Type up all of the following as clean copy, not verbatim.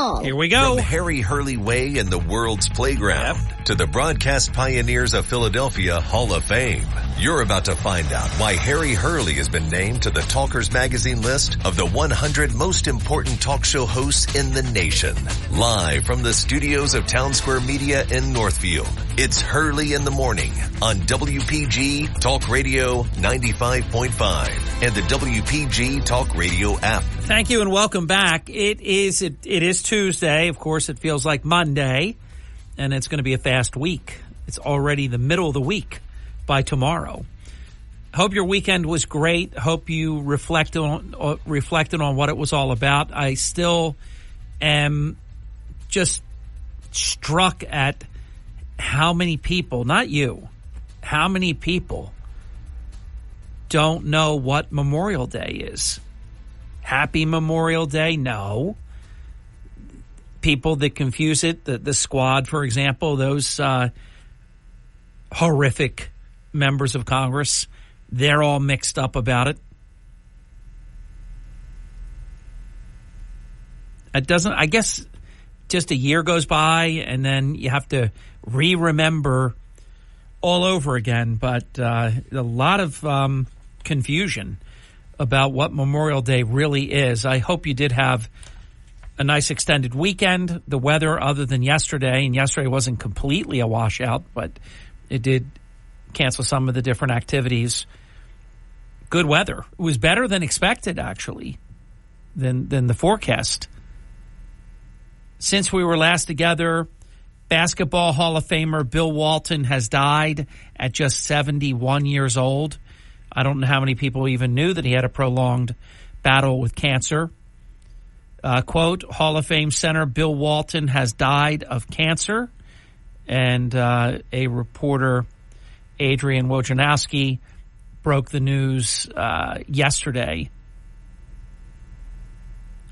ball. Here we go. From Harry Hurley Way in the world's playground to the broadcast pioneers of Philadelphia Hall of Fame. You're about to find out why Harry Hurley has been named to the Talkers Magazine list of the 100 most important talk show hosts in the nation. Live from the studios of Town Square Media in Northfield, it's Hurley in the Morning on WPG Talk Radio 95.5 and the WPG Talk Radio app. Thank you and welcome back. It is Tuesday. Of course, it feels like Monday, and it's going to be a fast week. It's already the middle of the week by tomorrow. Hope your weekend was great. Hope you reflected on what it was all about. I still am just struck at how many people, not you, how many people don't know what Memorial Day is. Happy Memorial Day? No. People that confuse it, the Squad, for example, those horrific members of Congress, they're all mixed up about it. It doesn't, I guess, just a year goes by and then you have to remember all over again. But a lot of confusion about what Memorial Day really is. I hope you did have a nice extended weekend. The weather, other than yesterday, and yesterday wasn't completely a washout, but it did cancel some of the different activities. Good weather. It was better than expected, actually, than the forecast. Since we were last together, Basketball Hall of Famer Bill Walton has died at just 71 years old. I don't know how many people even knew that he had a prolonged battle with cancer. Quote, Hall of Fame center Bill Walton has died of cancer. And a reporter, Adrian Wojnarowski, broke the news yesterday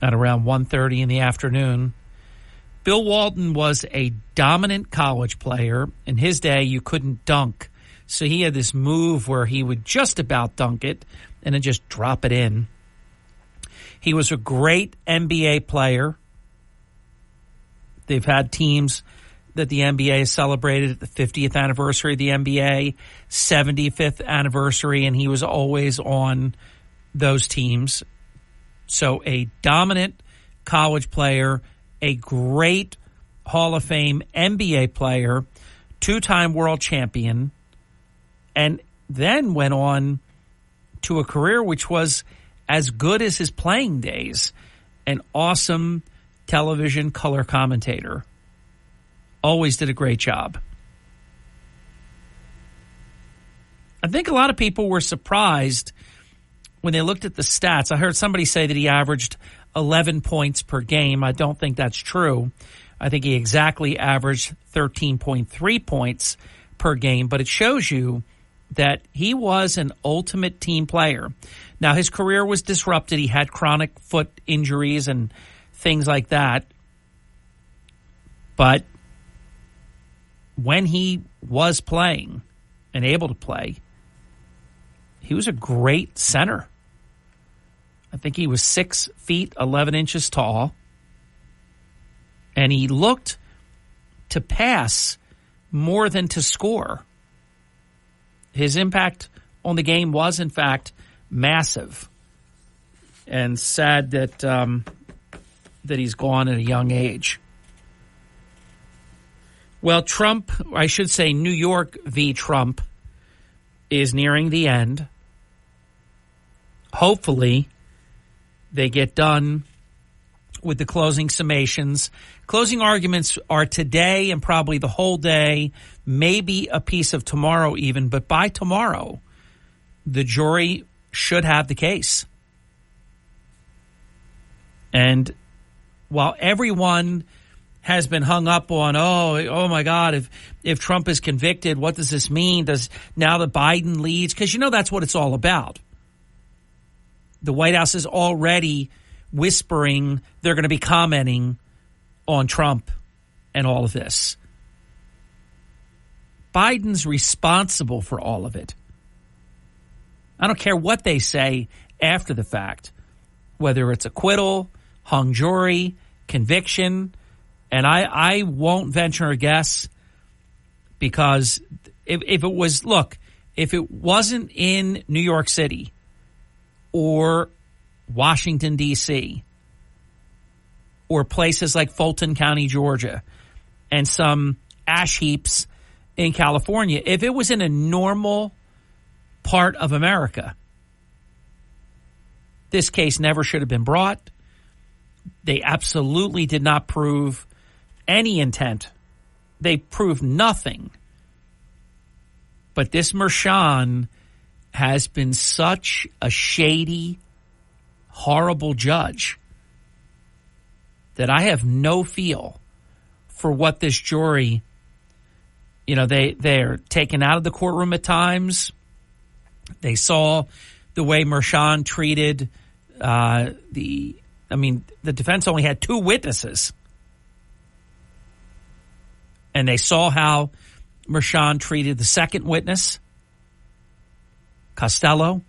at around 1:30 in the afternoon. Bill Walton was a dominant college player. In his day, you couldn't dunk. So he had this move where he would just about dunk it and then just drop it in. He was a great NBA player. They've had teams that the NBA has celebrated at the 50th anniversary of the NBA, 75th anniversary, and he was always on those teams. So a dominant college player, a great Hall of Fame NBA player, two-time world champion, and then went on to a career which was as good as his playing days. An awesome television color commentator. Always did a great job. I think a lot of people were surprised when they looked at the stats. I heard somebody say that he averaged 11 points per game. I don't think that's true. I think he exactly averaged 13.3 points per game, but it shows you that he was an ultimate team player. Now, his career was disrupted. He had chronic foot injuries and things like that. But when he was playing and able to play, he was a great center. I think he was 6 feet, 11 inches tall. And he looked to pass more than to score. His impact on the game was, in fact, massive. And sad that that he's gone at a young age. Well, Trump, I should say New York v. Trump, is nearing the end. Hopefully, they get done with the closing summations. Closing arguments are today and probably the whole day, maybe a piece of tomorrow even, but by tomorrow, the jury should have the case. And while everyone has been hung up on, oh my God, if Trump is convicted, what does this mean? Does now that Biden leads? Because that's what it's all about. The White House is already whispering they're going to be commenting on Trump and all of this. Biden's responsible for all of it. I don't care what they say after the fact, whether it's acquittal, hung jury, conviction, and I won't venture a guess, because if it was, look, if it wasn't in New York City or Washington, D.C., or places like Fulton County, Georgia, and some ash heaps in California, if it was in a normal part of America, this case never should have been brought. They absolutely did not prove any intent. They proved nothing. But this Mershon has been such a shady, horrible judge that I have no feel for what this jury, they're taken out of the courtroom at times. They saw the way Mershon treated the defense only had 2 witnesses. And they saw how Mershon treated the second witness, Costello.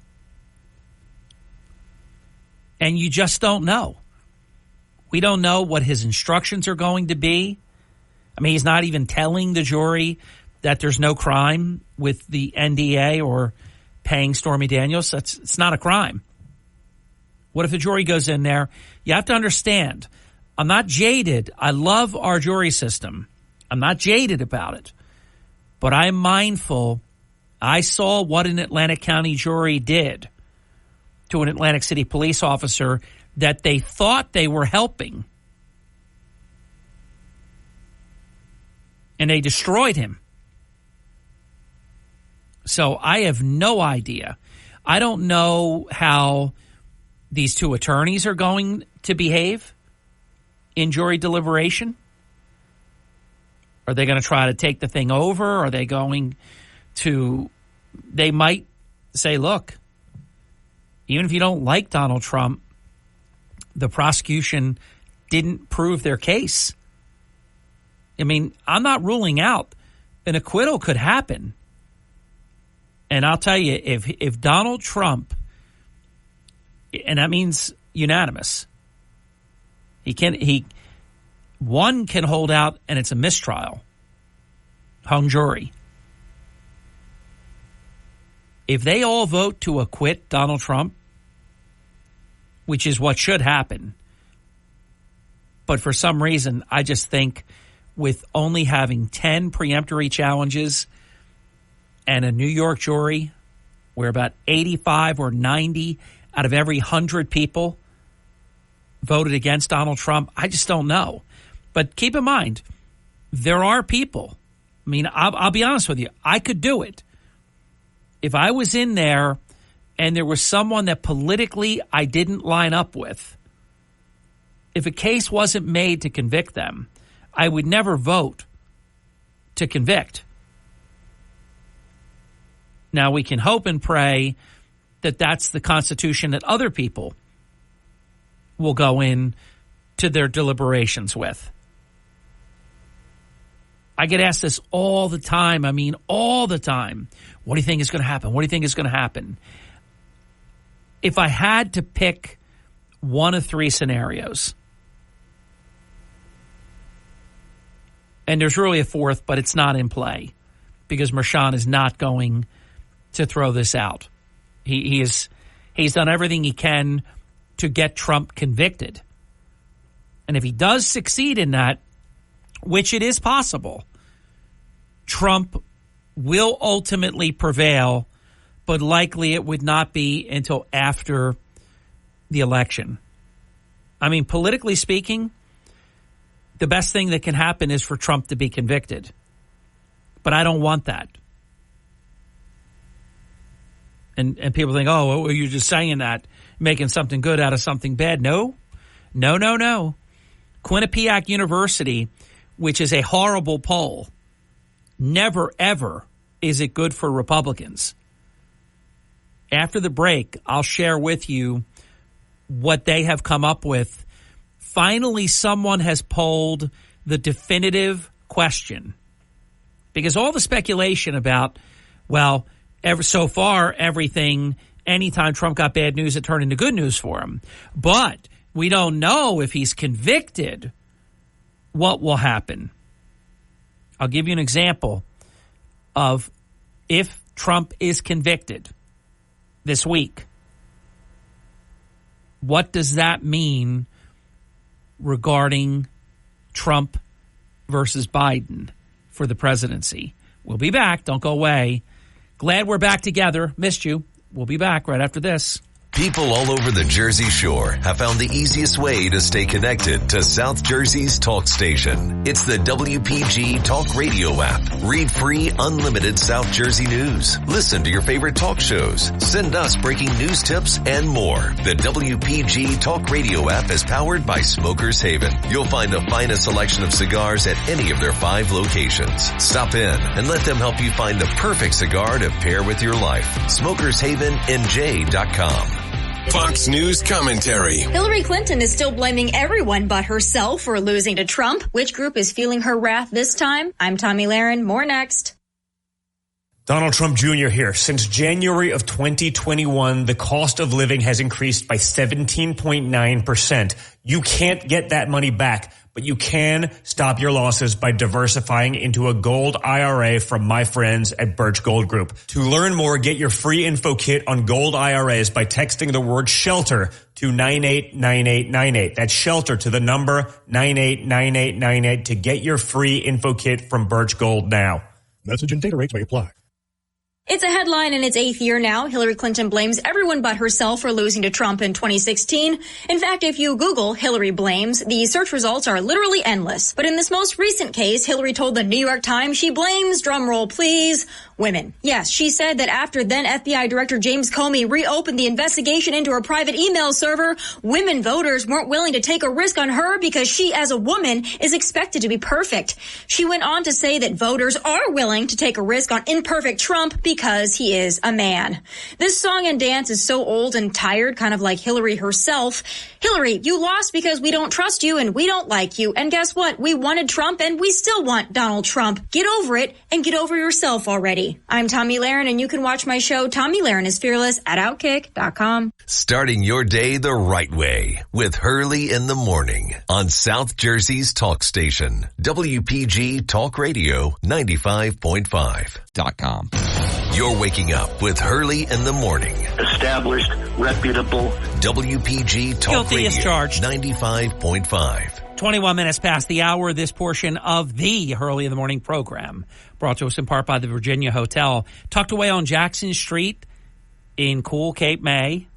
And you just don't know. We don't know what his instructions are going to be. I mean, he's not even telling the jury that there's no crime with the NDA or paying Stormy Daniels. It's not a crime. What if the jury goes in there? You have to understand, I'm not jaded. I love our jury system. I'm not jaded about it. But I'm mindful. I saw what an Atlantic County jury did to an Atlantic City police officer that they thought they were helping. And they destroyed him. So I have no idea. I don't know how these 2 attorneys are going to behave in jury deliberation. Are they going to try to take the thing over? Are they going to... They might say, look, even if you don't like Donald Trump, the prosecution didn't prove their case. I mean, I'm not ruling out an acquittal could happen. And I'll tell you, if Donald Trump, and that means unanimous, one can hold out and it's a mistrial, hung jury. If they all vote to acquit Donald Trump, which is what should happen, but for some reason, I just think with only having 10 preemptory challenges and a New York jury where about 85 or 90 out of every 100 people voted against Donald Trump, I just don't know. But keep in mind, there are people. I mean, I'll be honest with you. I could do it. If I was in there and there was someone that politically I didn't line up with, if a case wasn't made to convict them, I would never vote to convict. Now, we can hope and pray that that's the Constitution that other people will go in to their deliberations with. I get asked this all the time. I mean, all the time. What do you think is going to happen? What do you think is going to happen? If I had to pick one of 3 scenarios, and there's really a 4th, but it's not in play because Mershon is not going to throw this out. He's done everything he can to get Trump convicted. And if he does succeed in that, which it is possible, Trump will ultimately prevail, but likely it would not be until after the election. I mean, politically speaking, the best thing that can happen is for Trump to be convicted. But I don't want that. And people think, oh, well, you're just saying that, making something good out of something bad. No. Quinnipiac University, which is a horrible poll, never, ever is it good for Republicans. After the break, I'll share with you what they have come up with. Finally, someone has polled the definitive question. Because all the speculation about, well, so far, everything, anytime Trump got bad news, it turned into good news for him. But We don't know if he's convicted what will happen. I'll give you an example of if Trump is convicted this week. What does that mean regarding Trump versus Biden for the presidency? We'll be back. Don't go away. Glad we're back together. Missed you. We'll be back right after this. People all over the Jersey Shore have found the easiest way to stay connected to South Jersey's talk station. It's the WPG Talk Radio app. Read free, unlimited South Jersey news. Listen to your favorite talk shows. Send us breaking news tips and more. The WPG Talk Radio app is powered by Smokers Haven. You'll find the finest selection of cigars at any of their 5 locations. Stop in and let them help you find the perfect cigar to pair with your life. SmokersHavenNJ.com. Fox News commentary. Hillary Clinton is still blaming everyone but herself for losing to Trump. Which group is feeling her wrath this time? I'm Tommy Lahren. More next. Donald Trump Jr. here. Since January of 2021, the cost of living has increased by 17.9%. You can't get that money back, but you can stop your losses by diversifying into a gold IRA from my friends at Birch Gold Group. To learn more, get your free info kit on gold IRAs by texting the word SHELTER to 989898. That's SHELTER to the number 989898 to get your free info kit from Birch Gold now. Message and data rates may apply. It's a headline in its 8th year now. Hillary Clinton blames everyone but herself for losing to Trump in 2016. In fact, if you Google Hillary blames, the search results are literally endless. But in this most recent case, Hillary told the New York Times she blames, drumroll please, women. Yes, she said that after then FBI Director James Comey reopened the investigation into her private email server, women voters weren't willing to take a risk on her because she, as a woman, is expected to be perfect. She went on to say that voters are willing to take a risk on imperfect Trump because he is a man. This song and dance is so old and tired, kind of like Hillary herself. Hillary, you lost because we don't trust you and we don't like you. And guess what? We wanted Trump and we still want Donald Trump. Get over it and get over yourself already. I'm Tommy Lahren, and you can watch my show, Tommy Lahren is Fearless, at Outkick.com. Starting your day the right way with Hurley in the morning on South Jersey's talk station, WPG Talk Radio 95.5.com. You're waking up with Hurley in the morning. Established, reputable. WPG Talk Guilty Radio as charged. 95.5. 21 minutes past the hour. This portion of the Hurley in the Morning program brought to us in part by the Virginia Hotel. Tucked away on Jackson Street in cool Cape May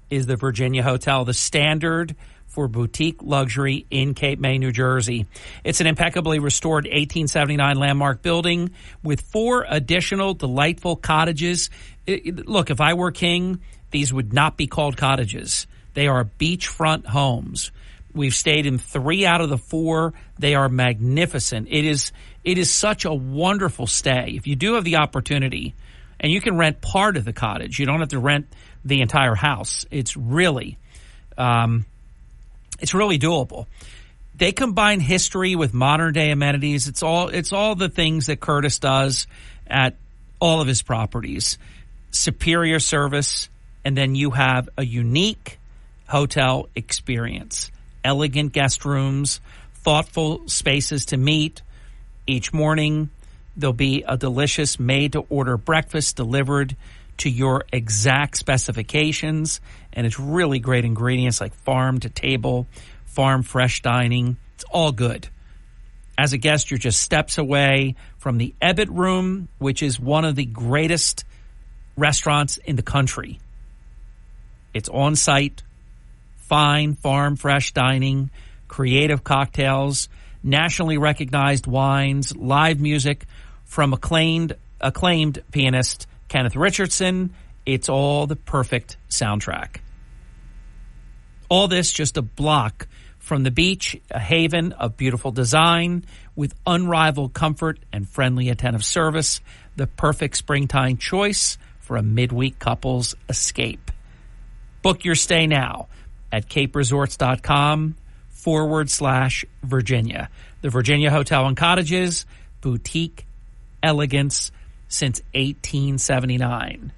is the Virginia Hotel, the standard for boutique luxury in Cape May, New Jersey. It's an impeccably restored 1879 landmark building with 4 additional delightful cottages. Look, if I were king, these would not be called cottages. They are beachfront homes. We've stayed in 3 out of the 4. They are magnificent. It is such a wonderful stay. If you do have the opportunity, and you can rent part of the cottage, you don't have to rent the entire house. It's really doable. They combine history with modern day amenities. It's all the things that Curtis does at all of his properties. Superior service, and then you have a unique hotel experience. Elegant guest rooms, thoughtful spaces to meet. Each morning, there'll be a delicious made-to-order breakfast delivered to your exact specifications, and it's really great ingredients like farm-to-table, farm-fresh dining. It's all good. As a guest, you're just steps away from the Ebbett Room, which is one of the greatest restaurants in the country. It's on-site, fine, farm-fresh dining, creative cocktails, nationally recognized wines, live music from acclaimed pianist Kenneth Richardson. It's all the perfect soundtrack. All this just a block from the beach, a haven of beautiful design with unrivaled comfort and friendly attentive service, the perfect springtime choice for a midweek couple's escape. Book your stay now at caperesorts.com/Virginia. The Virginia Hotel and Cottages, boutique elegance since 1879.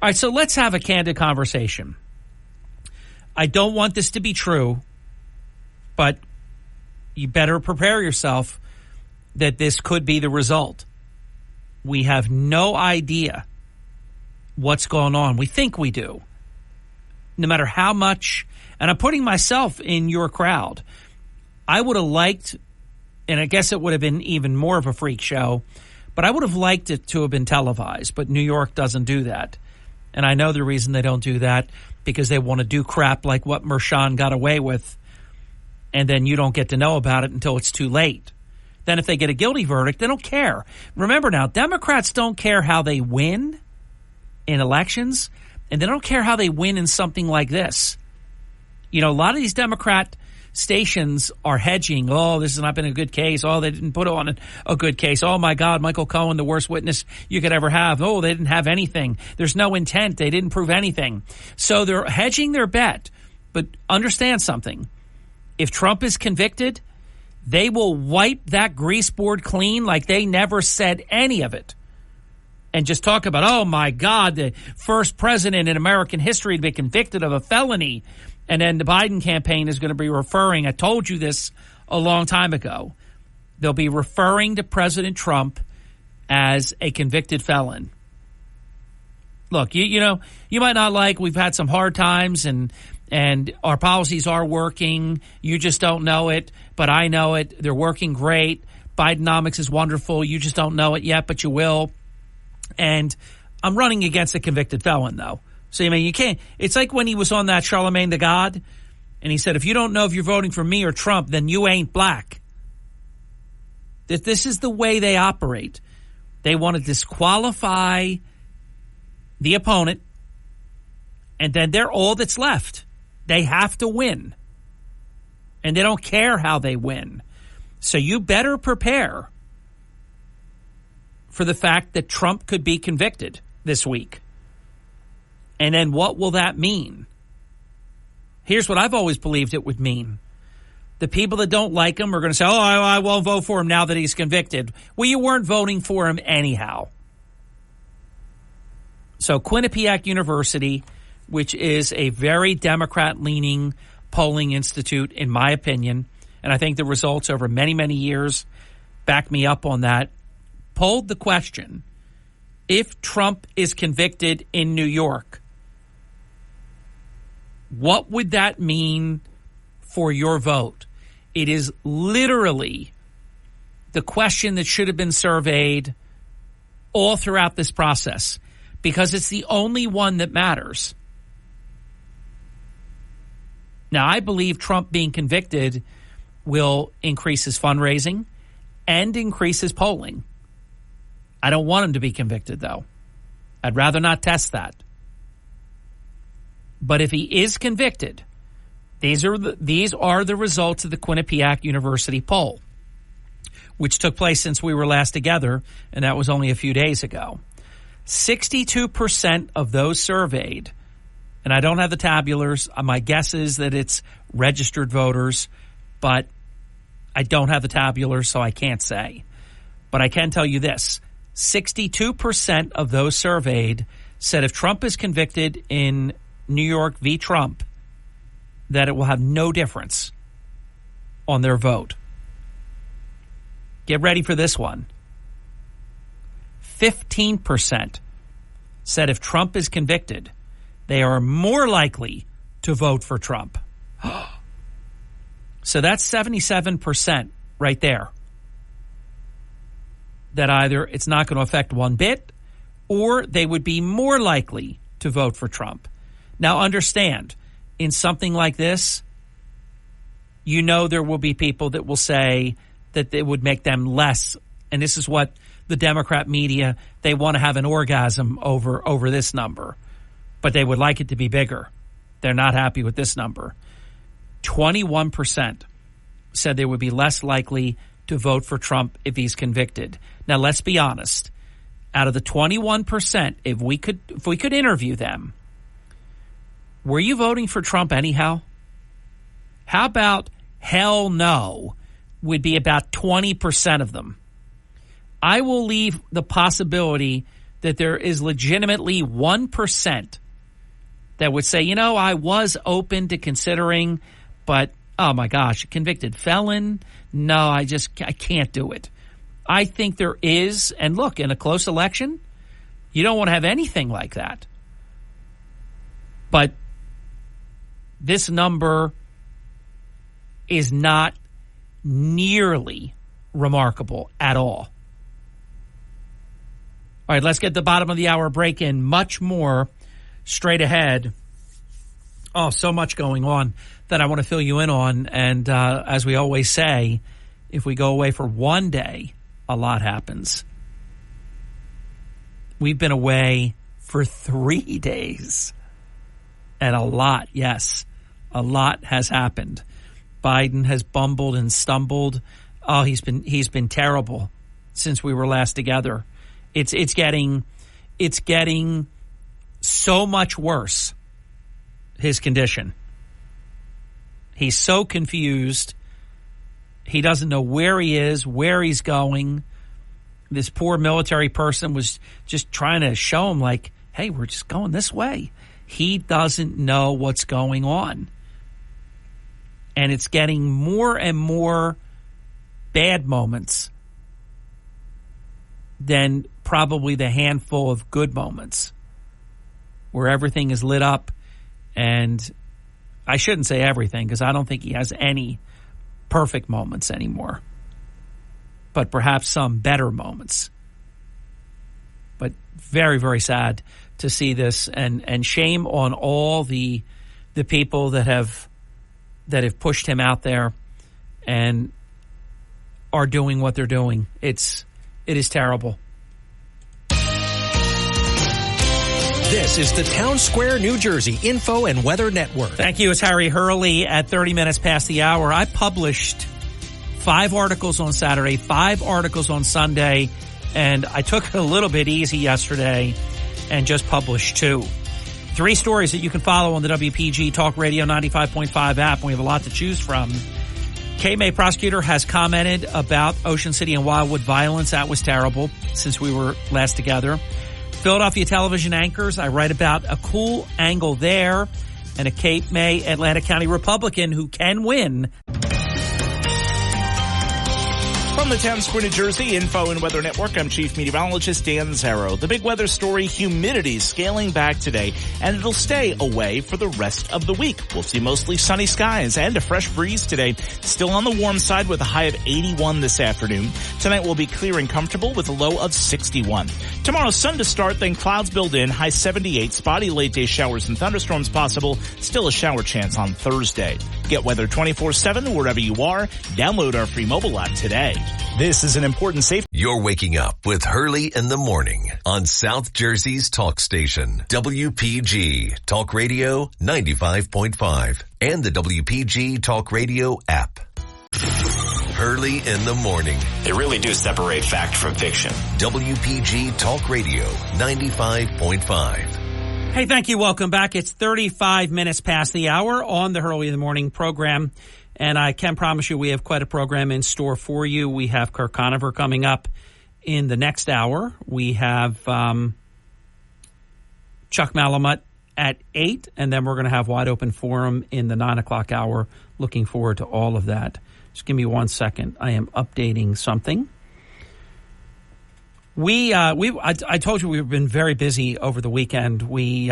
All right, so let's have a candid conversation I don't want this to be true, but you better prepare yourself that this could be the result. We have no idea what's going on. We think we do. No matter how much, and I'm putting myself in your crowd, I would have liked, and I guess it would have been even more of a freak show, but I would have liked it to have been televised. But New York doesn't do that. And I know the reason they don't do that, because they want to do crap like what Mershon got away with, and then you don't get to know about it until it's too late. Then if they get a guilty verdict, they don't care. Remember now, Democrats don't care how they win in elections, and they don't care how they win in something like this. You know, a lot of these Democrat stations are hedging. Oh, this has not been a good case. Oh, they didn't put on a good case. Oh, my God, Michael Cohen, the worst witness you could ever have. Oh, they didn't have anything. There's no intent. They didn't prove anything. So they're hedging their bet. But understand something. If Trump is convicted, they will wipe that grease board clean like they never said any of it. And just talk about, oh, my God, the first president in American history to be convicted of a felony. And then the Biden campaign is going to be referring, I told you this a long time ago, they'll be referring to President Trump as a convicted felon. Look, you know, you might not like, we've had some hard times and our policies are working. You just don't know it, but I know it. They're working great. Bidenomics is wonderful. You just don't know it yet, but you will. And I'm running against a convicted felon, though. So, I mean, you can't. It's like when he was on that Charlemagne the God, and he said, if you don't know if you're voting for me or Trump, then you ain't black. This is the way they operate. They want to disqualify the opponent, and then they're all that's left. They have to win. And they don't care how they win. So you better prepare for the fact that Trump could be convicted this week. And then what will that mean? Here's what I've always believed it would mean. The people that don't like him are going to say, oh, I won't vote for him now that he's convicted. Well, you weren't voting for him anyhow. So Quinnipiac University, which is a very Democrat-leaning polling institute, in my opinion, and I think the results over many, many years back me up on that, polled the question, if Trump is convicted in New York, what would that mean for your vote? It is literally the question that should have been surveyed all throughout this process, because it's the only one that matters. Now, I believe Trump being convicted will increase his fundraising and increase his polling. I don't want him to be convicted, though. I'd rather not test that. But if he is convicted, these are the results of the Quinnipiac University poll, which took place since we were last together, and that was only a few days ago. 62% of those surveyed, and I don't have the tabulars. My guess is that it's registered voters, but I don't have the tabulars, so I can't say. But I can tell you this. 62% of those surveyed said if Trump is convicted in New York v. Trump, that it will have no difference on their vote. Get ready for this one. 15% said if Trump is convicted, they are more likely to vote for Trump. So that's 77% right there. That either it's not going to affect one bit, or they would be more likely to vote for Trump. Now understand, in something like this, you know there will be people that will say that it would make them less, and this is what the Democrat media, they want to have an orgasm over this number, but they would like it to be bigger. They're not happy with this number. 21% said they would be less likely to vote for Trump if he's convicted. Now, let's be honest. Out of the 21%, if we could interview them, were you voting for Trump anyhow? How about hell no would be about 20% of them. I will leave the possibility that there is legitimately 1% that would say, I was open to considering, but, oh my gosh, a convicted felon? No, I can't do it. I think there is, and look, in a close election, you don't want to have anything like that. But this number is not nearly remarkable at all. All right, let's get the bottom of the hour break in. Much more straight ahead. Oh, so much going on that I want to fill you in on. And as we always say, if we go away for one day, a lot happens. We've been away for 3 days. And a lot, yes, a lot has happened. Biden has bumbled and stumbled. Oh, he's been terrible since we were last together. It's getting so much worse, his condition. He's so confused. He doesn't know where he is, where he's going. This poor military person was just trying to show him, like, hey, we're just going this way. He doesn't know what's going on. And it's getting more and more bad moments than probably the handful of good moments where everything is lit up. And I shouldn't say everything, because I don't think he has any perfect moments anymore, but perhaps some better moments. But very, very sad to see this, and shame on all the people that have pushed him out there and are doing what they're doing. It is terrible. This is the Town Square, New Jersey Info and Weather Network. Thank you. It's Harry Hurley at 30 minutes past the hour. I published 5 articles on Saturday, 5 articles on Sunday, and I took it a little bit easy yesterday and just published 2. 3 stories that you can follow on the WPG Talk Radio 95.5 app. We have a lot to choose from. Cape May prosecutor has commented about Ocean City and Wildwood violence. That was terrible since we were last together. Philadelphia television anchors, I write about a cool angle there, and a Cape May, Atlantic County Republican who can win. From the Town Square, New Jersey Info and Weather Network, I'm Chief Meteorologist Dan Zarrow. The big weather story, humidity scaling back today, and it'll stay away for the rest of the week. We'll see mostly sunny skies and a fresh breeze today. Still on the warm side with a high of 81 this afternoon. Tonight will be clear and comfortable with a low of 61. Tomorrow, sun to start, then clouds build in, high 78. Spotty late day showers and thunderstorms possible. Still a shower chance on Thursday. Get weather 24/7 wherever you are. Download our free mobile app today. This is an important safety. You're waking up with Hurley in the morning on South Jersey's talk station, WPG Talk Radio 95.5 and the WPG Talk Radio app. Hurley in the morning. They really do separate fact from fiction. WPG Talk Radio 95.5. Hey, thank you. Welcome back. It's 35 minutes past the hour on the Hurley in the Morning program. And I can promise you we have quite a program in store for you. We have Kirk Conover coming up in the next hour. We have Chuck Malamut at 8, and then we're going to have Wide Open Forum in the 9 o'clock hour. Looking forward to all of that. Just give me 1 second. I am updating something. I told you we've been very busy over the weekend. We've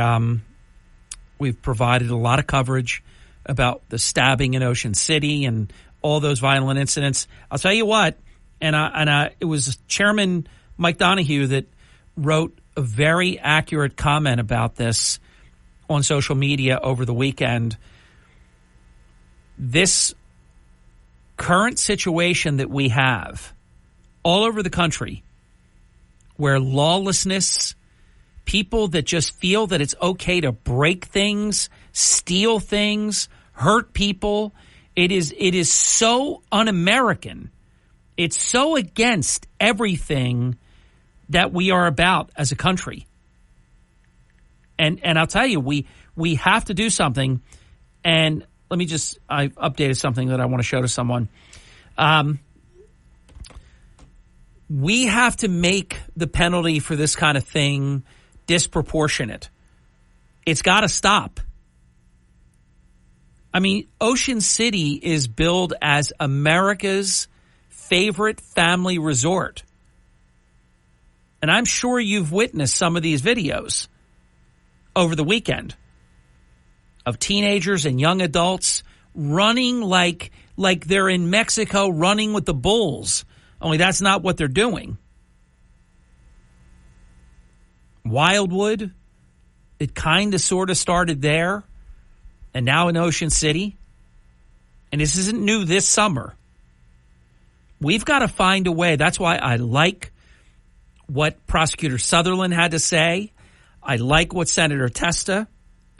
provided a lot of coverage about the stabbing in Ocean City and all those violent incidents. I'll tell you what, it was Chairman Mike Donahue that wrote a very accurate comment about this on social media over the weekend. This current situation that we have all over the country, where lawlessness, people that just feel that it's okay to break things, steal things, hurt people, it is so un-American. It's so against everything that we are about as a country. And I'll tell you, we have to do something. And let me just, I've updated something that I want to show to someone. We have to make the penalty for this kind of thing disproportionate. It's got to stop. I mean, Ocean City is billed as America's favorite family resort. And I'm sure you've witnessed some of these videos over the weekend of teenagers and young adults running like they're in Mexico running with the bulls. Only that's not what they're doing. Wildwood, it kind of sort of started there, and now in Ocean City. And this isn't new this summer. We've got to find a way. That's why I like what Prosecutor Sutherland had to say. I like what Senator Testa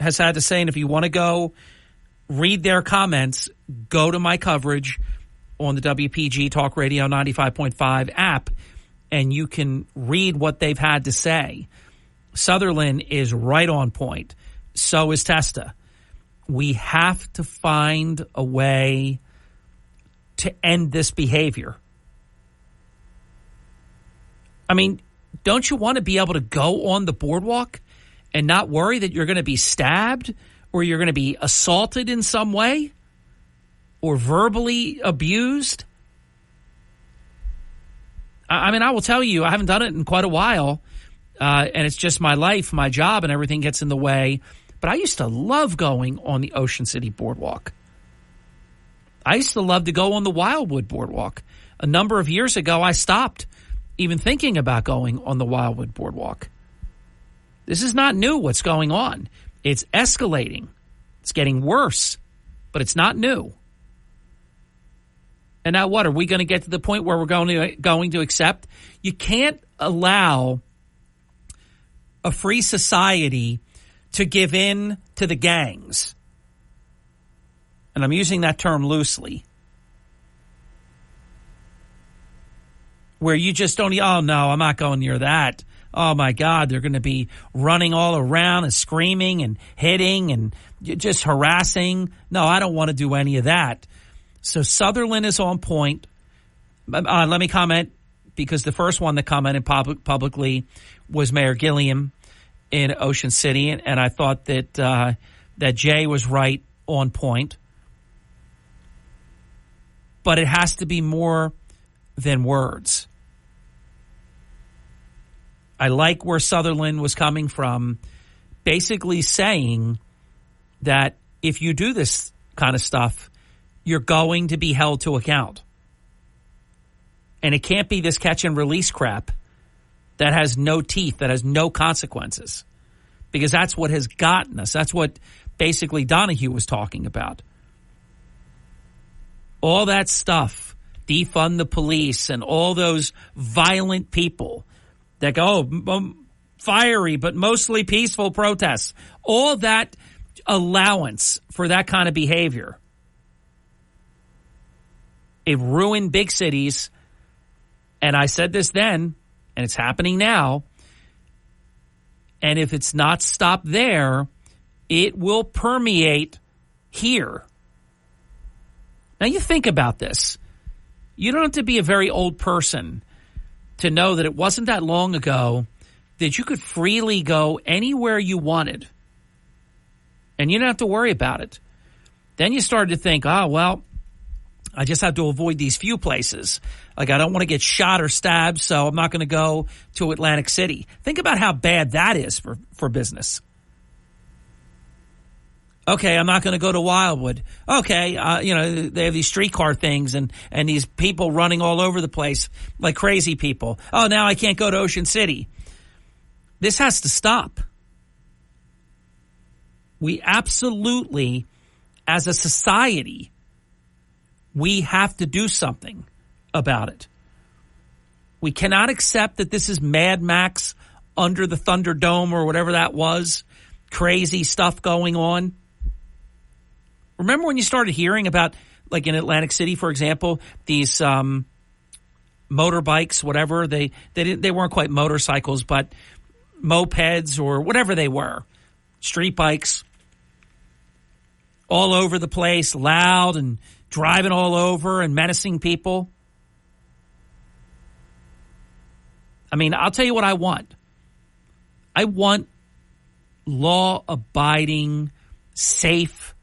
has had to say. And if you want to go read their comments, go to my coverage on the WPG Talk Radio 95.5 app, and you can read what they've had to say. Sutherland is right on point. So is Testa. We have to find a way to end this behavior. I mean, don't you want to be able to go on the boardwalk and not worry that you're going to be stabbed or you're going to be assaulted in some way or verbally abused? I mean, I will tell you, I haven't done it in quite a while, and it's just my life, my job, and everything gets in the way. But I used to love going on the Ocean City Boardwalk. I used to love to go on the Wildwood Boardwalk. A number of years ago, I stopped even thinking about going on the Wildwood Boardwalk. This is not new, what's going on. It's escalating. It's getting worse, but it's not new. And now what? Are we going to get to the point where we're going to accept? You can't allow a free society to give in to the gangs. And I'm using that term loosely. Where you just don't, oh no, I'm not going near that. Oh my God, they're going to be running all around and screaming and hitting and just harassing. No, I don't want to do any of that. So Sutherland is on point. Let me comment, because the first one that commented publicly was Mayor Gilliam in Ocean City, and I thought that that Jay was right on point. But it has to be more than words. I like where Sutherland was coming from, basically saying that if you do this kind of stuff, you're going to be held to account. And it can't be this catch and release crap that has no teeth, that has no consequences. Because that's what has gotten us. That's what basically Donahue was talking about. All that stuff, defund the police and all those violent people that go, fiery but mostly peaceful protests. All that allowance for that kind of behavior. It ruined big cities. And I said this then, and it's happening now. And if it's not stopped there, it will permeate here. Now you think about this. You don't have to be a very old person to know that it wasn't that long ago that you could freely go anywhere you wanted. And you didn't have to worry about it. Then you started to think, well, I just have to avoid these few places. Like, I don't want to get shot or stabbed, so I'm not going to go to Atlantic City. Think about how bad that is for business. Okay, I'm not going to go to Wildwood. Okay, they have these streetcar things and these people running all over the place like crazy people. Oh, now I can't go to Ocean City. This has to stop. We absolutely, as a society, we have to do something about it. We cannot accept that this is Mad Max under the Thunderdome or whatever that was. Crazy stuff going on. Remember when you started hearing about, like in Atlantic City, for example, these motorbikes, whatever, they weren't quite motorcycles, but mopeds or whatever they were, street bikes, all over the place, loud and driving all over and menacing people. I mean, I'll tell you what I want. I want law-abiding, safe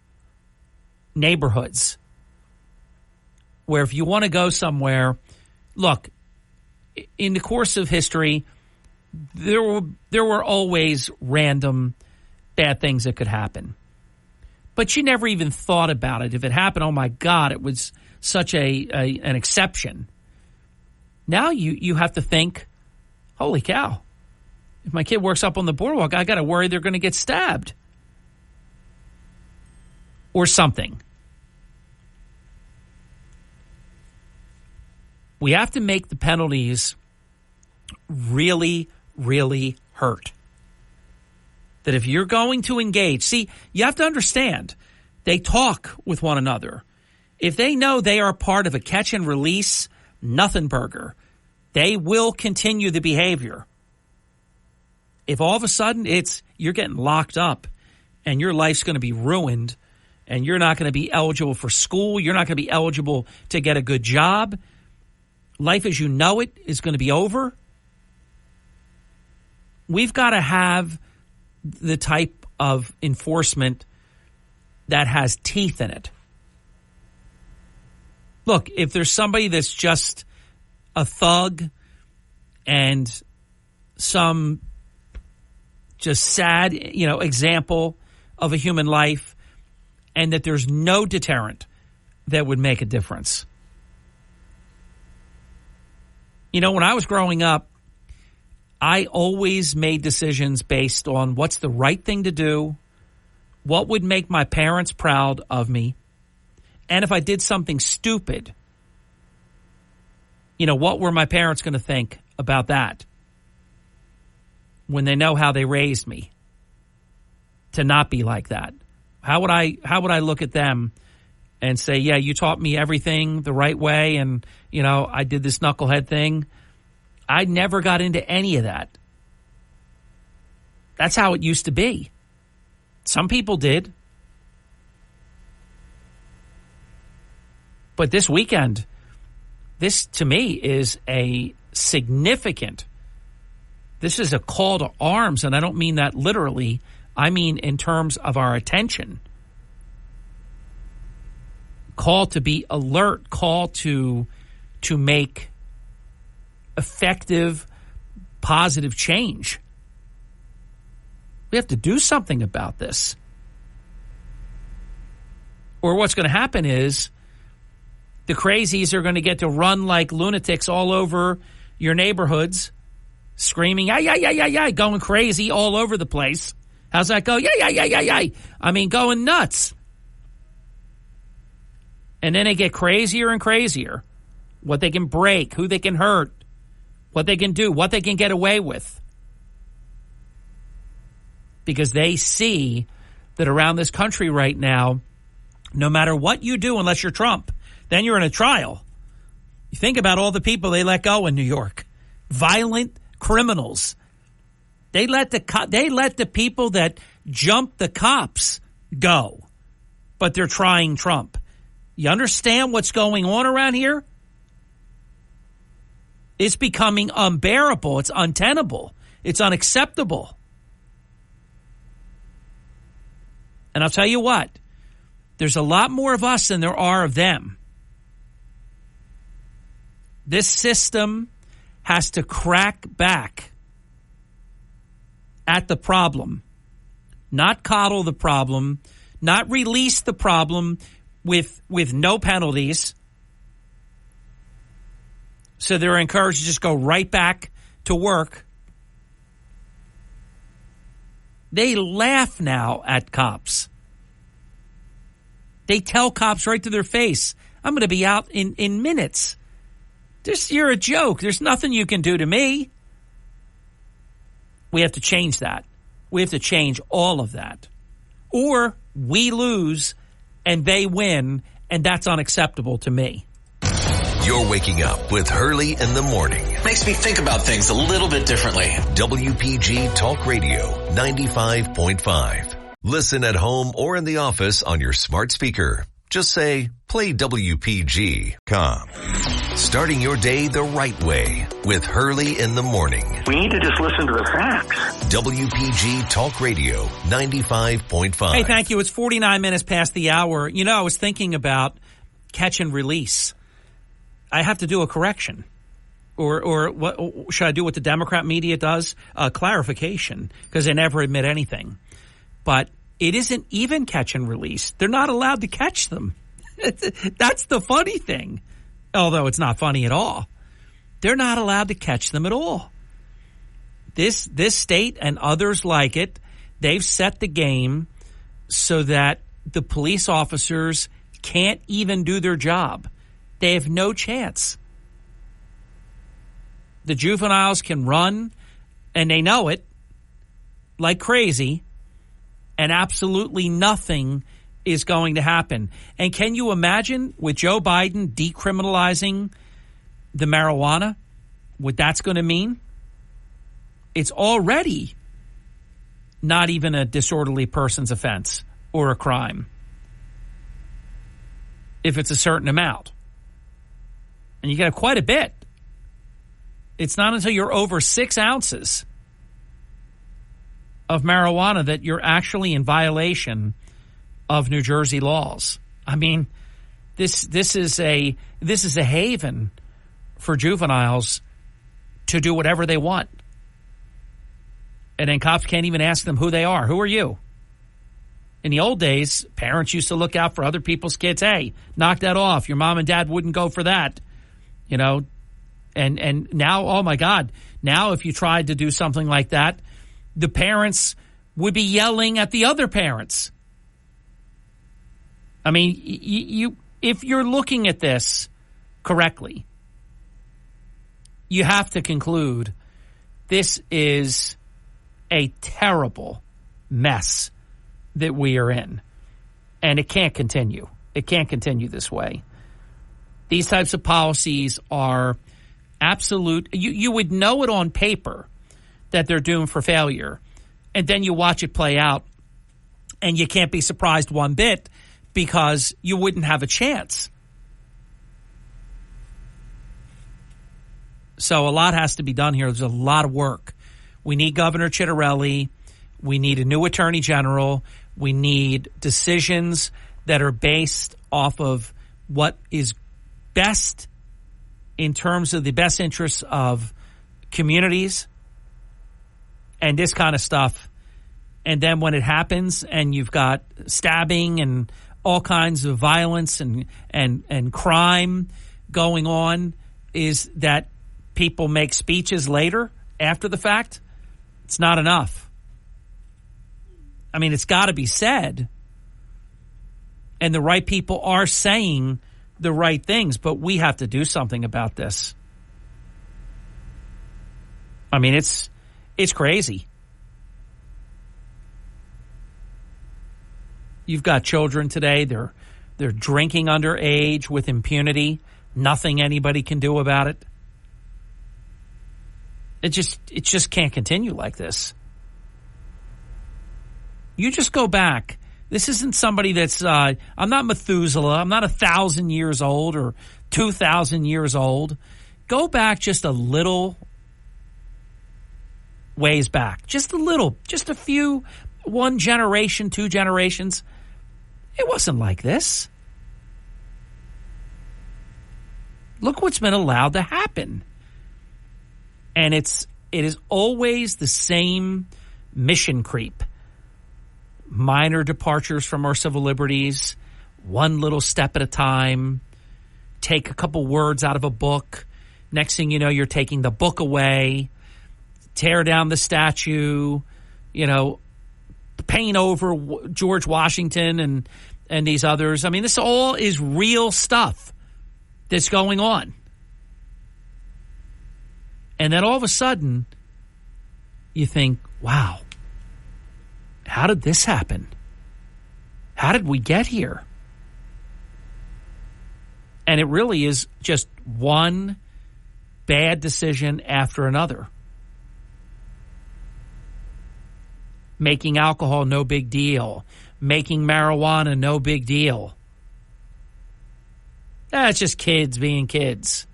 neighborhoods where if you want to go somewhere, look, in the course of history, there were always random bad things that could happen. But you never even thought about it. If it happened, oh my God, it was such an exception. Now you have to think, holy cow, if my kid works up on the boardwalk, I got to worry they're going to get stabbed. Or something. We have to make the penalties really, really hurt. That if you're going to engage, see, you have to understand, they talk with one another. If they know they are part of a catch and release nothing burger, they will continue the behavior. If all of a sudden you're getting locked up and your life's going to be ruined and you're not going to be eligible for school, you're not going to be eligible to get a good job, life as you know it is going to be over. We've got to have the type of enforcement that has teeth in it. Look, if there's somebody that's just a thug and some just sad, example of a human life, and that there's no deterrent that would make a difference. When I was growing up, I always made decisions based on what's the right thing to do, what would make my parents proud of me, and if I did something stupid, what were my parents going to think about that when they know how they raised me to not be like that? How would I look at them and say, yeah, you taught me everything the right way and, I did this knucklehead thing? I never got into any of that. That's how it used to be. Some people did. But this weekend, this to me is this is a call to arms, and I don't mean that literally. I mean in terms of our attention. Call to be alert, call to make effective, positive change. We have to do something about this. Or what's going to happen is the crazies are going to get to run like lunatics all over your neighborhoods, screaming, yay, yay, yay, yay, yay, going crazy all over the place. How's that go? Yay, yay, yay, yay, yay. I mean, going nuts. And then they get crazier and crazier. What they can break, who they can hurt, what they can do, what they can get away with. Because they see that around this country right now, no matter what you do, unless you're Trump, then you're in a trial. You think about all the people they let go in New York. Violent criminals. They let the people that jumped the cops go. But they're trying Trump. You understand what's going on around here? It's becoming unbearable. It's untenable. It's unacceptable. And I'll tell you what, there's a lot more of us than there are of them. This system has to crack back at the problem, not coddle the problem, not release the problem with no penalties. So they're encouraged to just go right back to work. They laugh now at cops. They tell cops right to their face, I'm going to be out in minutes. You're a joke. There's nothing you can do to me. We have to change that. We have to change all of that. Or we lose and they win, and that's unacceptable to me. You're waking up with Hurley in the morning. Makes me think about things a little bit differently. WPG Talk Radio 95.5. Listen at home or in the office on your smart speaker. Just say, play WPG.com. Starting your day the right way with Hurley in the morning. We need to just listen to the facts. WPG Talk Radio 95.5. Hey, thank you. It's 49 minutes past the hour. You know, I was thinking about catch and release. I have to do a correction. Or what should I do what the Democrat media does? Clarification, because they never admit anything. But it isn't even catch and release. They're not allowed to catch them. That's the funny thing. Although it's not funny at all. They're not allowed to catch them at all. This state and others like it, they've set the game so that the police officers can't even do their job. They have no chance. The juveniles can run, and they know it, like crazy, and absolutely nothing is going to happen. And can you imagine with Joe Biden decriminalizing the marijuana, what that's going to mean? It's already not even a disorderly person's offense or a crime if it's a certain amount. And you get quite a bit. It's not until you're over 6 ounces of marijuana that you're actually in violation of New Jersey laws. I mean, this is a haven for juveniles to do whatever they want. And then cops can't even ask them who they are. Who are you? In the old days, parents used to look out for other people's kids. Hey, knock that off. Your mom and dad wouldn't go for that. You know, and now, oh my God, now if you tried to do something like that, the parents would be yelling at the other parents. I mean, you if you're looking at this correctly, you have to conclude this is a terrible mess that we are in. And it can't continue. It can't continue this way. These types of policies are absolute. You would know it on paper that they're doomed for failure. And then you watch it play out, and you can't be surprised one bit because you wouldn't have a chance. So a lot has to be done here. There's a lot of work. We need Governor Chitterelli. We need a new attorney general. We need decisions that are based off of what is best in terms of the best interests of communities and this kind of stuff. And then when it happens and you've got stabbing and all kinds of violence and crime going on, is that people make speeches later after the fact. It's not enough. I mean, it's got to be said. And the right people are saying the right things, but we have to do something about this. I mean, it's crazy. You've got children today. They're drinking underage with impunity. Nothing anybody can do about it. It just can't continue like this. You just go back. This isn't somebody that's, I'm not Methuselah. I'm not 1,000 years old or 2,000 years old. Go back just a little ways back. Just a little. Just a few, 1 generation, 2 generations. It wasn't like this. Look what's been allowed to happen. And it is always the same mission creep. Minor departures from our civil liberties, one little step at a time, take a couple words out of a book. Next thing you know, you're taking the book away, tear down the statue, paint over George Washington and these others. I mean, this all is real stuff that's going on. And then all of a sudden, you think, wow, how did this happen? How did we get here? And it really is just one bad decision after another. Making alcohol no big deal. Making marijuana no big deal. It's just kids being kids.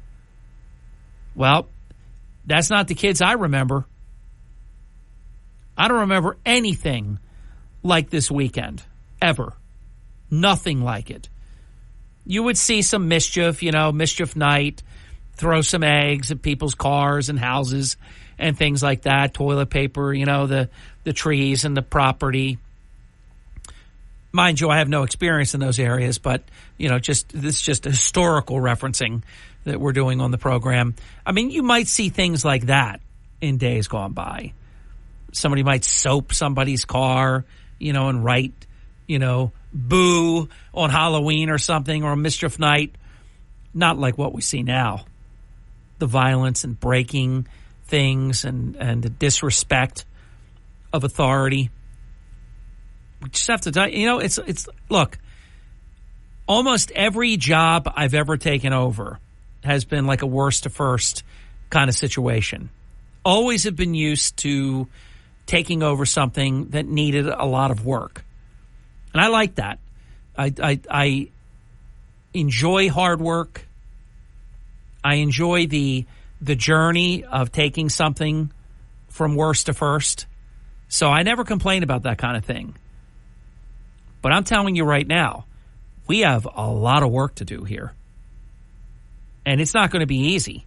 Well, that's not the kids I remember. I don't remember anything like this weekend, ever. Nothing like it. You would see some mischief, mischief night, throw some eggs at people's cars and houses and things like that, toilet paper, the trees and the property. Mind you, I have no experience in those areas, but, this is just historical referencing that we're doing on the program. I mean, you might see things like that in days gone by. Somebody might soap somebody's car, and write, boo on Halloween or something, or a mischief night. Not like what we see now. The violence and breaking things and the disrespect of authority. We just have to tell you, it's look, almost every job I've ever taken over has been like a worst to first kind of situation. Always have been used to taking over something that needed a lot of work. And I like that. I enjoy hard work. I enjoy the journey of taking something from worst to first. So I never complain about that kind of thing. But I'm telling you right now, we have a lot of work to do here. And it's not going to be easy.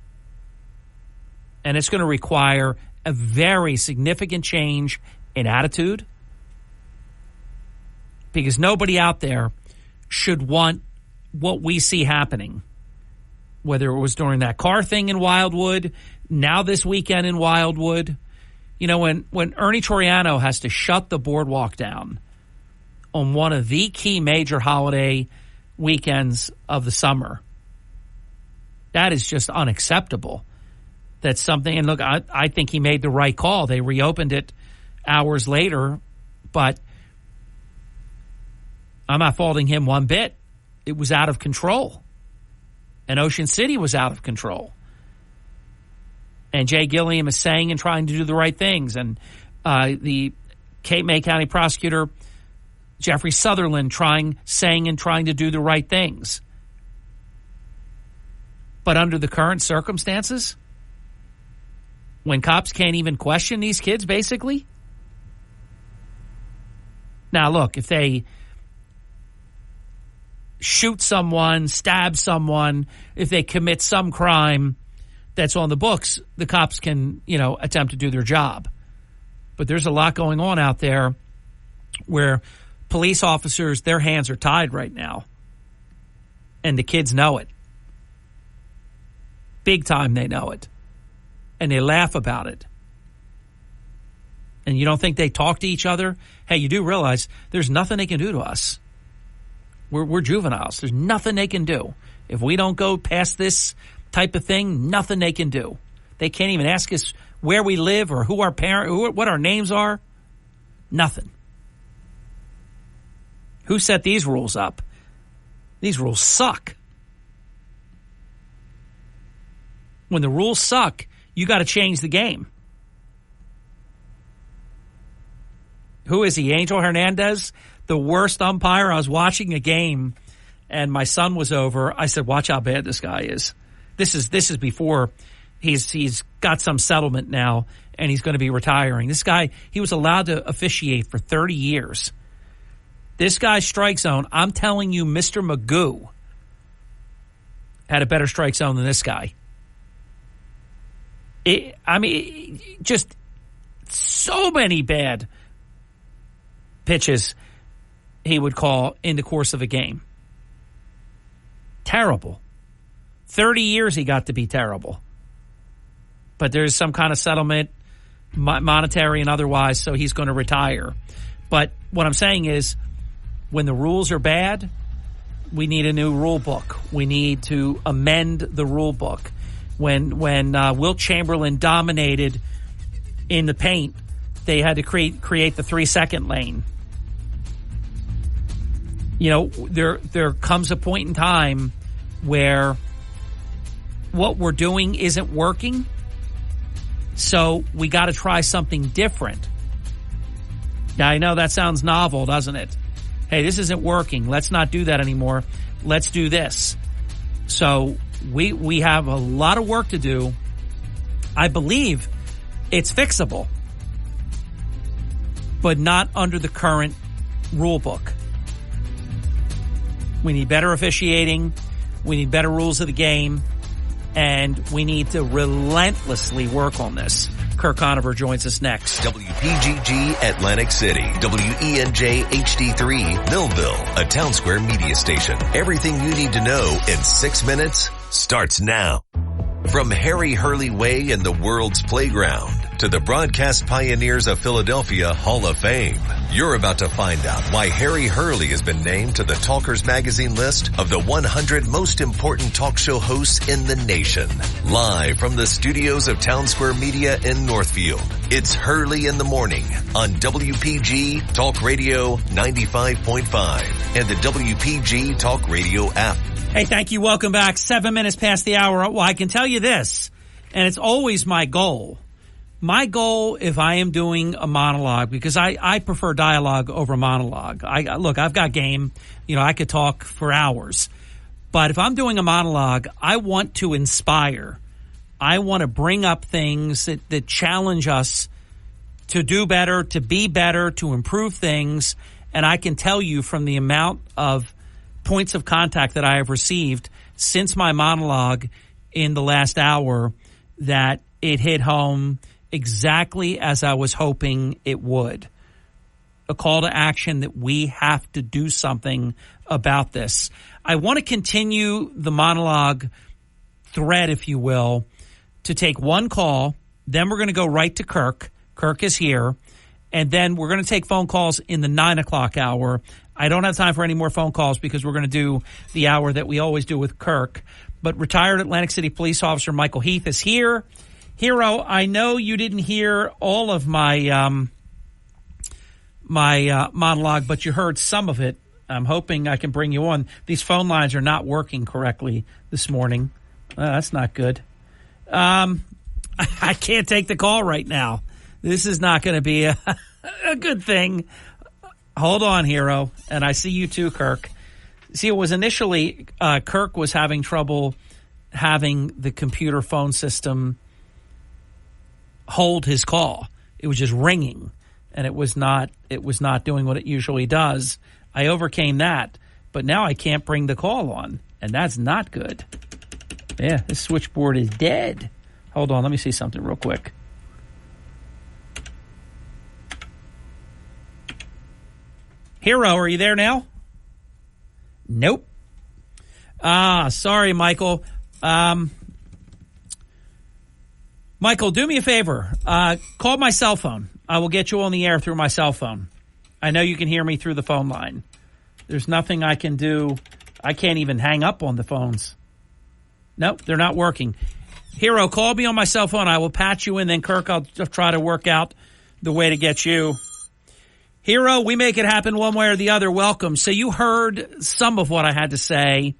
And it's going to require a very significant change in attitude, because nobody out there should want what we see happening, whether it was during that car thing in Wildwood, now this weekend in Wildwood. When Ernie Toriano has to shut the boardwalk down on one of the key major holiday weekends of the summer, that is just unacceptable. That's something, and look, I think he made the right call. They reopened it hours later, but I'm not faulting him one bit. It was out of control. And Ocean City was out of control. And Jay Gilliam is saying and trying to do the right things. And the Cape May County prosecutor, Jeffrey Sutherland, saying and trying to do the right things. But under the current circumstances, when cops can't even question these kids, basically. Now, look, if they shoot someone, stab someone, if they commit some crime that's on the books, the cops can, attempt to do their job. But there's a lot going on out there where police officers, their hands are tied right now. And the kids know it. Big time they know it. And they laugh about it. And you don't think they talk to each other? Hey, you do realize there's nothing they can do to us. We're juveniles. There's nothing they can do. If we don't go past this type of thing, nothing they can do. They can't even ask us where we live or who our what our names are. Nothing. Who set these rules up? These rules suck. When the rules suck, you got to change the game. Who is he? Angel Hernandez, the worst umpire. I was watching a game, and my son was over. I said, "Watch how bad this guy is." This is before he's got some settlement now, and he's going to be retiring. This guy, he was allowed to officiate for 30 years. This guy's strike zone, I'm telling you, Mr. Magoo had a better strike zone than this guy. Just so many bad pitches he would call in the course of a game. Terrible. 30 years he got to be terrible. But there's some kind of settlement, monetary and otherwise, so he's going to retire. But what I'm saying is, when the rules are bad, we need a new rule book. We need to amend the rule book. When Wilt Chamberlain dominated in the paint, they had to create the 3-second lane. There comes a point in time where what we're doing isn't working, so we got to try something different. Now, I know that sounds novel, doesn't it? Hey, this isn't working. Let's not do that anymore. Let's do this. So we have a lot of work to do. I believe it's fixable, but not under the current rule book. We need better officiating. We need better rules of the game. And we need to relentlessly work on this. Kirk Conover joins us next. WPGG Atlantic City, WENJ HD3 Millville, a Town Square media station. Everything you need to know in 6 minutes starts now. From Harry Hurley Way in the world's playground to the broadcast pioneers of Philadelphia Hall of Fame, you're about to find out why Harry Hurley has been named to the Talkers Magazine list of the 100 most important talk show hosts in the nation. Live from the studios of Town Square Media in Northfield, it's Hurley in the Morning on WPG Talk Radio 95.5 and the WPG Talk Radio app. Hey, thank you. Welcome back. 7 minutes past the hour. Well, I can tell you this, and it's always my goal. My goal, if I am doing a monologue, because I prefer dialogue over monologue. Look, I've got game. I could talk for hours. But if I'm doing a monologue, I want to inspire. I want to bring up things that challenge us to do better, to be better, to improve things. And I can tell you from the amount of points of contact that I have received since my monologue in the last hour that it hit home exactly as I was hoping it would. A call to action that we have to do something about this. I want to continue the monologue thread, if you will, to take one call. Then we're going to go right to Kirk. Kirk is here. And then we're going to take phone calls in the 9 o'clock hour. I don't have time for any more phone calls because we're going to do the hour that we always do with Kirk. But retired Atlantic City Police Officer Michael Heath is here. Hero, I know you didn't hear all of my monologue, but you heard some of it. I'm hoping I can bring you on. These phone lines are not working correctly this morning. That's not good. I can't take the call right now. This is not going to be a good thing. Hold on, Hero. And I see you too, Kirk. See, it was initially Kirk was having trouble having the computer phone system hold his call. It was just ringing, and it was not doing what it usually does. I overcame that, but now I can't bring the call on, and that's not good. Yeah, this switchboard is dead. Hold on, let me see something real quick. Hero, are you there now? Nope. Sorry, Michael. Michael, do me a favor. Call my cell phone. I will get you on the air through my cell phone. I know you can hear me through the phone line. There's nothing I can do. I can't even hang up on the phones. Nope, they're not working. Hero, call me on my cell phone. I will patch you in. Then, Kirk, I'll try to work out the way to get you. Hero, we make it happen one way or the other. Welcome. So you heard some of what I had to say.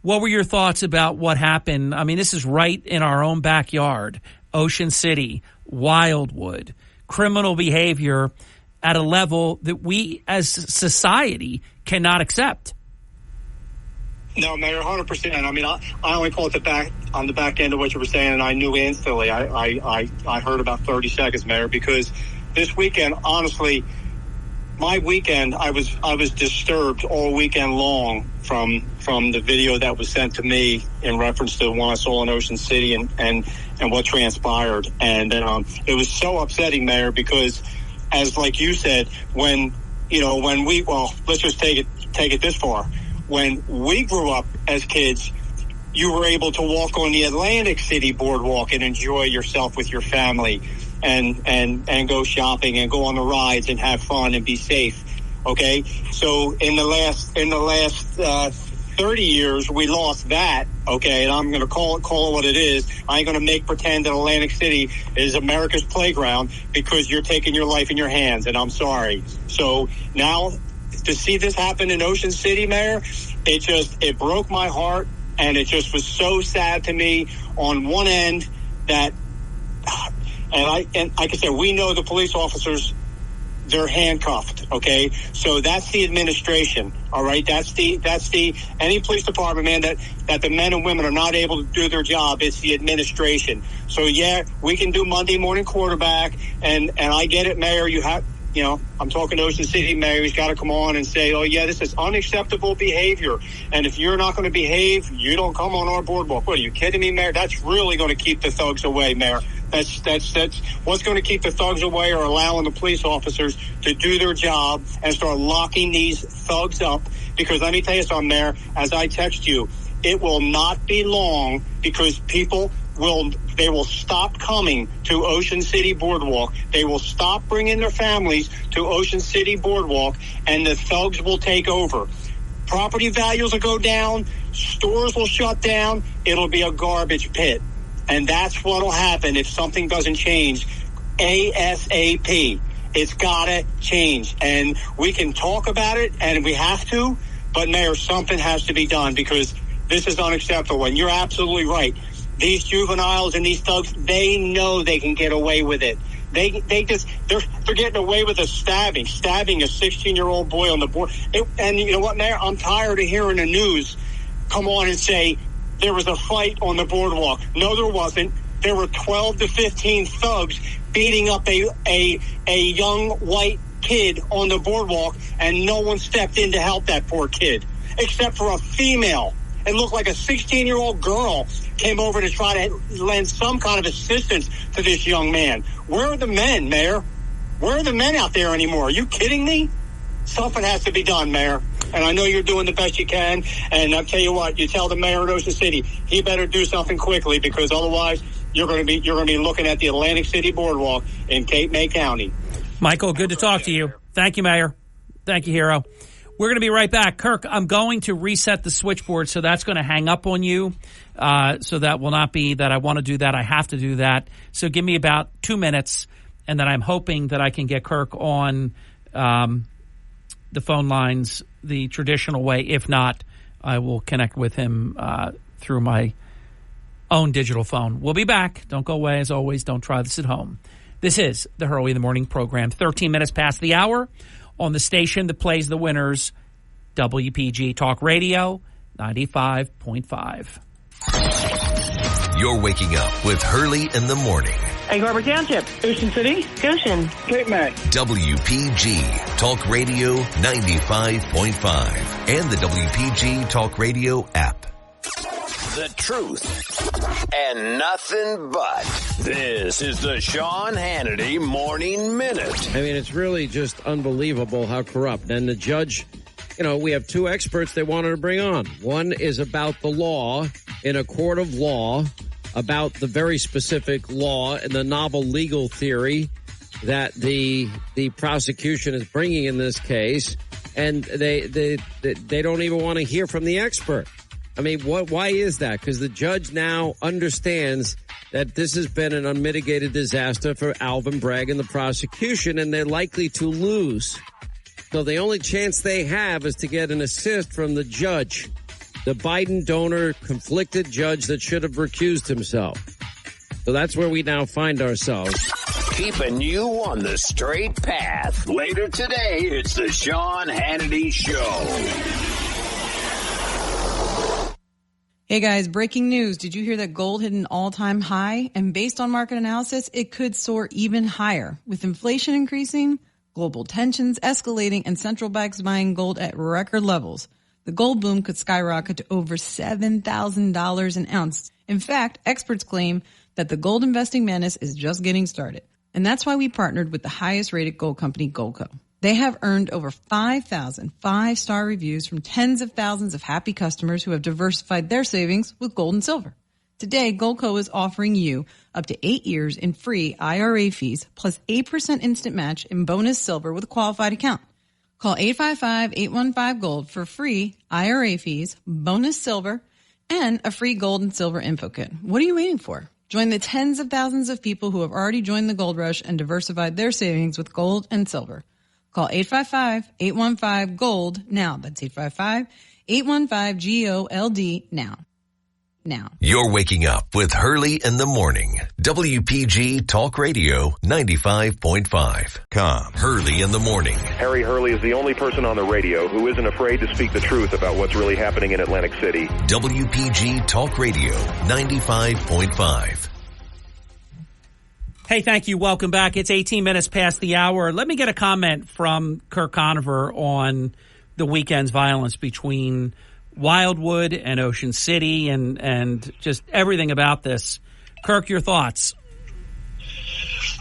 What were your thoughts about what happened? I mean, this is right in our own backyard. Ocean City, Wildwood, criminal behavior at a level that we as society cannot accept. No, Mayor, 100%. I mean, I only caught on the back end of what you were saying, and I knew instantly. I heard about 30 seconds, Mayor, because this weekend, honestly, my weekend, I was disturbed all weekend long from the video that was sent to me in reference to the one I saw in Ocean City and what transpired. And it was so upsetting, Mayor, because as like you said, let's just take it this far. When we grew up as kids, you were able to walk on the Atlantic City boardwalk and enjoy yourself with your family and go shopping and go on the rides and have fun and be safe. Okay. So in the last 30 years, we lost that. Okay. And I'm going to call it what it is. I ain't going to pretend that Atlantic City is America's playground because you're taking your life in your hands. And I'm sorry. So now to see this happen in Ocean City, Mayor, it broke my heart. And it just was so sad to me on one end that, and like I said, we know the police officers they're handcuffed. Okay, so that's the administration. All right, that's the any police department, man, that the men and women are not able to do their job. It's the administration. So yeah, we can do Monday morning quarterback, and I get it, Mayor. I'm talking to Ocean City Mayor. He's got to come on and say, oh, yeah, this is unacceptable behavior. And if you're not going to behave, you don't come on our boardwalk. What, are you kidding me, Mayor? That's really going to keep the thugs away, Mayor. That's what's going to keep the thugs away, or allowing the police officers to do their job and start locking these thugs up. Because let me tell you something, Mayor, as I text you, it will not be long because people will stop coming to Ocean City Boardwalk. They will stop bringing their families to Ocean City Boardwalk, and the thugs will take over. Property values will go down. Stores will shut down. It'll be a garbage pit. And that's what will happen if something doesn't change ASAP. It's got to change. And we can talk about it, and we have to, but, Mayor, something has to be done because this is unacceptable. And you're absolutely right. These juveniles and these thugs, they know they can get away with it. They're getting away with stabbing a 16-year-old boy on the board. And you know what, Mayor? I'm tired of hearing the news come on and say there was a fight on the boardwalk. No, there wasn't. There were 12 to 15 thugs beating up a young white kid on the boardwalk, and no one stepped in to help that poor kid, except for a female. It looked like a 16-year-old girl came over to try to lend some kind of assistance to this young man. Where are the men, Mayor? Where are the men out there anymore? Are you kidding me? Something has to be done, Mayor. And I know you're doing the best you can. And I'll tell you what, you tell the mayor of Ocean City, he better do something quickly, because otherwise you're going to be looking at the Atlantic City Boardwalk in Cape May County. Michael, good to talk to you. Thank you, Mayor. Thank you, Hero. We're going to be right back. Kirk, I'm going to reset the switchboard, so that's going to hang up on you. So that will not be that I want to do that. I have to do that. So give me about 2 minutes, and then I'm hoping that I can get Kirk on the phone lines the traditional way. If not, I will connect with him through my own digital phone. We'll be back. Don't go away. As always, don't try this at home. This is the Hurley in the Morning program. 13 minutes past the hour on the station that plays the winners, WPG Talk Radio, 95.5. You're waking up with Hurley in the Morning. Egg Harbor Township, Ocean City, Goshen, Cape May. WPG Talk Radio 95.5 and the WPG Talk Radio app. The truth and nothing but. This is the Sean Hannity Morning Minute. I mean, it's really just unbelievable how corrupt. And the judge, we have two experts they wanted to bring on. One is about the law in a court of law, about the very specific law and the novel legal theory that the prosecution is bringing in this case. And they don't even want to hear from the expert. I mean, why is that? Because the judge now understands that this has been an unmitigated disaster for Alvin Bragg and the prosecution, and they're likely to lose. So the only chance they have is to get an assist from the judge, the Biden donor, conflicted judge that should have recused himself. So that's where we now find ourselves. Keeping you on the straight path. Later today, it's the Sean Hannity Show. Hey guys, breaking news. Did you hear that gold hit an all-time high? And based on market analysis, it could soar even higher. With inflation increasing, global tensions escalating, and central banks buying gold at record levels, the gold boom could skyrocket to over $7,000 an ounce. In fact, experts claim that the gold investing madness is just getting started. And that's why we partnered with the highest-rated gold company, Goldco. They have earned over 5,000 five-star reviews from tens of thousands of happy customers who have diversified their savings with gold and silver. Today, Goldco is offering you up to 8 years in free IRA fees plus 8% instant match in bonus silver with a qualified account. Call 855-815-GOLD for free IRA fees, bonus silver, and a free gold and silver info kit. What are you waiting for? Join the tens of thousands of people who have already joined the gold rush and diversified their savings with gold and silver. Call 855-815-GOLD now. That's 855-815-GOLD now. now. You're waking up with Hurley in the morning. WPG Talk Radio 95.5. Hurley in the morning. Harry Hurley is the only person on the radio who isn't afraid to speak the truth about what's really happening in Atlantic City. WPG Talk Radio 95.5. Hey, thank you. Welcome back. It's 18 minutes past the hour. Let me get a comment from Kirk Conover on the weekend's violence between Wildwood and Ocean City and just everything about this. Kirk, your thoughts?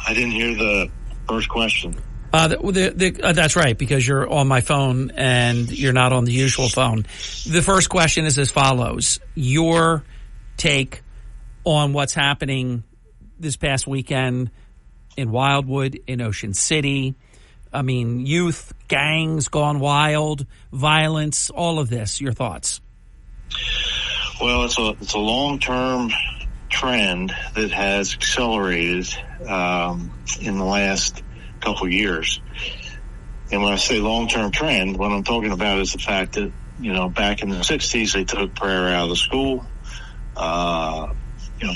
I didn't hear the first question. That's right, because you're on my phone and you're not on the usual phone. The first question is as follows. Your take on what's happening this past weekend in Wildwood, in Ocean City. I mean, youth, gangs gone wild, violence, all of this. Your thoughts? Well, it's a long-term trend that has accelerated in the last couple of years. And when I say long-term trend, what I'm talking about is the fact that, back in the 60s, they took prayer out of the school.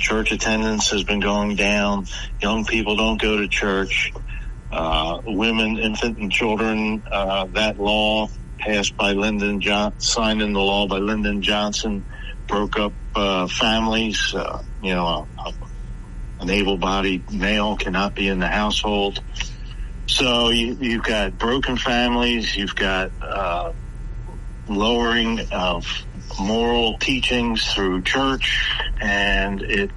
Church attendance has been going down. Young people don't go to church. Women, infant, and children, that law passed by signed into law by Lyndon Johnson, broke up families. An able-bodied male cannot be in the household. So you've got broken families. You've got lowering of moral teachings through church, and it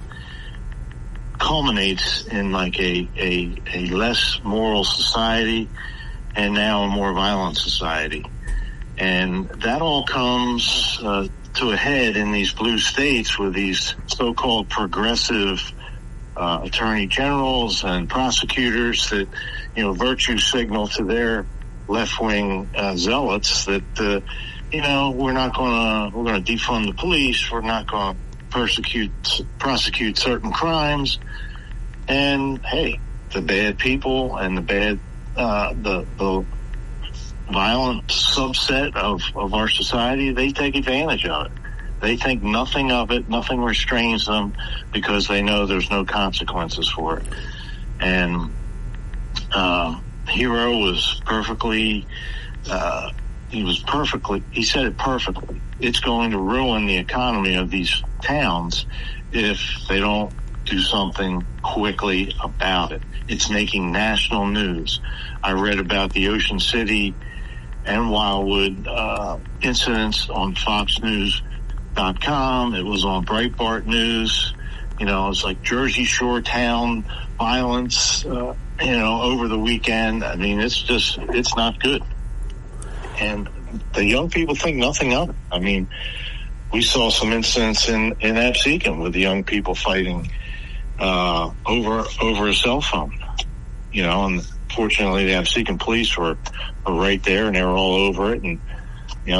culminates in like a less moral society and now a more violent society. And that all comes to a head in these blue states with these so-called progressive attorney generals and prosecutors that, virtue signal to their left-wing zealots that, we're going to defund the police. We're not going to prosecute certain crimes. And hey, the bad people and the bad, the violent subset of our society, they take advantage of it. They think nothing of it, nothing restrains them because they know there's no consequences for it. And, Hero was he said it perfectly. It's going to ruin the economy of these towns if they don't do something quickly about it. It's making national news. I read about the Ocean City and Wildwood incidents on FoxNews.com. It was on Breitbart News. It's like Jersey Shore town violence, over the weekend. I mean, it's not good. And the young people think nothing of it. I mean, we saw some incidents in Absecon with the young people fighting over a cell phone. And fortunately the Absecon police were right there and they were all over it, and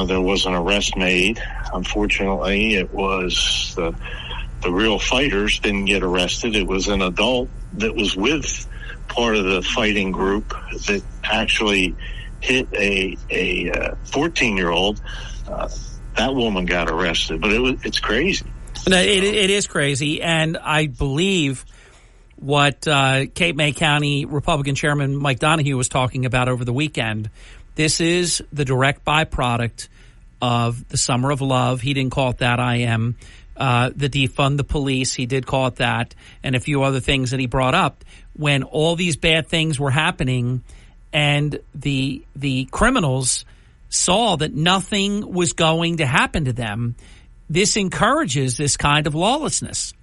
there was an arrest made. Unfortunately, it was the real fighters didn't get arrested. It was an adult that was with part of the fighting group that actually hit a 14-year-old. That woman got arrested, but it's crazy. No, it is crazy, and I believe what Cape May County Republican Chairman Mike Donahue was talking about over the weekend. This is the direct byproduct of the Summer of Love. He didn't call it that. The defund the police. He did call it that, and a few other things that he brought up when all these bad things were happening, and the criminals saw that nothing was going to happen to them. This encourages this kind of lawlessness.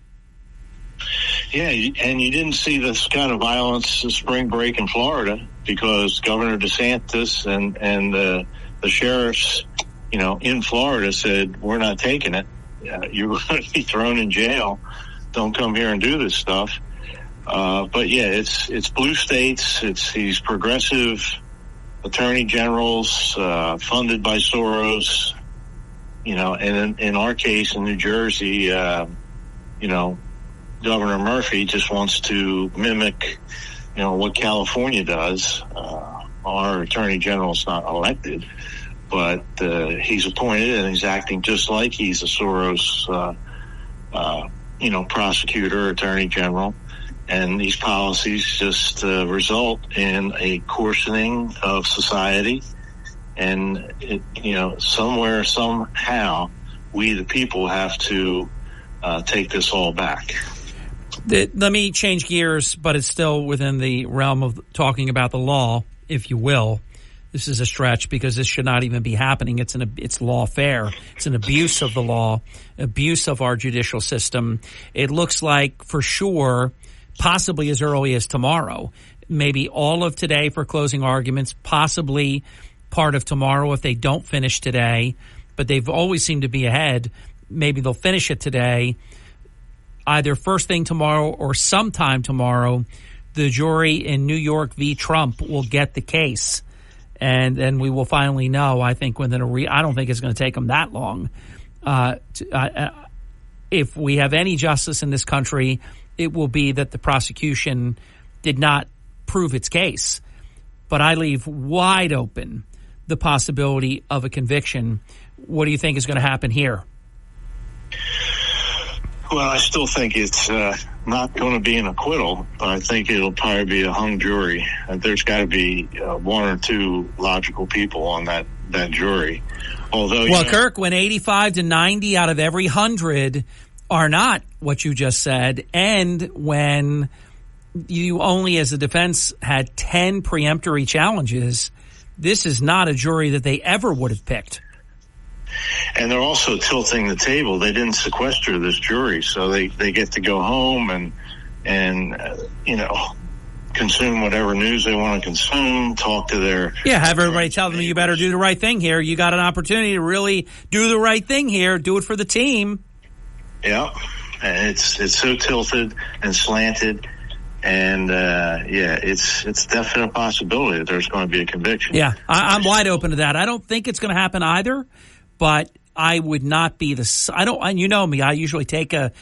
Yeah, and you didn't see this kind of violence this spring break in Florida because Governor DeSantis and the sheriffs, in Florida said, we're not taking it. You're going to be thrown in jail. Don't come here and do this stuff. But yeah, it's blue states. It's these progressive attorney generals, funded by Soros, and in our case in New Jersey, Governor Murphy just wants to mimic, what California does. Our attorney general's not elected, but he's appointed and he's acting just like he's a Soros prosecutor, attorney general. And these policies just result in a coarsening of society. And, somewhere, somehow, we the people have to take this all back. Let me change gears, but it's still within the realm of talking about the law, if you will. This is a stretch because this should not even be happening. It's lawfare. It's an abuse of the law, abuse of our judicial system. It looks like, for sure, possibly as early as tomorrow, maybe all of today for closing arguments, possibly part of tomorrow if they don't finish today, but they've always seemed to be ahead. Maybe they'll finish it today, either first thing tomorrow or sometime tomorrow. The jury in New York v. Trump will get the case, and then we will finally know, I think, I don't think it's going to take them that long. If we have any justice in this country, it will be that the prosecution did not prove its case. But I leave wide open the possibility of a conviction. What do you think is going to happen here? Well, I still think it's not going to be an acquittal, but I think it'll probably be a hung jury. There's got to be one or two logical people on that jury. Although, Kirk, when 85 to 90 out of every 100 are not what you just said, and when you only, as a defense, had 10 preemptory challenges, this is not a jury that they ever would have picked. And they're also tilting the table. They didn't sequester this jury, so they get to go home and consume whatever news they want to consume, talk to their... Yeah, have everybody tell them you better do the right thing here. You got an opportunity to really do the right thing here. Do it for the team. Yeah, and it's so tilted and slanted, and it's definitely a possibility that there's going to be a conviction. Yeah, I'm wide open to that. I don't think it's going to happen either, but I would not be I don't. And you know me, I usually take a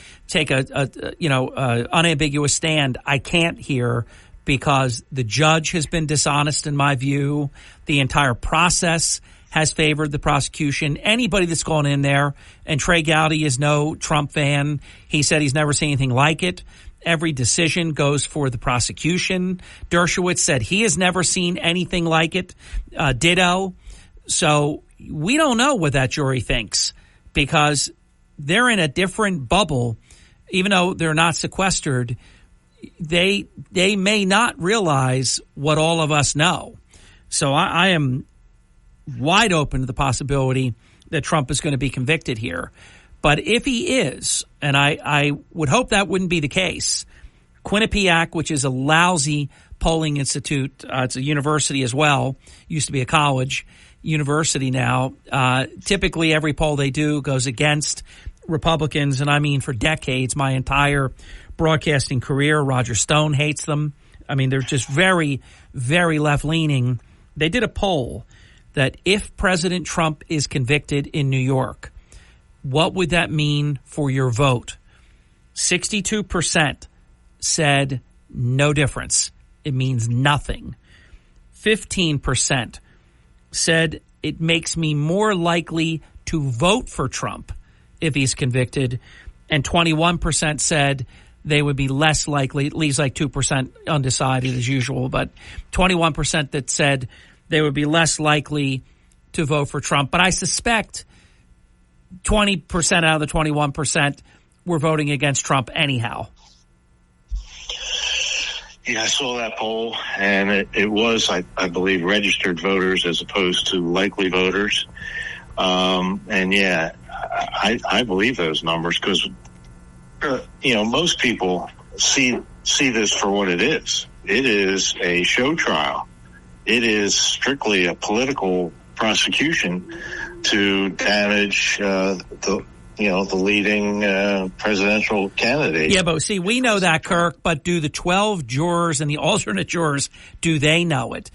unambiguous stand. I can't here because the judge has been dishonest in my view. The entire process has favored the prosecution. Anybody that's gone in there, and Trey Gowdy is no Trump fan. He said he's never seen anything like it. Every decision goes for the prosecution. Dershowitz said he has never seen anything like it. Ditto. So we don't know what that jury thinks because they're in a different bubble. Even though they're not sequestered, they may not realize what all of us know. So I am wide open to the possibility that Trump is going to be convicted here. But if he is, and I would hope that wouldn't be the case, Quinnipiac, which is a lousy polling institute, it's a university as well, used to be a college, university now. Typically every poll they do goes against Republicans, and I mean for decades, my entire broadcasting career. Roger Stone hates them. I mean, they're just very, very left-leaning. They did a poll that if President Trump is convicted in New York, what would that mean for your vote? 62% said no difference. It means nothing. 15% said it makes me more likely to vote for Trump if he's convicted. And 21% said they would be less likely. It leaves like 2% undecided as usual, but 21% that said they would be less likely to vote for Trump. But I suspect 20% out of the 21% were voting against Trump anyhow. Yeah, I saw that poll, and it was, I believe, registered voters as opposed to likely voters. And yeah, I believe those numbers because, most people see this for what it is. It is a show trial. It is strictly a political prosecution to damage the leading presidential candidate. Yeah, but see, we know that, Kirk, but do the 12 jurors and the alternate jurors, do they know it?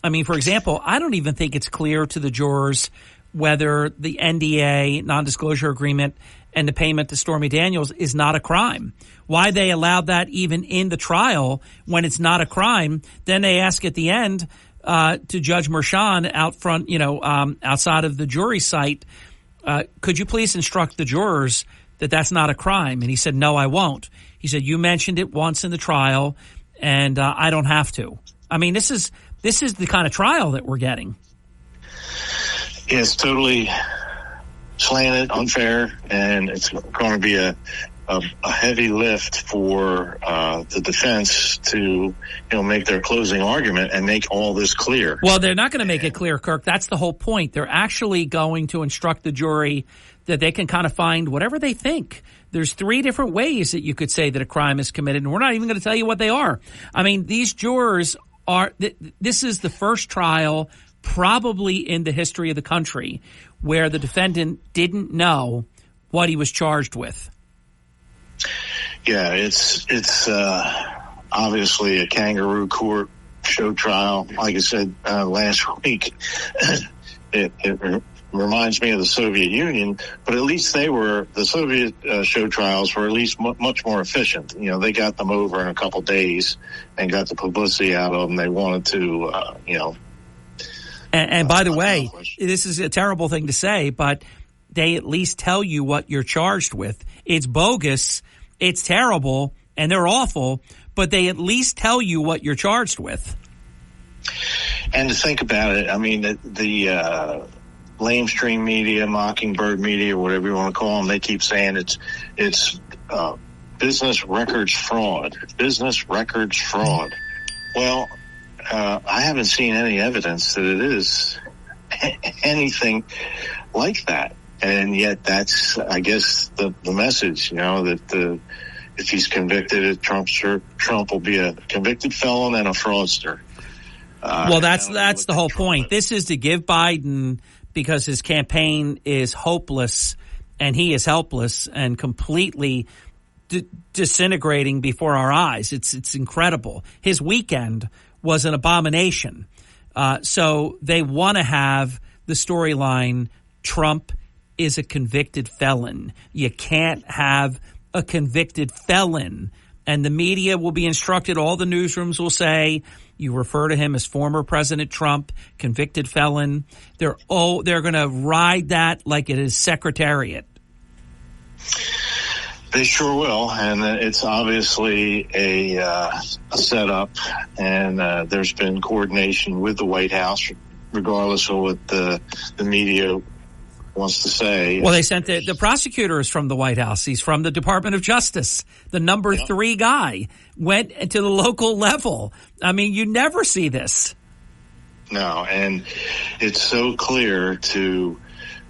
I mean, for example, I don't even think it's clear to the jurors whether the NDA, non-disclosure agreement, and the payment to Stormy Daniels is not a crime. Why they allowed that even in the trial when it's not a crime, then they ask at the end to Judge Merchan out front, outside of the jury site, could you please instruct the jurors that that's not a crime? And he said, no, I won't. He said, you mentioned it once in the trial, and I don't have to. I mean, this is the kind of trial that we're getting. Yeah, it's totally slanted, unfair, and it's going to be a heavy lift for the defense to make their closing argument and make all this clear. Well, they're not going to make it clear, Kirk. That's the whole point. They're actually going to instruct the jury that they can kind of find whatever they think. There's 3 different ways that you could say that a crime is committed, and we're not even going to tell you what they are. I mean, these jurors this is the first trial probably in the history of the country where the defendant didn't know what he was charged with. Yeah, it's obviously a kangaroo court show trial. Like I said last week, it reminds me of the Soviet Union, but at least the Soviet show trials were at least much more efficient. They got them over in a couple days and got the publicity out of them they wanted to, And by the way, this is a terrible thing to say, but they at least tell you what you're charged with. It's bogus, it's terrible, and they're awful, but they at least tell you what you're charged with. And to think about it, I mean, the lamestream media, Mockingbird media, whatever you want to call them, they keep saying it's business records fraud. Business records fraud. Well, I haven't seen any evidence that it is anything like that. And yet that's, I guess, the message, that if he's convicted, Trump will be a convicted felon and a fraudster. Well, that's the whole point. This is to give Biden, because his campaign is hopeless and he is helpless and completely disintegrating before our eyes. It's incredible. His weekend was an abomination. So they want to have the storyline, Trump is a convicted felon. You can't have a convicted felon. And the media will be instructed, all the newsrooms will say, you refer to him as former President Trump, convicted felon. They're going to ride that like it is Secretariat. They sure will, and it's obviously a setup, and there's been coordination with the White House, regardless of what the media wants to say. Well, they sent the prosecutor is from the White House. He's from the Department of Justice. The number 3 guy went to the local level. I mean, you never see this. No, and it's so clear to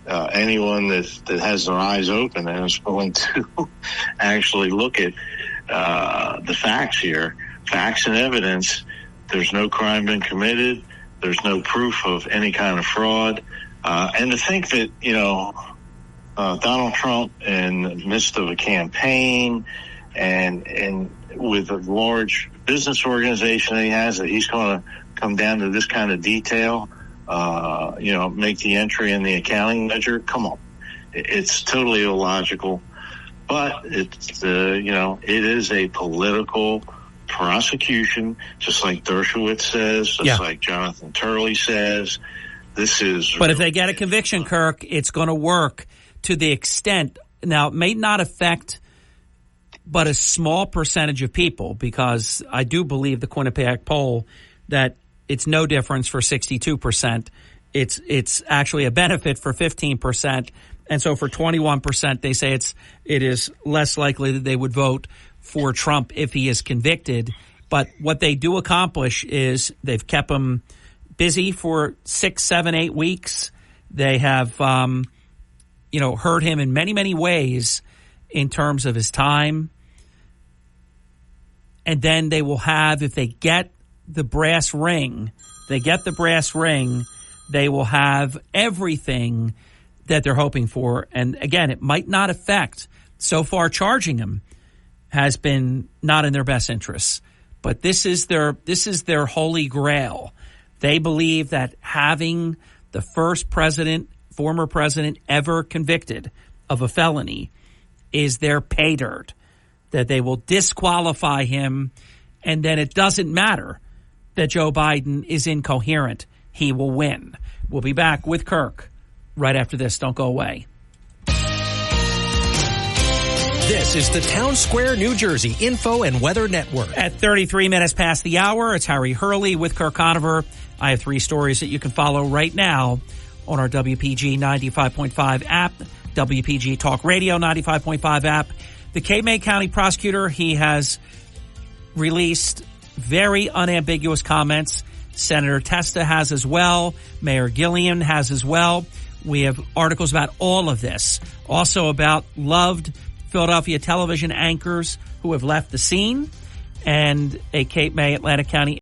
anyone that has their eyes open and is willing to actually look at the facts here, facts and evidence. There's no crime been committed. There's no proof of any kind of fraud. And to think that, Donald Trump, in the midst of a campaign and with a large business organization that he has, that he's going to come down to this kind of detail, make the entry in the accounting ledger. Come on. It's totally illogical, but it's, it is a political prosecution, just like Dershowitz says, just like Jonathan Turley says. But if they get a conviction, Kirk, it's going to work to the extent. Now, it may not affect but a small percentage of people, because I do believe the Quinnipiac poll that it's no difference for 62%. It's actually a benefit for 15%. And so for 21%, they say it is less likely that they would vote for Trump if he is convicted. But what they do accomplish is they've kept him busy for 6, 7, 8 weeks. They have, hurt him in many, many ways in terms of his time. And then they will have, if they get the brass ring, they will have everything that they're hoping for. And again, it might not affect. So far, charging him has been not in their best interests. But this is their holy grail. They believe that having the first former president ever convicted of a felony is their pay dirt, that they will disqualify him, and then it doesn't matter that Joe Biden is incoherent. He will win. We'll be back with Kirk right after this. Don't go away. This is the Town Square, New Jersey Info and Weather Network. At 33 minutes past the hour, it's Harry Hurley with Kirk Conover. I have 3 stories that you can follow right now on our WPG 95.5 app, WPG Talk Radio 95.5 app. The Cape May County prosecutor, he has released very unambiguous comments. Senator Testa has as well. Mayor Gilliam has as well. We have articles about all of this. Also about loved Philadelphia television anchors who have left the scene, and a Cape May, Atlantic County.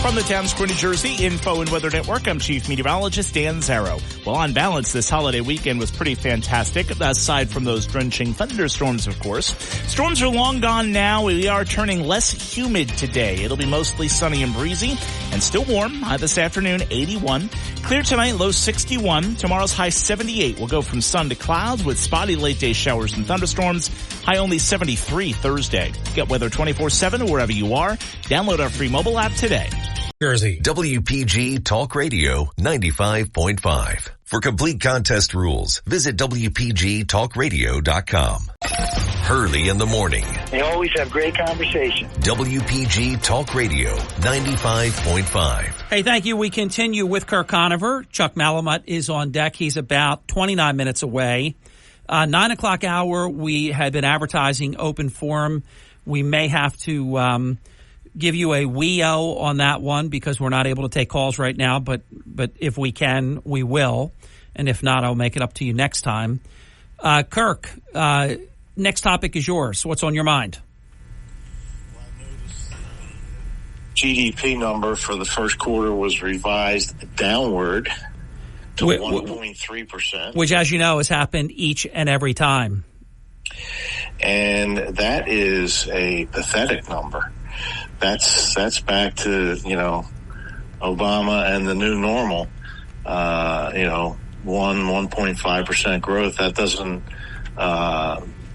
From the Town Square, New Jersey Info and Weather Network, I'm Chief Meteorologist Dan Zarrow. Well, on balance, this holiday weekend was pretty fantastic, aside from those drenching thunderstorms, of course. Storms are long gone now. We are turning less humid today. It'll be mostly sunny and breezy and still warm. High this afternoon, 81. Clear tonight, low 61. Tomorrow's high 78. We'll go from sun to clouds with spotty late-day showers and thunderstorms. High only 73 Thursday. Get weather 24/7 wherever you are. Download our free mobile app today. Jersey. WPG Talk Radio 95.5. For complete contest rules, visit WPGTalkRadio.com. Hurley in the morning. They always have great conversation. WPG Talk Radio 95.5. Hey, thank you. We continue with Kirk Conover. Chuck Malamut is on deck. He's about 29 minutes away. 9 o'clock hour, we had been advertising open forum. We may have to give you a WEO on that one because we're not able to take calls right now, but if we can, we will. And if not, I'll make it up to you next time. Kirk, next topic is yours. What's on your mind? GDP number for the first quarter was revised downward to 1.3%. Which, as you know, has happened each and every time. And that is a pathetic number. That's back to, Obama and the new normal, 1.5% growth. That doesn't,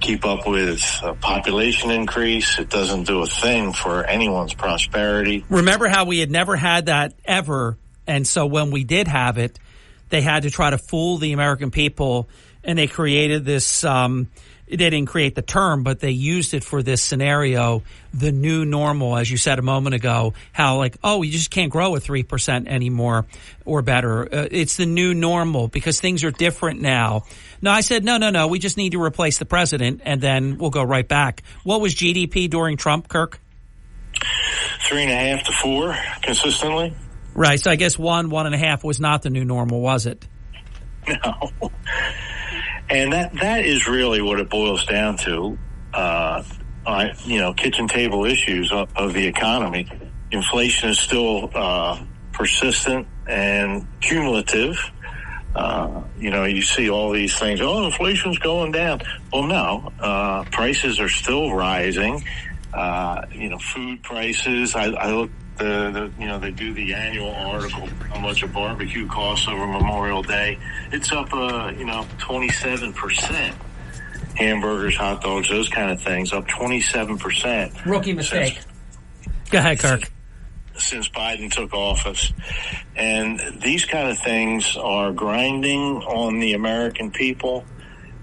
keep up with population increase. It doesn't do a thing for anyone's prosperity. Remember how we had never had that ever. And so when we did have it, they had to try to fool the American people, and they created this, they didn't create the term, but they used it for this scenario, the new normal, as you said a moment ago, how you just can't grow at 3% anymore or better. It's the new normal because things are different now. No, I said, no, we just need to replace the president and then we'll go right back. What was GDP during Trump, Kirk? 3.5 to 4 consistently. Right. So I guess 1.5 was not the new normal, was it? No. And that is really what it boils down to. Kitchen table issues of the economy. Inflation is still persistent and cumulative. You see all these things. Oh, inflation's going down. Well, no. Prices are still rising. Food prices. I look. They do the annual article, how much a barbecue costs over Memorial Day. It's up, 27%. Hamburgers, hot dogs, those kind of things, up 27%. Rookie mistake. Go ahead, Kirk. Since Biden took office. And these kind of things are grinding on the American people.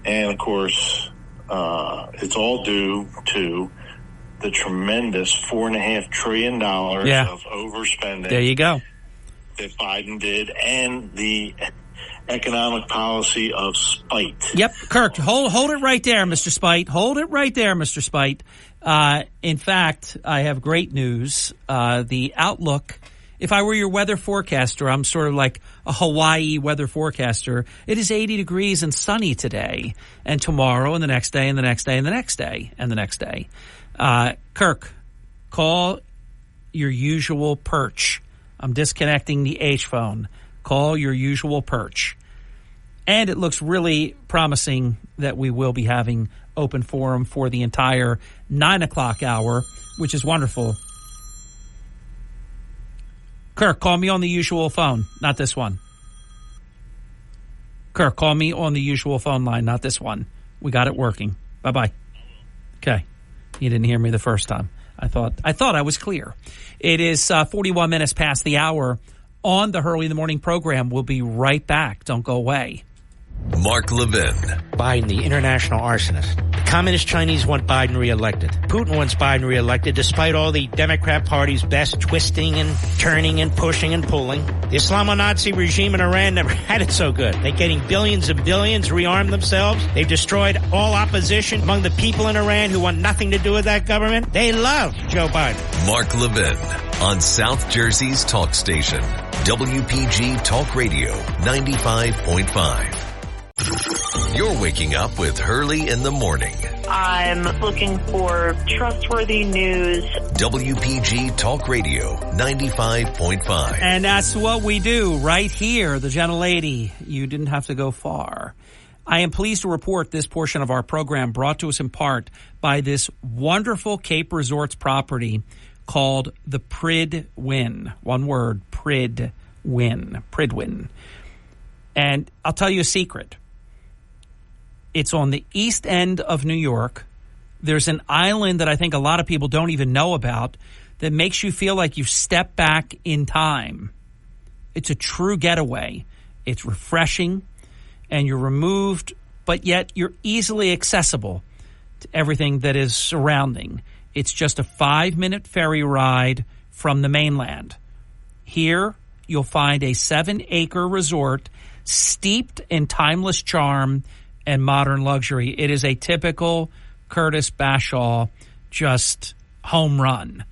And, of course, it's all due to the tremendous $4.5 trillion of overspending. There you go. That Biden did, and the economic policy of spite. Yep, Kirk, hold it right there, Mr. Spite. Hold it right there, Mr. Spite. In fact, I have great news. The outlook, if I were your weather forecaster, I'm sort of like a Hawaii weather forecaster. It is 80 degrees and sunny today, and tomorrow, and the next day, and the next day, and the next day, and the next day. Kirk, call your usual perch. I'm disconnecting the H phone. Call your usual perch. And it looks really promising that we will be having open forum for the entire 9 o'clock hour, which is wonderful. Kirk, call me on the usual phone, not this one. Kirk, call me on the usual phone line, not this one. We got it working. Bye-bye. Okay. You didn't hear me the first time. I thought I was clear. It is 41 minutes past the hour on the Hurley in the Morning program. We'll be right back. Don't go away. Mark Levin. Biden, the international arsonist. The Communist Chinese want Biden reelected. Putin wants Biden reelected despite all the Democrat Party's best twisting and turning and pushing and pulling. The Islamo-Nazi regime in Iran never had it so good. They're getting billions and billions, rearm themselves. They've destroyed all opposition among the people in Iran who want nothing to do with that government. They love Joe Biden. Mark Levin on South Jersey's talk station, WPG Talk Radio 95.5. You're waking up with Hurley in the morning. I'm looking for trustworthy news. WPG Talk Radio 95.5. And that's what we do right here, the gentlelady. You didn't have to go far. I am pleased to report this portion of our program brought to us in part by this wonderful Cape Resorts property called the Pridwin. One word, Pridwin. Pridwin. And I'll tell you a secret. It's on the east end of New York. There's an island that I think a lot of people don't even know about that makes you feel like you've stepped back in time. It's a true getaway. It's refreshing, and you're removed, but yet you're easily accessible to everything that is surrounding. It's just a 5-minute ferry ride from the mainland. Here, you'll find a 7-acre resort steeped in timeless charm and modern luxury. It is a typical Curtis Bashaw, just home run.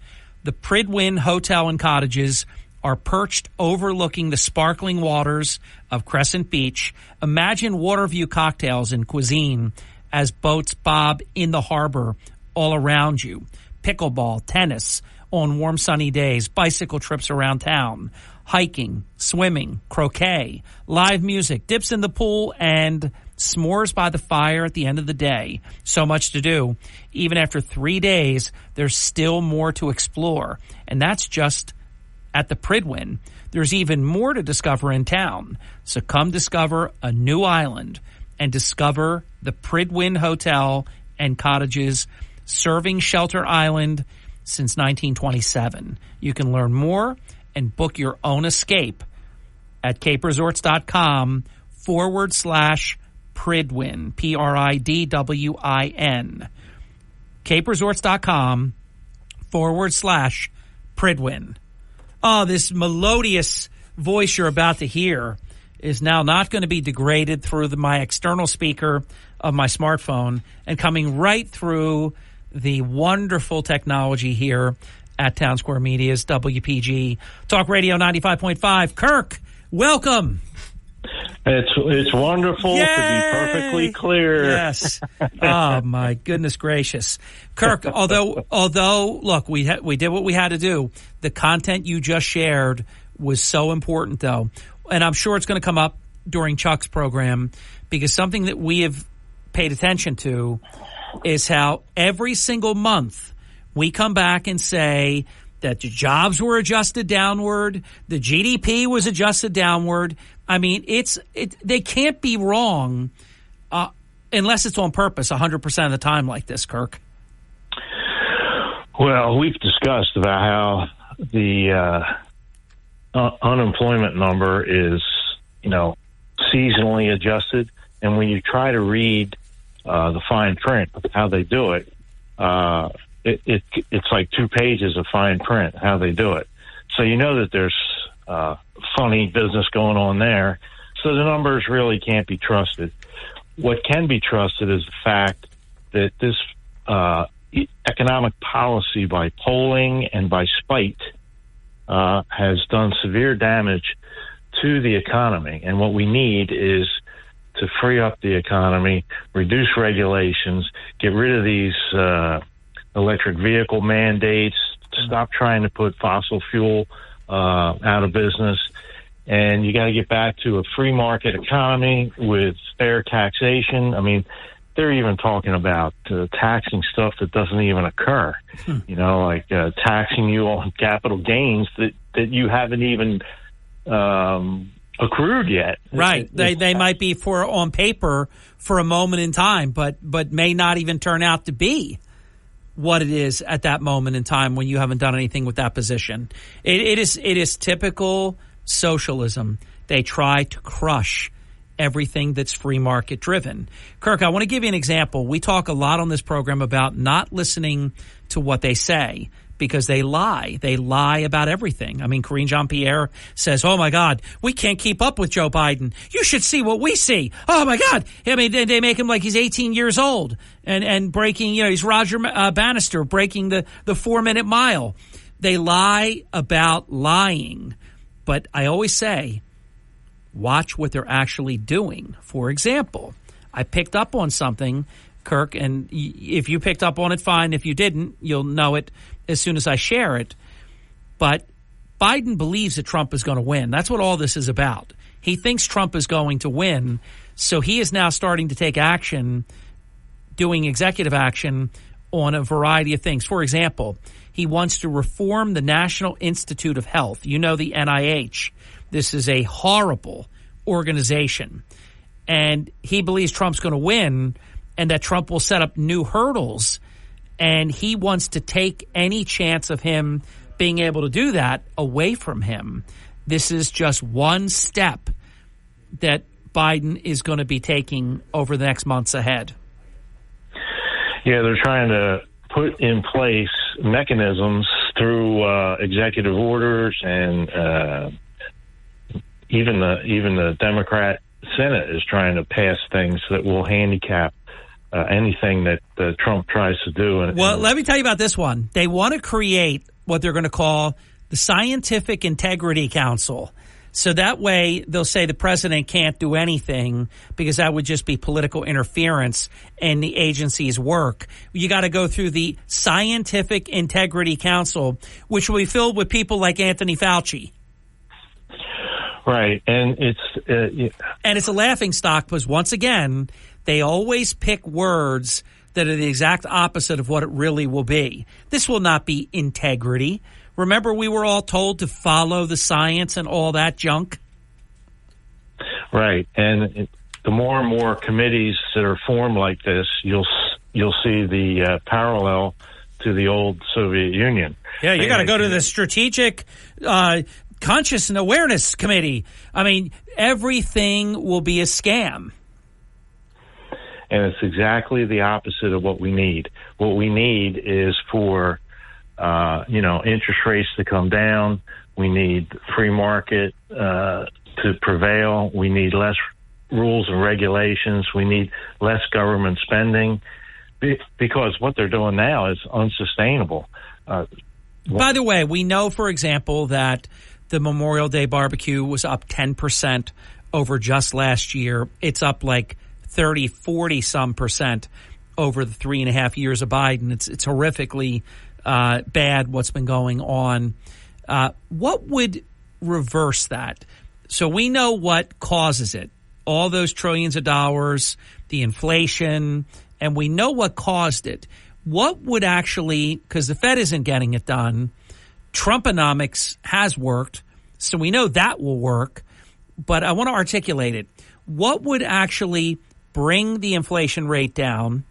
The Pridwin Hotel and Cottages are perched overlooking the sparkling waters of Crescent Beach. Imagine water view cocktails and cuisine as boats bob in the harbor all around you. Pickleball, tennis on warm sunny days, bicycle trips around town, hiking, swimming, croquet, live music, dips in the pool, and s'mores by the fire at the end of the day. So much to do. Even after 3 days, there's still more to explore. And that's just at the Pridwin. There's even more to discover in town. So come discover a new island and discover the Pridwin Hotel and Cottages, serving Shelter Island since 1927. You can learn more and book your own escape at caperesorts.com/Pridwin, Pridwin. caperesorts.com/Pridwin. Oh, this melodious voice you're about to hear is now not going to be degraded through my external speaker of my smartphone and coming right through the wonderful technology here at Town Square Media's WPG Talk Radio 95.5. Kirk, welcome. It's wonderful to be perfectly clear. Yes. Oh my goodness gracious, Kirk. Although, look, we did what we had to do. The content you just shared was so important, though, and I'm sure it's going to come up during Chuck's program because something that we have paid attention to is how every single month we come back and say that the jobs were adjusted downward, the GDP was adjusted downward. I mean, they can't be wrong unless it's on purpose 100% of the time like this, Kirk. Well, we've discussed about how the unemployment number is, seasonally adjusted, and when you try to read the fine print of how they do it, it's like 2 pages of fine print how they do it. So you know that there's funny business going on there. So the numbers really can't be trusted. What can be trusted is the fact that this economic policy by polling and by spite has done severe damage to the economy. And what we need is to free up the economy, reduce regulations, get rid of these electric vehicle mandates, stop trying to put fossil fuel out of business. And you got to get back to a free market economy with fair taxation. I mean, they're even talking about taxing stuff that doesn't even occur, like taxing you on capital gains that you haven't even accrued yet. Right. They might be on paper for a moment in time, but may not even turn out to be what it is at that moment in time when you haven't done anything with that position. It is typical socialism. They try to crush everything that's free market driven. Kirk, I want to give you an example. We talk a lot on this program about not listening to what they say because they lie. They lie about everything. I mean, Karine Jean-Pierre says, oh, my God, we can't keep up with Joe Biden. You should see what we see. Oh, my God. I mean, they make him like he's 18 years old and breaking, he's Roger Bannister breaking the 4-minute mile. They lie about lying. But I always say, watch what they're actually doing. For example, I picked up on something, Kirk, and if you picked up on it, fine. If you didn't, you'll know it as soon as I share it. But Biden believes that Trump is going to win. That's what all this is about. He thinks Trump is going to win, so he is now starting to take action, doing executive action on a variety of things. For example, he wants to reform the National Institute of Health. The NIH. This is a horrible organization. And he believes Trump's going to win and that Trump will set up new hurdles. And he wants to take any chance of him being able to do that away from him. This is just one step that Biden is going to be taking over the next months ahead. Yeah, they're trying to put in place mechanisms through executive orders, and even the Democrat Senate is trying to pass things that will handicap anything that Trump tries to do. Well, let me tell you about this one. They want to create what they're going to call the Scientific Integrity Council. So that way they'll say the president can't do anything because that would just be political interference in the agency's work. You got to go through the Scientific Integrity Council, which will be filled with people like Anthony Fauci. Right, and it's a laughingstock because, once again, they always pick words that are the exact opposite of what it really will be. This will not be integrity. Remember, we were all told to follow the science and all that junk? Right, and the more and more committees that are formed like this, you'll see the parallel to the old Soviet Union. Yeah, you got to go to the Strategic Conscious and Awareness Committee. I mean, everything will be a scam. And it's exactly the opposite of what we need. What we need is for, interest rates to come down. We need free market to prevail. We need less rules and regulations. We need less government spending because what they're doing now is unsustainable. By the way, we know, for example, that the Memorial Day barbecue was up 10% over just last year. It's up like 30, 40 some percent over the 3.5 years of Biden. It's horrifically bad what's been going on. What would reverse that? So we know what causes it. All those trillions of dollars, the inflation, and we know what caused it. What would actually, because the Fed isn't getting it done, Trumponomics has worked, so we know that will work. But I want to articulate it. What would actually bring the inflation rate down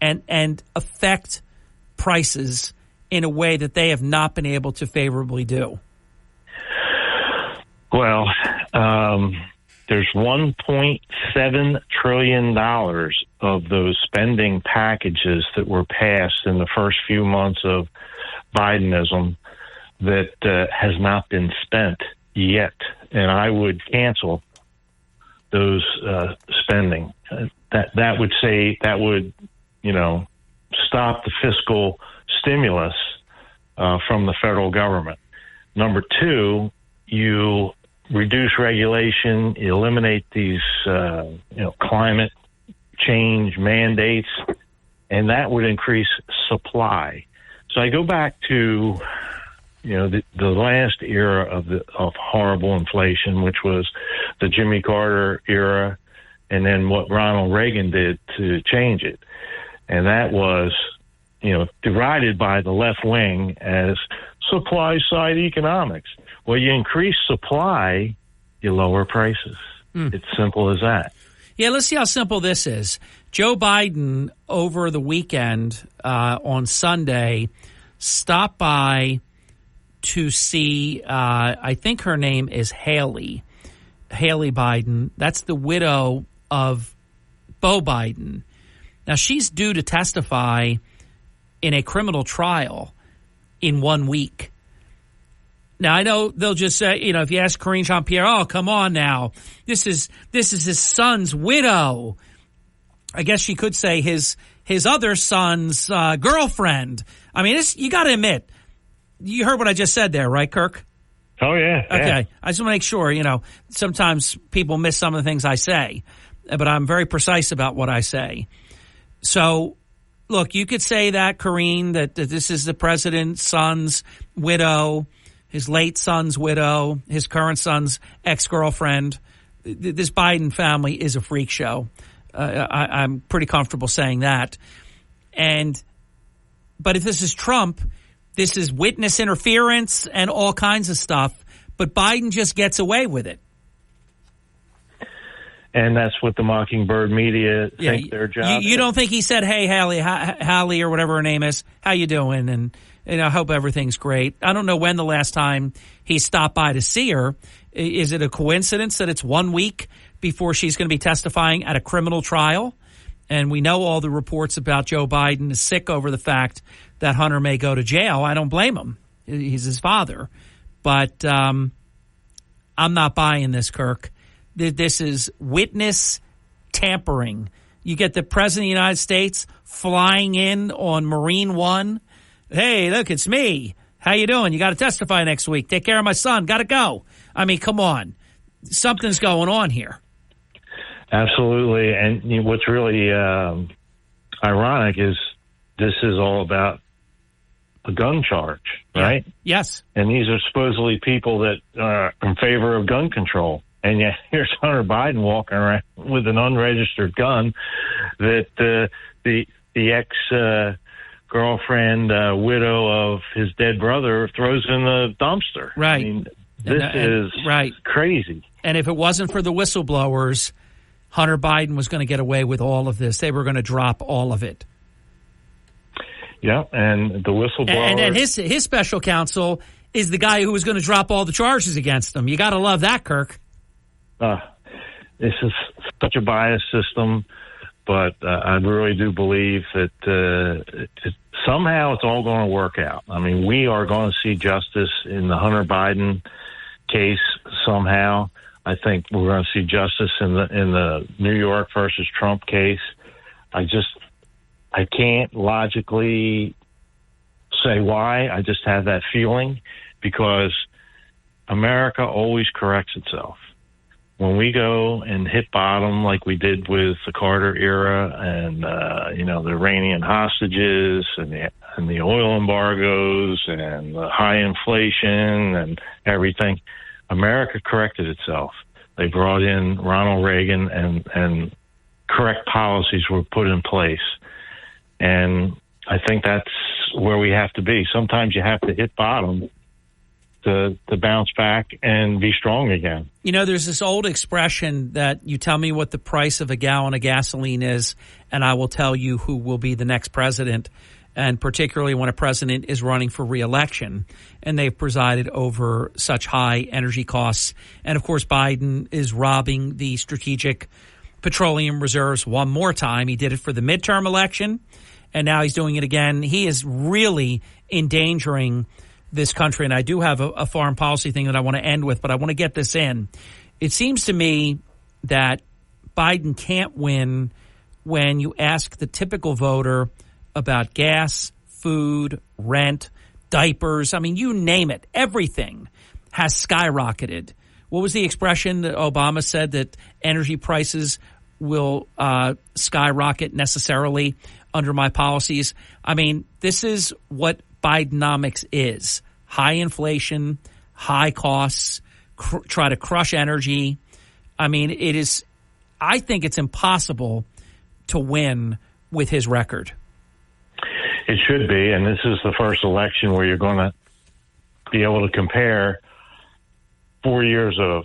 and affect prices in a way that they have not been able to favorably do? Well, there's $1.7 trillion of those spending packages that were passed in the first few months of Bidenism that has not been spent yet. And I would cancel those spending. That would stop the fiscal stimulus from the federal government. Number two, you reduce regulation, you eliminate these climate change mandates, and that would increase supply. So I go back to the last era of horrible inflation, which was the Jimmy Carter era, and then what Ronald Reagan did to change it. And that was, derided by the left wing as supply side economics. Well, you increase supply, you lower prices. It's simple as that. Yeah, let's see how simple this is. Joe Biden, over the weekend on Sunday, stopped by to see, I think her name is Haley, Haley Biden. That's the widow of Beau Biden. Now, she's due to testify in a criminal trial in 1 week. Now, I know they'll just say, if you ask Karine Jean-Pierre, oh, come on now. This is his son's widow. I guess she could say his other son's girlfriend. I mean, you got to admit, you heard what I just said there, right, Kirk? Oh, yeah. Okay. I just want to make sure, sometimes people miss some of the things I say, but I'm very precise about what I say. So, look, you could say that, Karine, that this is the president's son's widow, his late son's widow, his current son's ex-girlfriend. This Biden family is a freak show. I'm pretty comfortable saying that. But if this is Trump, this is witness interference and all kinds of stuff. But Biden just gets away with it. And that's what the Mockingbird media think their job You don't think he said, hey, Hallie, or whatever her name is, how you doing? And I hope everything's great. I don't know when the last time he stopped by to see her. Is it a coincidence that it's 1 week before she's going to be testifying at a criminal trial? And we know all the reports about Joe Biden is sick over the fact that Hunter may go to jail. I don't blame him. He's his father. But I'm not buying this, Kirk. This is witness tampering. You get the president of the United States flying in on Marine One. Hey, look, it's me. How you doing? You got to testify next week. Take care of my son. Got to go. I mean, come on. Something's going on here. Absolutely. And what's really ironic is this is all about a gun charge, right? Yes. And these are supposedly people that are in favor of gun control. And yet here's Hunter Biden walking around with an unregistered gun that the ex-girlfriend, widow of his dead brother throws in the dumpster. Right. I mean, this is crazy. And if it wasn't for the whistleblowers, Hunter Biden was going to get away with all of this. They were going to drop all of it. Yeah, and the whistleblower... And his special counsel is the guy who was going to drop all the charges against him. You got to love that, Kirk. This is such a biased system, but I really do believe that somehow it's all going to work out. I mean, we are going to see justice in the Hunter Biden case somehow. I think we're going to see justice in the New York versus Trump case. I can't logically say why. I just have that feeling because America always corrects itself. When we go and hit bottom like we did with the Carter era and, the Iranian hostages and the oil embargoes and the high inflation and everything, America corrected itself. They brought in Ronald Reagan and correct policies were put in place. And I think that's where we have to be. Sometimes you have to hit bottom to bounce back and be strong again. There's this old expression that you tell me what the price of a gallon of gasoline is, and I will tell you who will be the next president, and particularly when a president is running for re-election, and they've presided over such high energy costs. And, of course, Biden is robbing the strategic petroleum reserves one more time. He did it for the midterm election, and now he's doing it again. He is really endangering this country, and I do have a foreign policy thing that I want to end with, but I want to get this in. It seems to me that Biden can't win when you ask the typical voter about gas, food, rent, diapers. I mean, you name it. Everything has skyrocketed. What was the expression that Obama said, that energy prices will skyrocket necessarily under my policies? I mean, this is what Bidenomics is. High inflation, high costs, try to crush energy. I mean, I think it's impossible to win with his record. It should be, and this is the first election where you're going to be able to compare 4 years of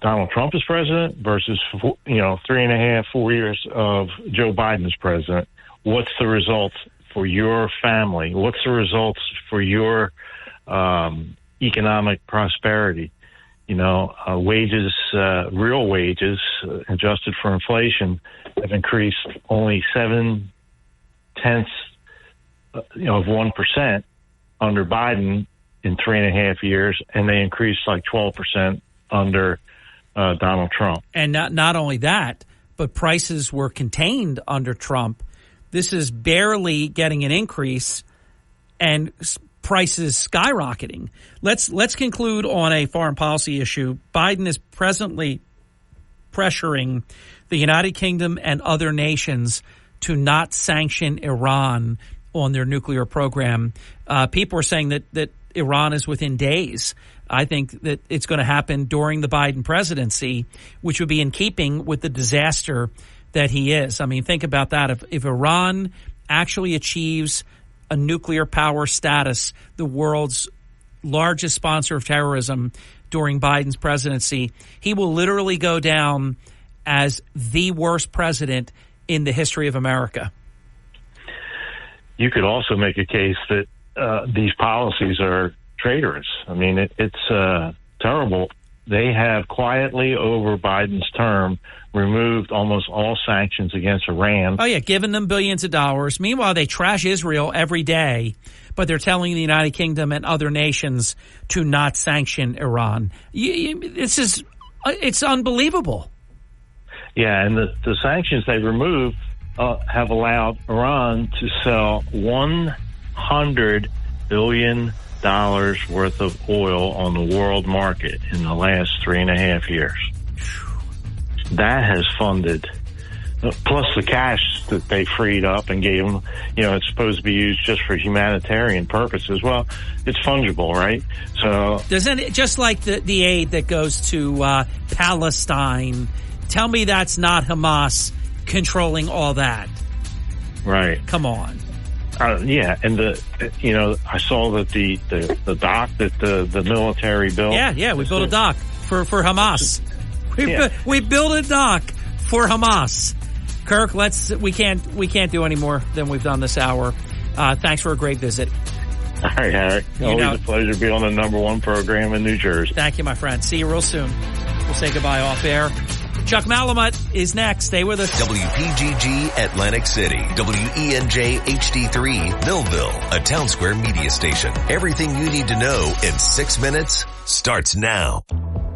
Donald Trump as president versus 3.5, 4 years of Joe Biden as president. What's the results for your family? What's the results for your economic prosperity? Wages, real wages, adjusted for inflation, have increased only 0.7% of 1% under Biden in 3.5 years, and they increased like 12% under Donald Trump. And not only that, but prices were contained under Trump. This is barely getting an increase, and prices skyrocketing. Let's conclude on a foreign policy issue. Biden is presently pressuring the United Kingdom and other nations to not sanction Iran on their nuclear program. People are saying that Iran is within days. I think that it's going to happen during the Biden presidency, which would be in keeping with the disaster that he is. I mean, think about that. If Iran actually achieves a nuclear power status, the world's largest sponsor of terrorism during Biden's presidency, he will literally go down as the worst president in the history of America. You could also make a case that these policies are traitorous. I mean, it's terrible. They have quietly, over Biden's term, removed almost all sanctions against Iran. Oh, yeah, giving them billions of dollars. Meanwhile, they trash Israel every day, but they're telling the United Kingdom and other nations to not sanction Iran. It's unbelievable. Yeah, and the sanctions they removed have allowed Iran to sell $100 billion worth of oil on the world market in the last 3.5 years. That has funded, plus the cash that they freed up and gave them, it's supposed to be used just for humanitarian purposes. Well, it's fungible, right? So doesn't it, just like the aid that goes to Palestine, tell me that's not Hamas controlling all that. Right. Come on. Yeah, and I saw that the dock that the military built. Yeah, we built a dock for Hamas. We built a dock for Hamas. Kirk, we can't do any more than we've done this hour. Thanks for a great visit. All right, Harry. Always a pleasure to be on the #1 program in New Jersey. Thank you, my friend. See you real soon. We'll say goodbye off air. Chuck Malamut is next. Stay with us. WPGG Atlantic City. WENJ HD3 Millville. A Town Square media station. Everything you need to know in 6 minutes starts now.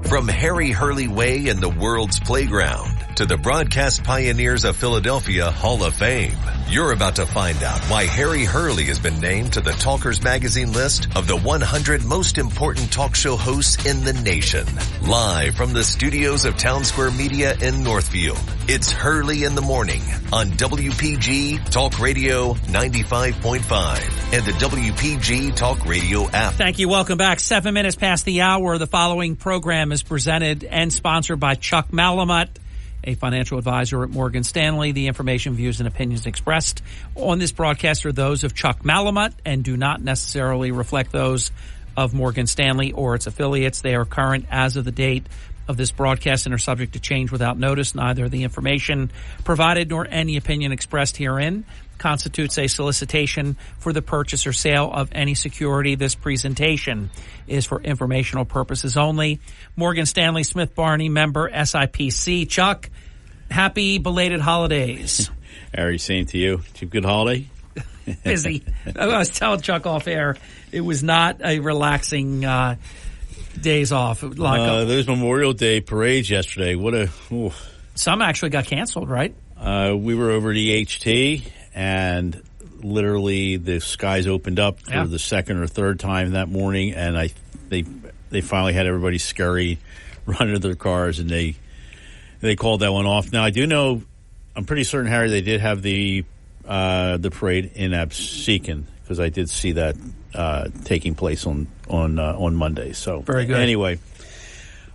From Harry Hurley Way in the world's playground to the broadcast pioneers of Philadelphia Hall of Fame, you're about to find out why Harry Hurley has been named to the Talkers Magazine list of the 100 most important talk show hosts in the nation. Live from the studios of Town Square Media in Northfield, it's Hurley in the Morning on WPG Talk Radio 95.5 and the WPG Talk Radio app. Thank you. Welcome back. 7 minutes past the hour. The following program is presented and sponsored by Chuck Malamut, a financial advisor at Morgan Stanley. The information, views, and opinions expressed on this broadcast are those of Chuck Malamut and do not necessarily reflect those of Morgan Stanley or its affiliates. They are current as of the date of this broadcast and are subject to change without notice. Neither the information provided nor any opinion expressed herein constitutes a solicitation for the purchase or sale of any security. This presentation is for informational purposes only. Morgan Stanley Smith Barney, member SIPC. Chuck, happy belated holidays. Harry, same to you. Did you have a good holiday? Busy. I was telling Chuck off air, it was not a relaxing days off. There's Memorial Day parades yesterday. Some actually got canceled, right? We were over the HT, and literally the skies opened up for the second or third time that morning, and they finally had everybody scurry, run into their cars, and they called that one off. Now I do know, I'm pretty certain, Harry, they did have the parade in Absecon, because I did see that taking place on Monday. So very good. Anyway,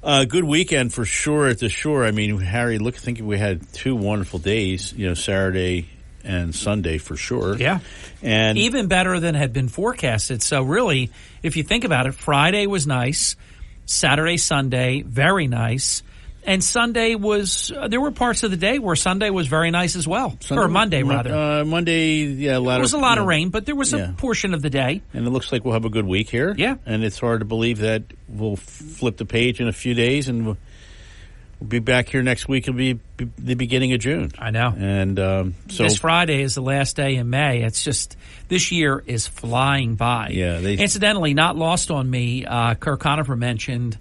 good weekend for sure at the shore. I mean, Harry, I think we had 2 wonderful days. Saturday and Sunday for sure. Yeah, and even better than had been forecasted. So really, if you think about it, Friday was nice, Saturday, Sunday very nice, And Sunday was, there were parts of the day where Sunday was very nice as well. Or Monday, rather. Monday, yeah. There was a lot of rain, but there was a portion of the day. And it looks like we'll have a good week here. Yeah. And it's hard to believe that we'll flip the page in a few days and we'll be back here next week. It'll be the beginning of June. I know. And so this Friday is the last day in May. It's just, this year is flying by. Yeah. Incidentally, not lost on me, Kirk Conover mentioned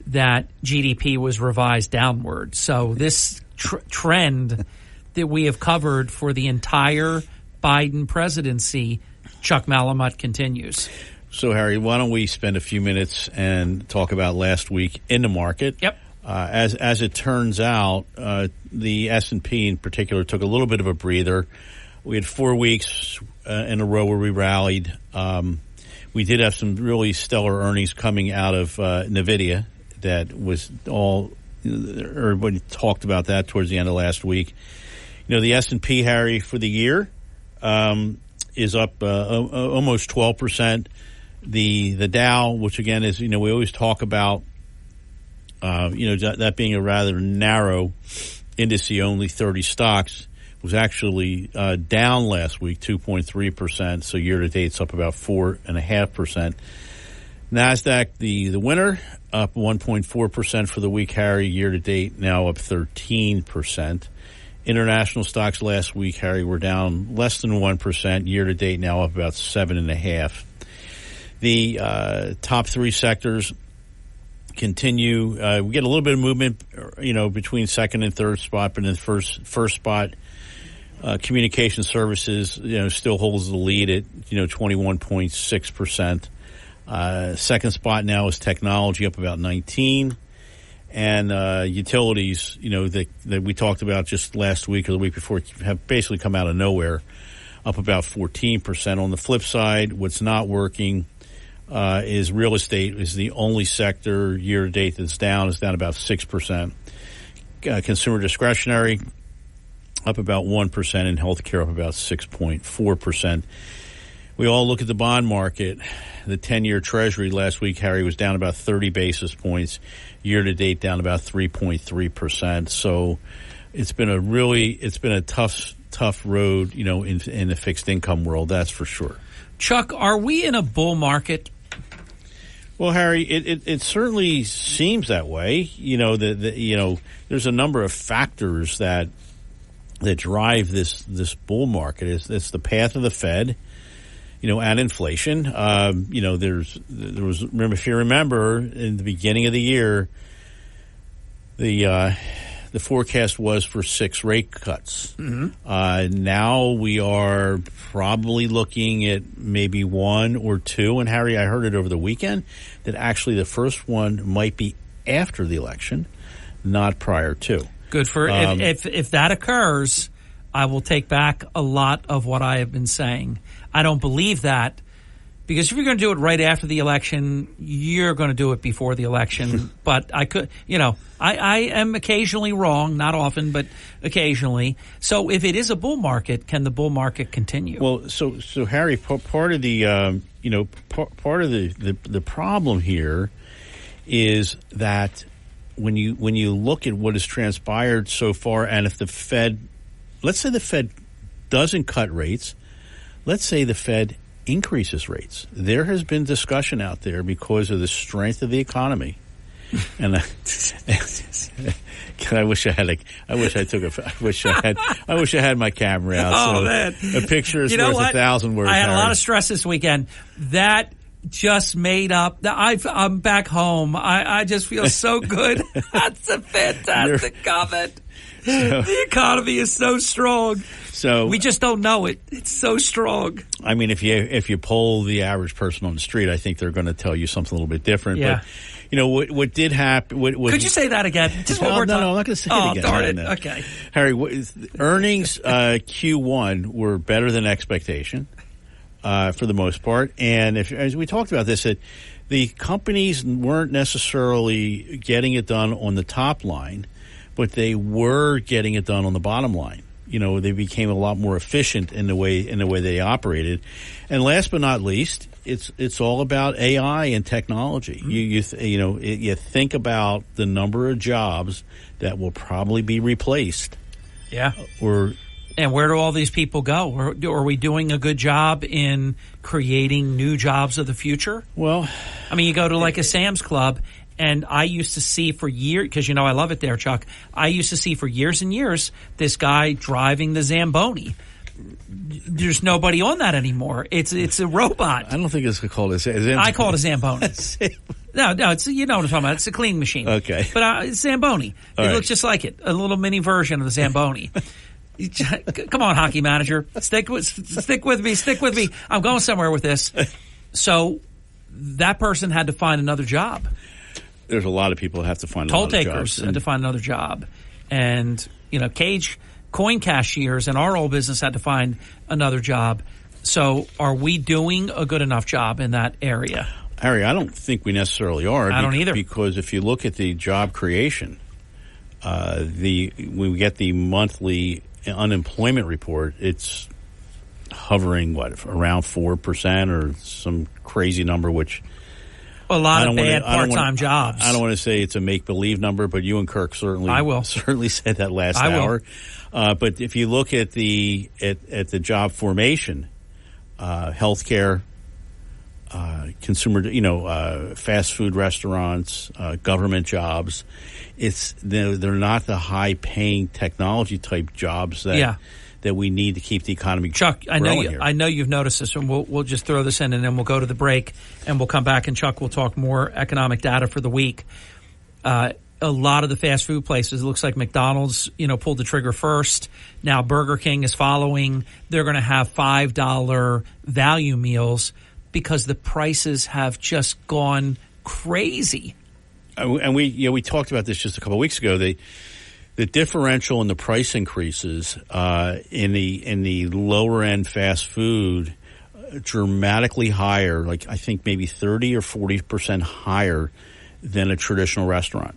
that GDP was revised downward. So this trend that we have covered for the entire Biden presidency, Chuck Malamut continues. So, Harry, why don't we spend a few minutes and talk about last week in the market? Yep. As it turns out, the S&P in particular took a little bit of a breather. We had 4 weeks in a row where we rallied. We did have some really stellar earnings coming out of NVIDIA. That was all, everybody talked about that towards the end of last week. You know, the S&P, Harry, for the year is up almost 12%. The Dow, which again is, we always talk about, that being a rather narrow indice, only 30 stocks, was actually down last week, 2.3%. So year to date, it's up about 4.5%. NASDAQ, the winner, up 1.4% for the week, Harry. Year to date, now up 13%. International stocks last week, Harry, were down less than 1%. Year to date, now up about 7.5%. The top three sectors continue. We get a little bit of movement, between second and third spot, but in the first spot, communication services, still holds the lead at 21.6%. Second spot now is technology, up about 19%. And utilities, that we talked about just last week or the week before, have basically come out of nowhere, up about 14%. On the flip side, what's not working is real estate is the only sector year to date that's down. It's down about 6%. Consumer discretionary up about 1%, and healthcare up about 6.4%. We all look at the bond market. The 10-year Treasury last week, Harry, was down about 30 basis points. Year to date, down about 3.3%. So it's been a tough road, in the fixed income world. That's for sure. Chuck, are we in a bull market? Well, Harry, it certainly seems that way. There's a number of factors that drive this bull market. It's the path of the Fed. And inflation. There was, if you remember, in the beginning of the year, the forecast was for 6 rate cuts. Mm-hmm. Now we are probably looking at maybe 1 or 2. And Harry, I heard it over the weekend that actually the first one might be after the election, not prior to. Good for if that occurs, I will take back a lot of what I have been saying. I don't believe that, because if you're going to do it right after the election, you're going to do it before the election. But I could, I am occasionally wrong, not often, but occasionally. So if it is a bull market, can the bull market continue? Well, so Harry, part of the, part of the problem here is that when you look at what has transpired so far, and if the Fed, let's say the Fed doesn't cut rates, let's say the Fed increases rates. There has been discussion out there because of the strength of the economy, and I wish I had my camera out. Oh, so man. A picture is worth 1,000 words. I had Harry. a lot of stress this weekend. That just made up. I'm back home. I just feel so good. That's a fantastic comment. The economy is so strong. So we just don't know it. It's so strong. I mean, if you poll the average person on the street, I think they're going to tell you something a little bit different. Yeah. But what did happen? Could you say that again? Just one more time. No, I'm not going to say it again. Oh, darn it. No. Okay. Harry, earnings Q1 were better than expectation for the most part, and as we talked about this, that the companies weren't necessarily getting it done on the top line, but they were getting it done on the bottom line. They became a lot more efficient in the way they operated. And last but not least, it's all about AI and technology. Mm-hmm. You think about the number of jobs that will probably be replaced. Yeah. And where do all these people go? Are we doing a good job in creating new jobs of the future? Well, I mean, you go to like a Sam's Club, and I used to see for years, because I love it there, Chuck. I used to see for years and years this guy driving the Zamboni. There's nobody on that anymore. It's a robot. I don't think it's called a Zamboni. I call it a Zamboni. No, it's what I'm talking about. It's a cleaning machine. Okay. But it's Zamboni. It looks just like it. A little mini version of the Zamboni. Come on, hockey manager. Stick with me. I'm going somewhere with this. So that person had to find another job. There's a lot of people that have to find toll another job. Toll takers had to find another job. And, cage coin cashiers in our old business had to find another job. So are we doing a good enough job in that area? Harry, I don't think we necessarily are. I don't either. Because if you look at the job creation, when we get the monthly unemployment report, it's hovering, around 4% or some crazy number, which... A lot of bad part-time jobs. I don't want to say it's a make-believe number, but you and Kirk certainly said that last hour. But if you look at the job formation, healthcare, consumer, fast food restaurants, government jobs, they're not the high-paying technology-type jobs that we need to keep the economy Chuck, growing. I know you've noticed this, and we'll just throw this in, and then we'll go to the break, and we'll come back, and Chuck will talk more economic data for the week. A lot of the fast food places, it looks like McDonald's, pulled the trigger first. Now Burger King is following. They're going to have $5 value meals because the prices have just gone crazy. And we talked about this just a couple of weeks ago. The differential in the price increases in the lower end fast food dramatically higher, like I think maybe 30 or 40% higher than a traditional restaurant.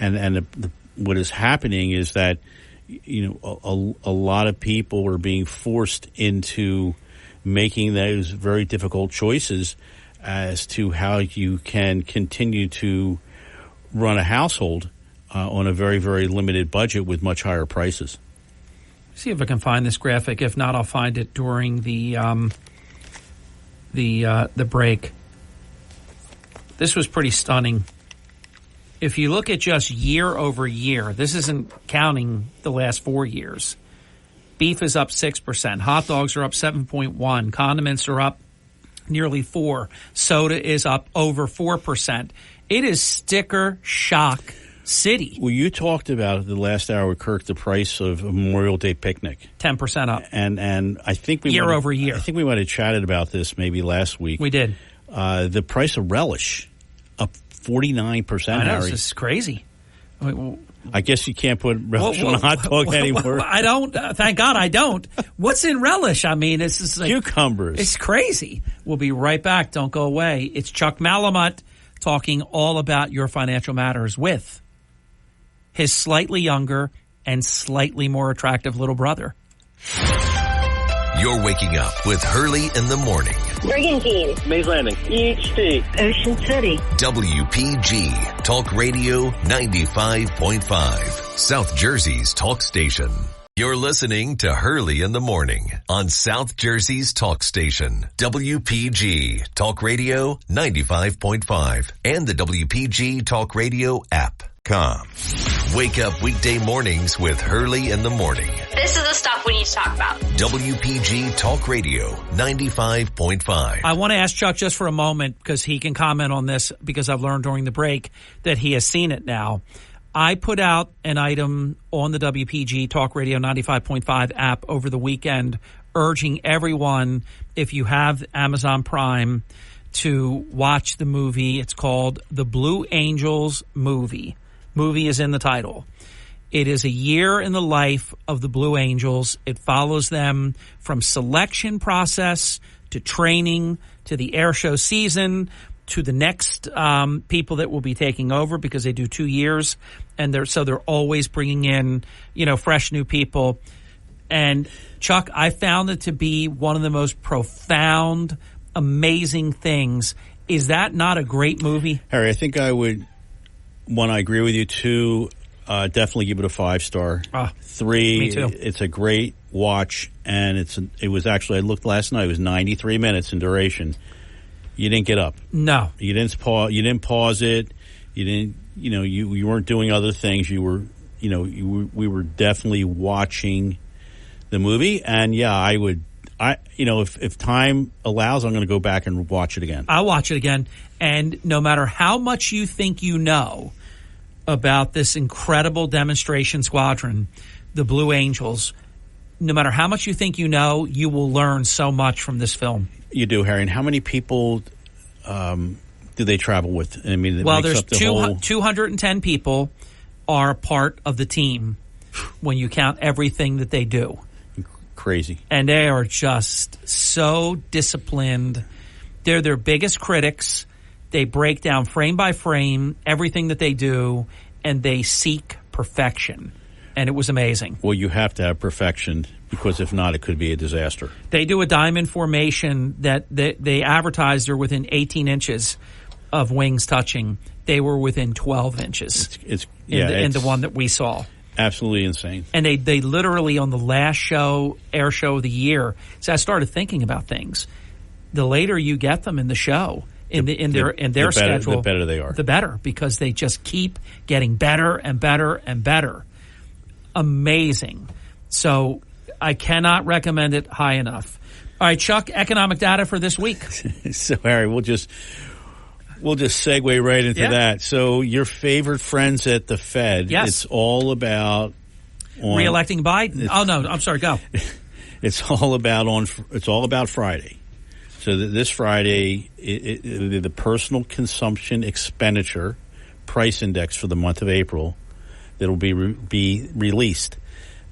And what is happening is that a lot of people are being forced into making those very difficult choices as to how you can continue to run a household on a very, very limited budget with much higher prices. See if I can find this graphic. If not, I'll find it during the break. This was pretty stunning. If you look at just year over year, this isn't counting the last 4 years. Beef is up 6%. Hot dogs are up 7.1%. Condiments are up nearly 4%. Soda is up over 4%. It is sticker shock city. Well, you talked about the last hour with Kirk the price of a Memorial Day picnic. 10% up. And I think we year over year. I think we might have chatted about this maybe last week. We did. The price of relish up 49%. I know, Harry. This is crazy. I guess you can't put relish on a hot dog anymore. I don't. Thank God I don't. What's in relish? I mean, it's just like cucumbers. It's crazy. We'll be right back. Don't go away. It's Chuck Malamut talking all about your financial matters with his slightly younger and slightly more attractive little brother. You're waking up with Hurley in the morning. Brigantine. Mays Landing. EHT. Ocean City. WPG Talk Radio 95.5. South Jersey's talk station. You're listening to Hurley in the morning on South Jersey's talk station. WPG Talk Radio 95.5 and the WPG Talk Radio app. Wake up weekday mornings with Hurley in the morning. This is the stuff we need to talk about. WPG Talk Radio 95.5. I want to ask Chuck just for a moment because he can comment on this because I've learned during the break that he has seen it now. I put out an item on the WPG Talk Radio 95.5 app over the weekend urging everyone, if you have Amazon Prime, to watch the movie. It's called The Blue Angels Movie. Movie is in the title. It is a year in the life of the Blue Angels. It follows them from selection process to training to the air show season to the next people that will be taking over because they do 2 years, and they're always bringing in fresh new people. And Chuck, I found it to be one of the most profound, amazing things. Is that not a great movie? Harry, I think I would, one, I agree with you. Two, definitely give it a 5-star. Three, me too. It's a great watch, and it was actually, I looked last night, it was 93 minutes in duration. You didn't get up. No. You didn't pause it. You didn't, you weren't doing other things. You were, we were definitely watching the movie, and yeah, if time allows, I'm going to go back and watch it again. I'll watch it again, and no matter how much you think you know about this incredible demonstration squadron, the Blue Angels, no matter how much you think you know, you will learn so much from this film. You do, Harry. And how many people do they travel with? I mean, there's 210 people are part of the team when you count everything that they do. Crazy. And they are just so disciplined. They're their biggest critics. They break down frame by frame everything that they do, and they seek perfection. And it was amazing. Well, you have to have perfection, because if not, it could be a disaster. They do a diamond formation that they advertised are within 18 inches of wings touching. They were within 12 inches in the one that we saw. Absolutely insane. And they literally, on the last air show of the year, so I started thinking about things. The later you get them in the show, in their schedule, the better they are. The better, because they just keep getting better and better and better. Amazing. So I cannot recommend it high enough. All right, Chuck, economic data for this week. So, Harry, we'll just segue right into that. So your favorite friends at the Fed, it's all about re-electing Biden. Oh no, I'm sorry, go. It's all about Friday. So this Friday, the personal consumption expenditure price index for the month of April that will be released.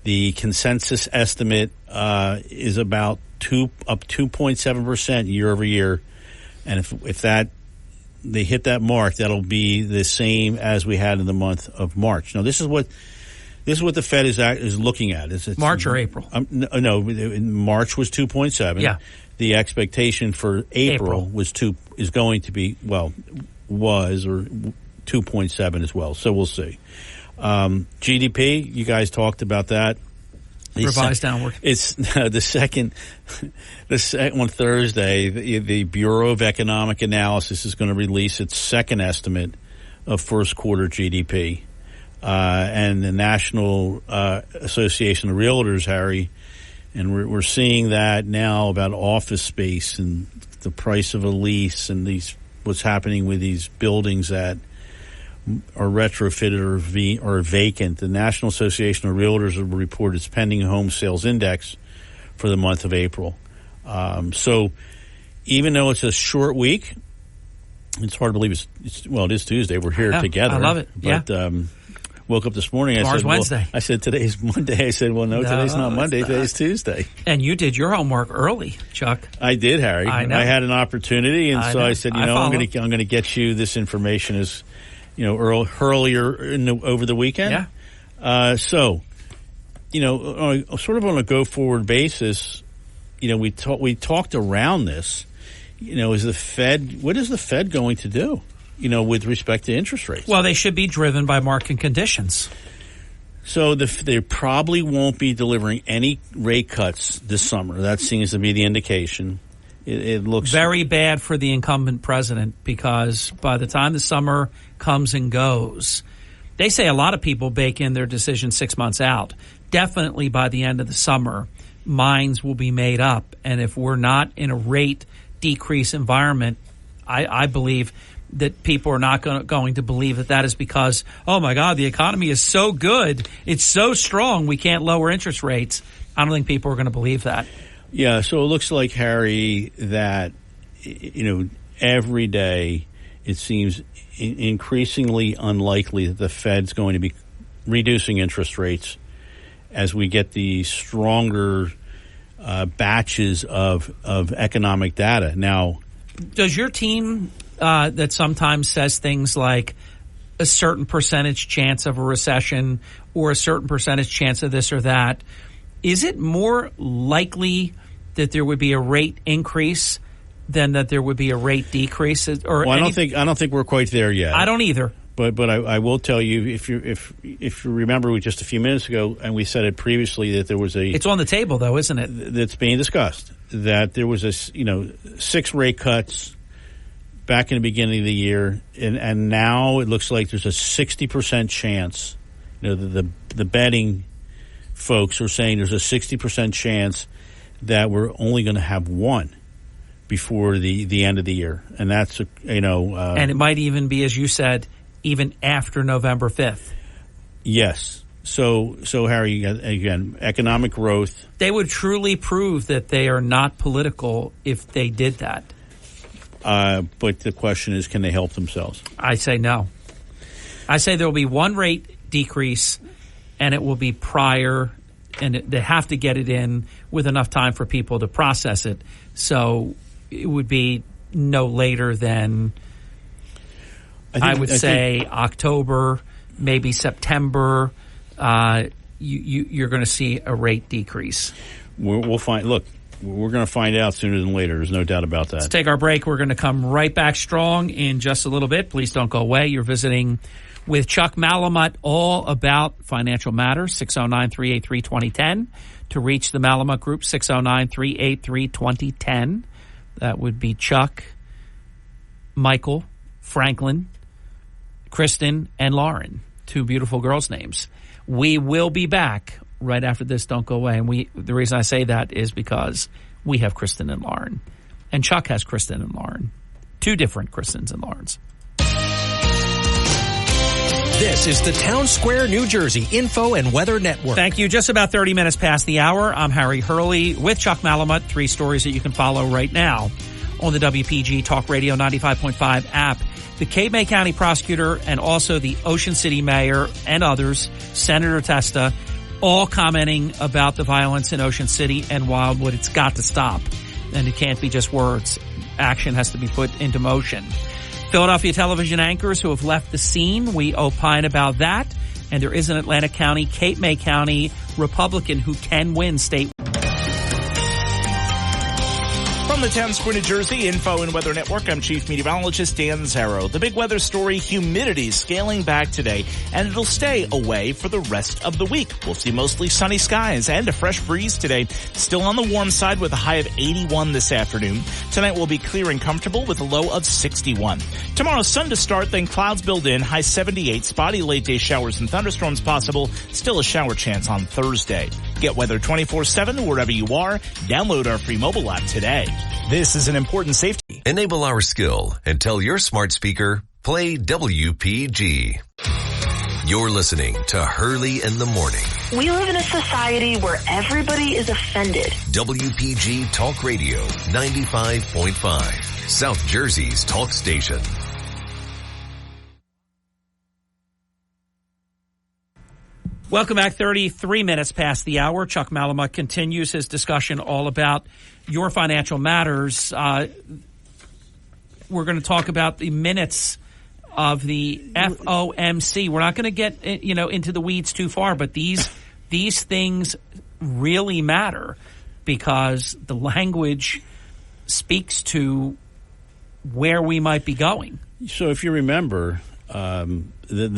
The consensus estimate is about up 2.7% year over year, and if they hit that mark, that'll be the same as we had in the month of March. Now, this is what the Fed is looking at. It's March or April? No, March was 2.7. Yeah. The expectation for April was going to be 2.7 as well. So we'll see. GDP, you guys talked about that. Revised downward. It's the second on Thursday. The Bureau of Economic Analysis is going to release its second estimate of first quarter GDP, and the National Association of Realtors, Harry, and we're seeing that now about office space and the price of a lease and what's happening with these buildings that are retrofitted or vacant. The National Association of Realtors will report its pending home sales index for the month of April. So even though it's a short week, it's hard to believe it is Tuesday. We're here together. I love it. But woke up this morning. Tomorrow's Wednesday. I said today's Monday. I said, well, no, today's not Monday. Today's Tuesday. And you did your homework early, Chuck. I did, Harry. I know. I had an opportunity, and so I said, I'm going to get you this information as earlier over the weekend. Yeah. So, sort of on a go-forward basis, we talked around this. What is the Fed going to do, with respect to interest rates? Well, they should be driven by market conditions. So they probably won't be delivering any rate cuts this summer. That seems to be the indication. It looks very bad for the incumbent president, because by the time the summer comes and goes, they say a lot of people bake in their decision 6 months out. Definitely by the end of the summer, minds will be made up. And if we're not in a rate decrease environment, I believe that people are not going to believe that is because, oh my God, the economy is so good, it's so strong, we can't lower interest rates. I don't think people are going to believe that. Yeah, so it looks like, Harry, that, every day it seems increasingly unlikely that the Fed's going to be reducing interest rates as we get the stronger batches of economic data. Now, does your team that sometimes says things like a certain percentage chance of a recession or a certain percentage chance of this or that, Is it more likely that there would be a rate increase than that there would be a rate decrease? Or I don't think we're quite there yet. I don't either. But I will tell you, if you remember just a few minutes ago, and we said it previously, that there was it's on the table though, isn't it? That's being discussed, that there was 6 rate cuts back in the beginning of the year, and now it looks like there's a 60% chance. The betting folks are saying there's a 60% chance that we're only going to have one before the end of the year, and that's and it might even be, as you said, even after November 5th. Yes. So Harry, again, economic growth. They would truly prove that they are not political if they did that. But the question is, can they help themselves? I say no. I say there will be one rate decrease, and it will be prior, and they have to get it in with enough time for people to process it. So it would be no later than... I would say October, maybe September. You're going to see a rate decrease. We'll find. Look, we're going to find out sooner than later. There's no doubt about that. Let's take our break. We're going to come right back strong in just a little bit. Please don't go away. You're visiting with Chuck Malamut, all about financial matters. 609-383-2010 to reach the Malamut Group. 609-383-2010. That would be Chuck, Michael, Franklin, Kristen, and Lauren, 2 beautiful girls' names. We will be back right after this. Don't go away. And the reason I say that is because we have Kristen and Lauren, and Chuck has Kristen and Lauren, 2 different Kristens and Laurens. This is the Town Square, New Jersey Info and Weather Network. Thank you. Just about 30 minutes past the hour. I'm Harry Hurley with Chuck Malamut. 3 stories that you can follow right now on the WPG Talk Radio 95.5 app. The Cape May County prosecutor and also the Ocean City mayor and others, Senator Testa, all commenting about the violence in Ocean City and Wildwood. It's got to stop. And it can't be just words. Action has to be put into motion. Philadelphia television anchors who have left the scene, we opine about that. And there is an Atlantic County, Cape May County Republican who can win state. From the Town Square, New Jersey Info and Weather Network, I'm Chief Meteorologist Dan Zarrow. The big weather story, humidity scaling back today, and it'll stay away for the rest of the week. We'll see mostly sunny skies and a fresh breeze today. Still on the warm side with a high of 81 this afternoon. Tonight will be clear and comfortable with a low of 61. Tomorrow, sun to start, then clouds build in, high 78. Spotty late day showers and thunderstorms possible. Still a shower chance on Thursday. Get weather 24/7 wherever you are. Download our free mobile app today. This is an important safety. Enable our skill and tell your smart speaker, play WPG. You're listening to Hurley in the Morning. We live in a society where everybody is offended. WPG Talk Radio 95.5, South Jersey's talk station. Welcome back. 33 minutes past the hour. Chuck Malamut continues his discussion all about your financial matters. We're going to talk about the minutes of the FOMC. We're not going to get into the weeds too far, but these things really matter because the language speaks to where we might be going. So if you remember, the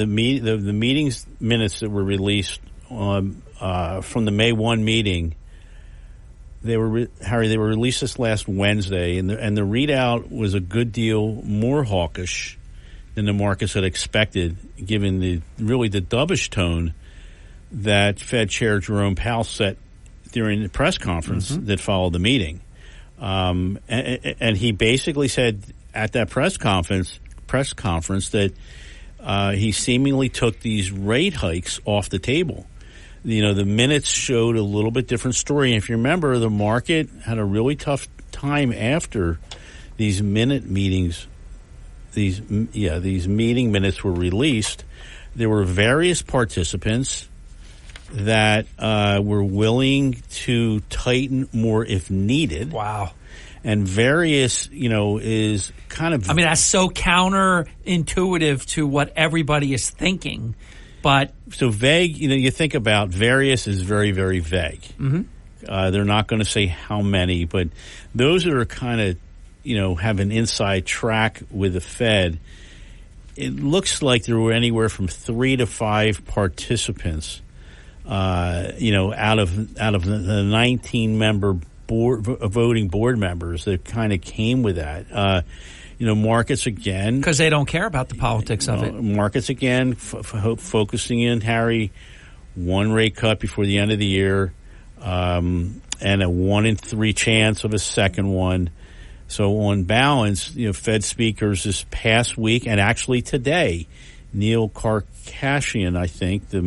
meetings minutes that were released from the May 1 meeting, they were released this last Wednesday, and the readout was a good deal more hawkish than the markets had expected, given the dovish tone that Fed Chair Jerome Powell set during the press conference that followed the meeting. And he basically said at that press conference that he seemingly took these rate hikes off the table. The minutes showed a little bit different story. And if you remember, the market had a really tough time after these meetings. These meeting minutes were released. There were various participants that were willing to tighten more if needed. Wow. And various, is kind of... I mean, that's so counterintuitive to what everybody is thinking. But so vague, you think about various is very, very vague. Mm-hmm. They're not going to say how many, but those that are kind of, have an inside track with the Fed, it looks like there were anywhere from 3 to 5 participants, out of the 19-member voting board members that kind of came with that. Markets again, because they don't care about the politics of it. Markets again, focusing in, Harry, one rate cut before the end of the year, and a 1 in 3 chance of a second one. So on balance, Fed speakers this past week and actually today, Neil Karkashian, I think, the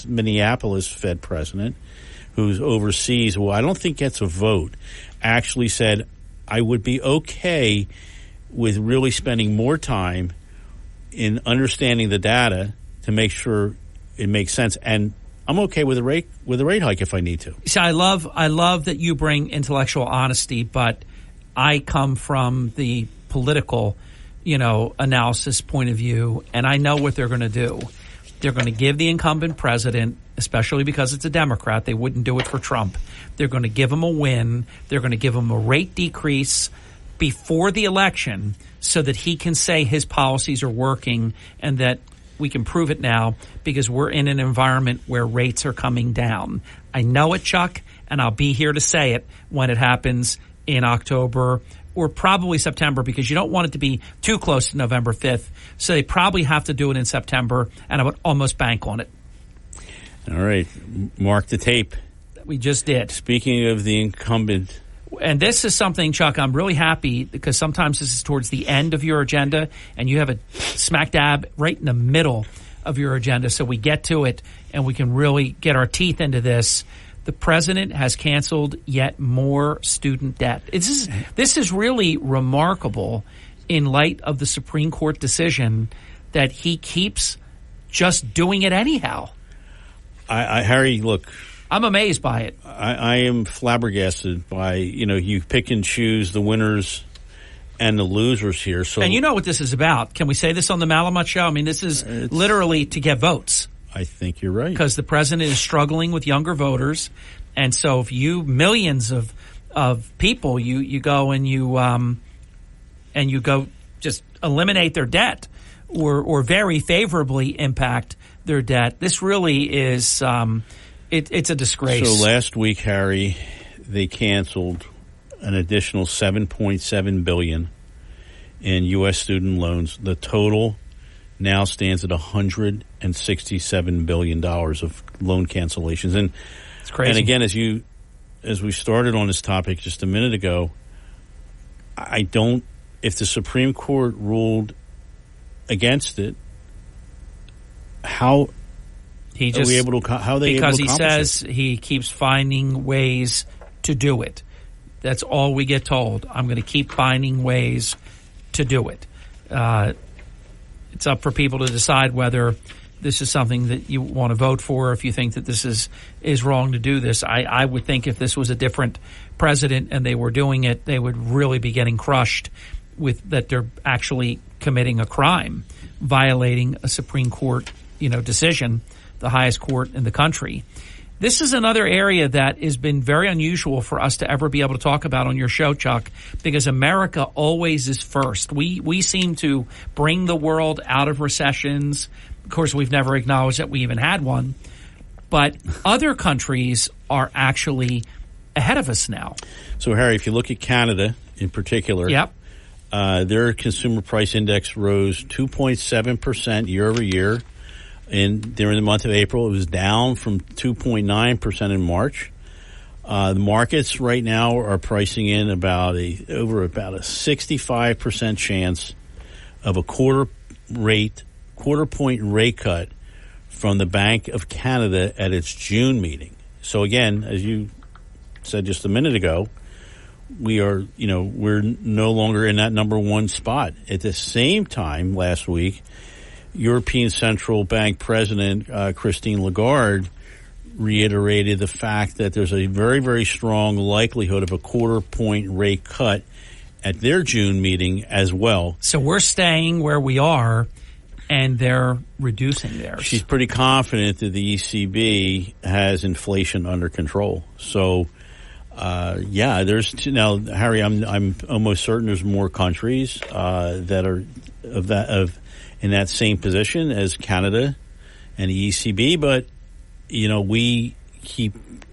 Minneapolis Fed president, who's overseas, I don't think gets a vote, actually said, I would be okay with really spending more time in understanding the data to make sure it makes sense, and I'm okay with a rate hike if I need to. See, I love that you bring intellectual honesty, but I come from the political, analysis point of view, and I know what they're going to do. They're going to give the incumbent president, especially because it's a Democrat, they wouldn't do it for Trump. They're going to give him a win. They're going to give him a rate decrease before the election so that he can say his policies are working and that we can prove it now because we're in an environment where rates are coming down. I know it, Chuck, and I'll be here to say it when it happens in October or probably September, because you don't want it to be too close to November 5th. So they probably have to do it in September, and I would almost bank on it. All right. Mark the tape. We just did. Speaking of the incumbent. And this is something, Chuck, I'm really happy because sometimes this is towards the end of your agenda, and you have it smack dab right in the middle of your agenda. So we get to it, and we can really get our teeth into this. The president has canceled yet more student debt. This is really remarkable in light of the Supreme Court decision that he keeps just doing it anyhow. Harry, look. I'm amazed by it. I am flabbergasted by, you pick and choose the winners and the losers here. So, and you know what this is about. Can we say this on the Malamut Show? I mean, this is literally to get votes. I think you're right. Because the president is struggling with younger voters. And so if millions of people, you go and you go just eliminate their debt or very favorably impact their debt, this really is, it's a disgrace. So last week, Harry, they canceled an additional $7.7 billion in U.S. student loans. The total now stands at $167 billion of loan cancellations. And it's crazy. And again, as we started on this topic just a minute ago, if the Supreme Court ruled against it, how are they able to accomplish because he says he keeps finding ways to do it. That's all we get told. I'm going to keep finding ways to do it. It's up for people to decide whether this is something that you want to vote for, or if you think that this is wrong to do this. I would think if this was a different president and they were doing it, they would really be getting crushed with that they're actually committing a crime, violating a Supreme Court, decision, the highest court in the country. This is another area that has been very unusual for us to ever be able to talk about on your show, Chuck, because America always is first. We seem to bring the world out of recessions. Of course, we've never acknowledged that we even had one. But other countries are actually ahead of us now. So, Harry, if you look at Canada in particular, yep. Their consumer price index rose 2.7% year over year. During the month of April, it was down from 2.9% in March. The markets right now are pricing in about a 65% chance of a quarter point rate cut from the Bank of Canada at its June meeting. So again, as you said just a minute ago, we're no longer in that number one spot. At the same time, last week, European Central Bank President Christine Lagarde reiterated the fact that there's a very, very strong likelihood of a quarter point rate cut at their June meeting as well. So we're staying where we are, and they're reducing theirs. She's pretty confident that the ECB has inflation under control. So, there's now, Harry. I'm almost certain there's more countries that are in that same position as Canada and the ECB, but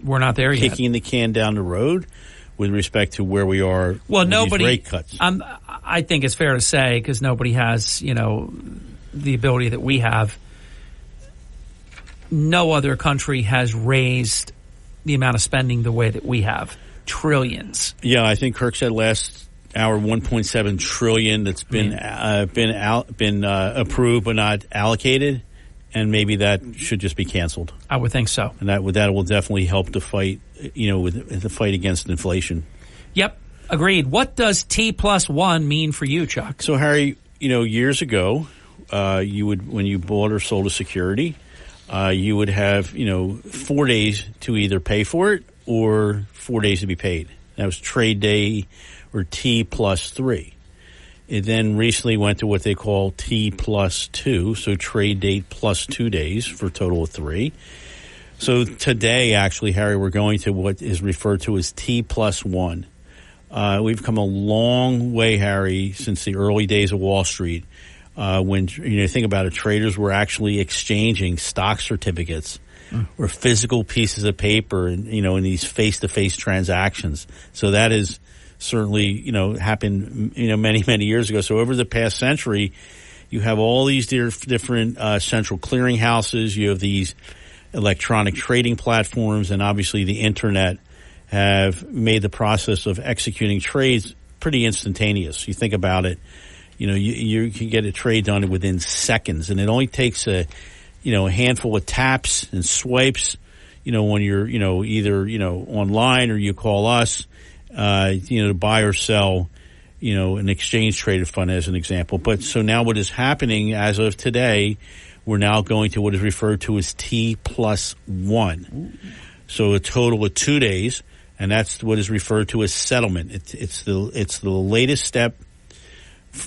we're not there yet, kicking the can down the road with respect to where we are. Well, with nobody these rate cuts. I think it's fair to say, because nobody has the ability that we have. No other country has raised the amount of spending the way that we have. Trillions. Yeah, I think Kirk said last hour 1.7 trillion that's been approved but not allocated, and maybe that should just be canceled. I would think so, and that will definitely help the fight. With the fight against inflation. Yep, agreed. What does T+1 mean for you, Chuck? So, Harry, years ago, you would, when you bought or sold a security, you would have 4 days to either pay for it or 4 days to be paid. That was trade day, or T+3. It then recently went to what they call T+2, so trade date plus 2 days for a total of 3. So today, actually, Harry, we're going to what is referred to as T+1. We've come a long way, Harry, since the early days of Wall Street. When think about it, traders were actually exchanging stock certificates or physical pieces of paper, in these face-to-face transactions. So that is certainly happened many, many years ago. So over the past century, you have all these different central clearinghouses. You have these electronic trading platforms, and obviously the internet have made the process of executing trades pretty instantaneous. You think about it, you can get a trade done within seconds, and it only takes a handful of taps and swipes, when you're, either, online or you call us, to buy or sell, an exchange traded fund as an example. But so now what is happening as of today, we're now going to what is referred to as T+1. So a total of 2 days, and that's what is referred to as settlement. It's the latest step,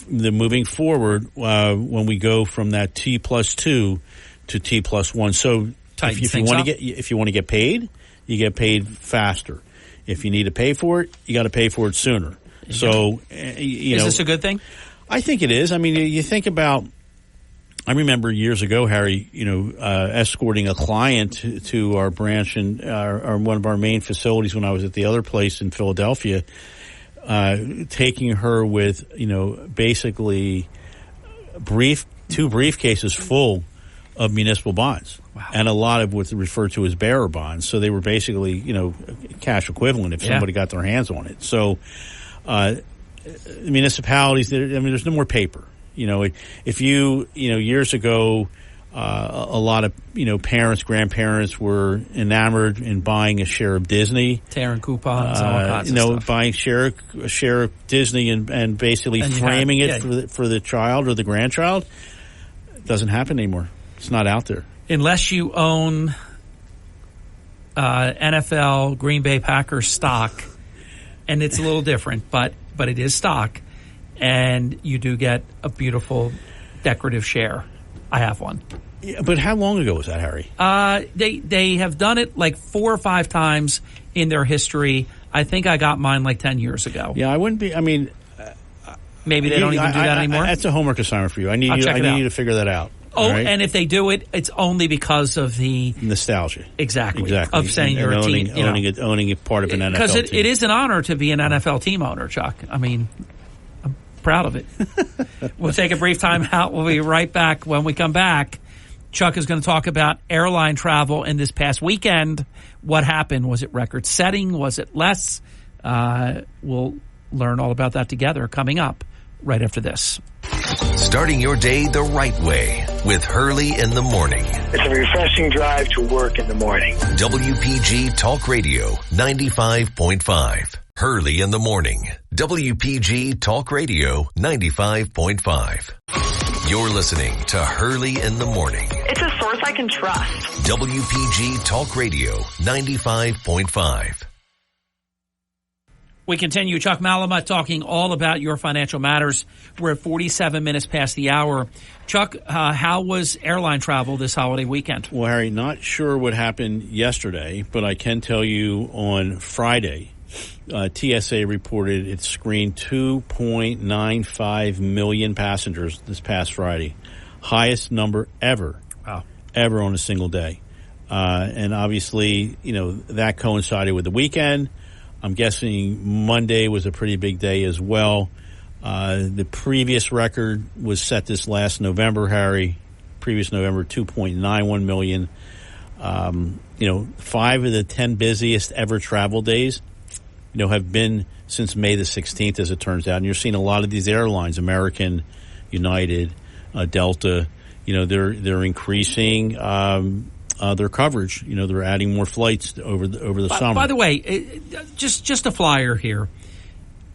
moving forward when we go from that T+2 to T+1. So if you want to get paid, you get paid faster. If you need to pay for it, you got to pay for it sooner. So is this a good thing? I think it is. I mean, you think about. I remember years ago, Harry, escorting a client to our branch and one of our main facilities when I was at the other place in Philadelphia, taking her with, basically two briefcases full of municipal bonds. Wow. And a lot of what's referred to as bearer bonds. So they were basically, cash equivalent if somebody got their hands on it. So municipalities, there's no more paper. If years ago, a lot of, parents, grandparents were enamored in buying a share of Disney. Tearing coupons and all kinds of stuff. Buying a share of Disney and basically framing it for the child or the grandchild. It doesn't happen anymore. It's not out there. Unless you own NFL Green Bay Packers stock, and it's a little different, but it is stock. And you do get a beautiful decorative share. I have one. Yeah, but how long ago was that, Harry? They have done it like 4 or 5 times in their history. I think I got mine like 10 years ago. Yeah, I wouldn't be. I mean, maybe they don't even do that anymore. That's a homework assignment for you. I need you to figure that out. Oh, right? And if they do it, it's only because of the nostalgia. Exactly. Of saying you're a team, owning a part of an NFL team. Because it is an honor to be an NFL team owner, Chuck. I mean, I'm proud of it. We'll take a brief time out. We'll be right back. When we come back, Chuck is going to talk about airline travel in this past weekend. What happened? Was it record-setting? Was it less? We'll learn all about that together coming up right after this. Starting your day the right way with Hurley in the morning. It's a refreshing drive to work in the morning. WPG Talk Radio 95.5. Hurley in the morning. WPG Talk Radio 95.5. You're listening to Hurley in the morning. It's a source I can trust. WPG Talk Radio 95.5. We continue. Chuck Malamut talking all about your financial matters. We're at 47 minutes past the hour. Chuck, how was airline travel this holiday weekend? Well, Harry, not sure what happened yesterday, but I can tell you on Friday, TSA reported it screened 2.95 million passengers this past Friday. Highest number ever. Wow. Ever on a single day. And obviously, that coincided with the weekend. I'm guessing Monday was a pretty big day as well. The previous record was set this last November, Harry. Previous November, 2.91 million. 5 of the 10 busiest ever travel days, have been since May the 16th, as it turns out. And you're seeing a lot of these airlines, American, United, Delta, they're increasing their coverage. They're adding more flights over the summer. By the way, just a flyer here.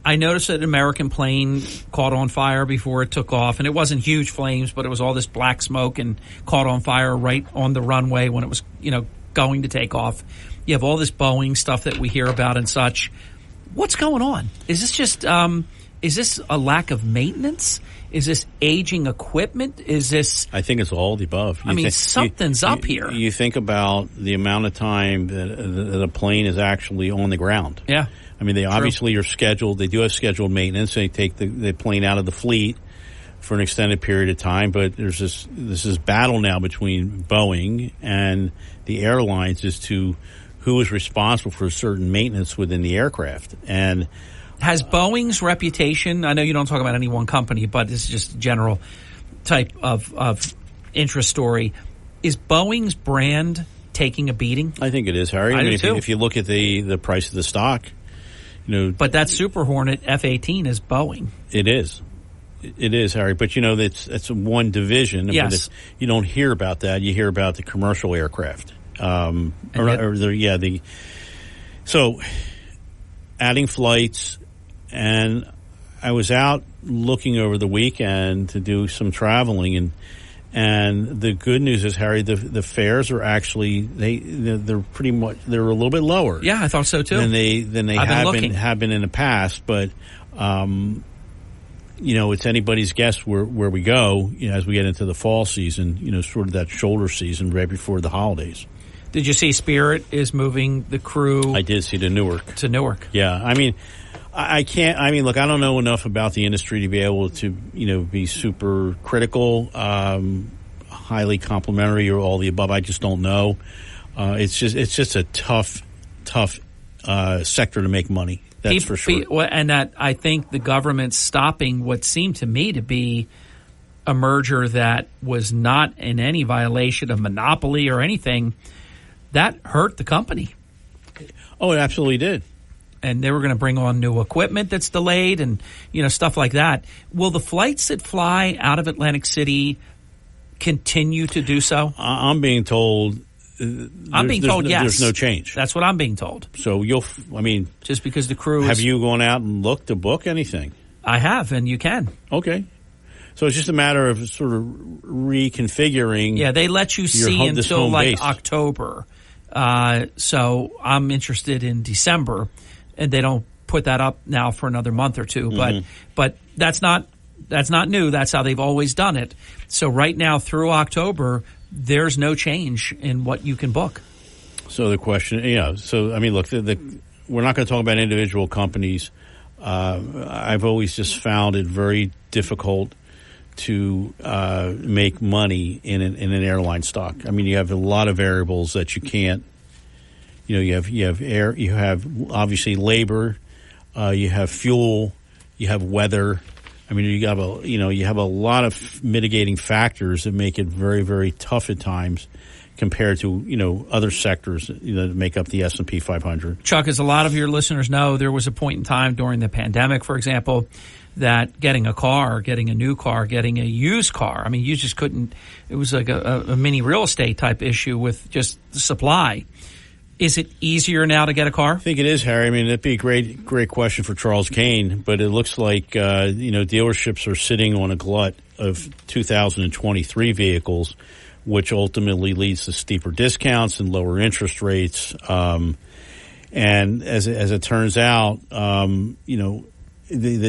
I noticed that an American plane caught on fire before it took off, and it wasn't huge flames, but it was all this black smoke and caught on fire right on the runway when it was, going to take off. You have all this Boeing stuff that we hear about and such. What's going on? Is this just is this a lack of maintenance? Is this aging equipment? Is this... I think it's all the above. Something's up here. You think about the amount of time that a plane is actually on the ground. Yeah. They obviously are scheduled. They do have scheduled maintenance. They take the plane out of the fleet for an extended period of time. But there's this battle now between Boeing and the airlines as to who is responsible for certain maintenance within the aircraft. And... Has Boeing's reputation, I know you don't talk about any one company, but this is just a general type of interest story. Is Boeing's brand taking a beating? I think it is, Harry. If you look at the price of the stock, But that Super Hornet F-18 is Boeing. It is. It is, Harry. But, it's one division. Yes. You don't hear about that. You hear about the commercial aircraft. So adding flights. And I was out looking over the weekend to do some traveling, and the good news is, Harry, the fares are actually they're pretty much they're a little bit lower. Yeah, I thought so too. Than they have been in the past, but it's anybody's guess where we go as we get into the fall season. Sort of that shoulder season right before the holidays. Did you see Spirit is moving the crew? I did see to Newark. Yeah, I can't. Look, I don't know enough about the industry to be able to, be super critical, highly complimentary, or all the above. I just don't know. It's just a tough sector to make money. That's for sure. And that I think the government's stopping what seemed to me to be a merger that was not in any violation of monopoly or anything. That hurt the company. Oh, it absolutely did. And they were going to bring on new equipment that's delayed and, stuff like that. Will the flights that fly out of Atlantic City continue to do so? I'm being told. Yes. There's no change. That's what I'm being told. So just because the crew have you gone out and looked to book anything? I have, and you can. Okay. So it's just a matter of sort of reconfiguring. Yeah, they let you see until October. So I'm interested in December, and they don't put that up now for another month or two. Mm-hmm. But that's not new. That's how they've always done it. So right now through October, there's no change in what you can book. So the question, So look, we're not going to talk about individual companies. I've always just found it very difficult to make money in an airline stock. You have a lot of variables that you can't. You have air, you have obviously labor, you have fuel, you have weather. You have a lot of mitigating factors that make it very, very tough at times compared to other sectors that make up the S&P 500. Chuck, as a lot of your listeners know, there was a point in time during the pandemic, for example, that getting a car, getting a new car, getting a used car, you just couldn't. It was like a mini real estate type issue with just the supply. Is it easier now to get a car? I think it is, Harry. That'd be a great question for Charles Kane, but it looks like dealerships are sitting on a glut of 2023 vehicles, which ultimately leads to steeper discounts and lower interest rates. And as it turns out, the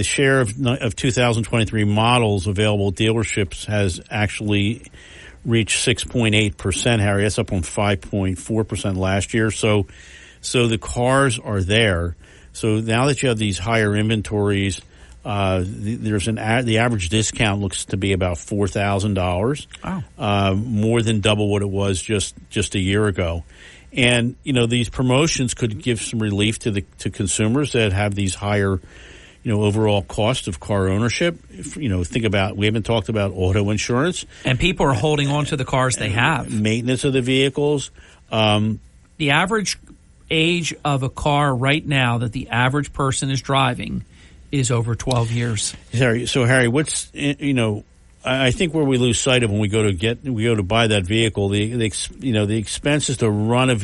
share of 2023 models available at dealerships has actually reached 6.8%, Harry. That's up on 5.4% last year. So the cars are there. So now that you have these higher inventories, the average discount looks to be about $4,000. Oh. More than double what it was just a year ago. And, these promotions could give some relief to consumers that have these higher, overall cost of car ownership. Think about, we haven't talked about auto insurance. And people are holding on to the cars they have. Maintenance of the vehicles. The average age of a car right now that the average person is driving is over 12 years. Harry, what's, I think where we lose sight of when we go to buy that vehicle, the expenses to run a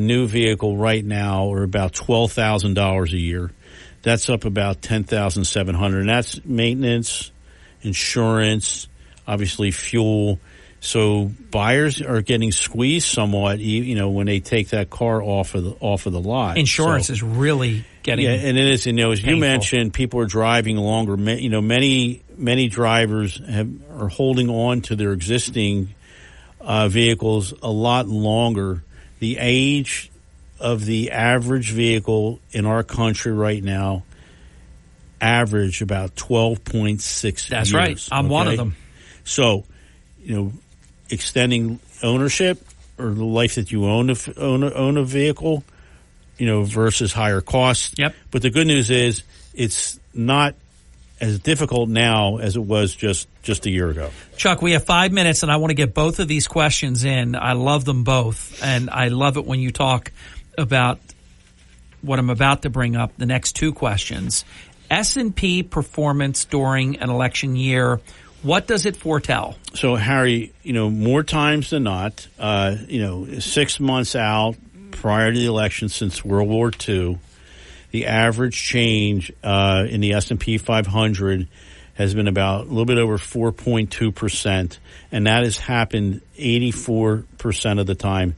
new vehicle right now are about $12,000 a year. That's up about $10,700, and that's maintenance, insurance, obviously fuel. So buyers are getting squeezed somewhat, when they take that car off of the lot. Insurance is really getting and it is. As painful. You mentioned, people are driving longer. Many drivers are holding on to their existing vehicles a lot longer. The age of the average vehicle in our country right now average about 12.6 That's years. right. I'm one of them. So, extending ownership or the life that you own a vehicle, versus higher costs. Yep. But the good news is it's not as difficult now as it was just a year ago. Chuck, we have 5 minutes, and I want to get both of these questions in. I love them both, and I love it when you talk about what I'm about to bring up, the next two questions. S&P performance during an election year, what does it foretell? So, Harry, more times than not, 6 months out prior to the election since World War II, the average change in the S&P 500 has been about a little bit over 4.2%, and that has happened 84% of the time.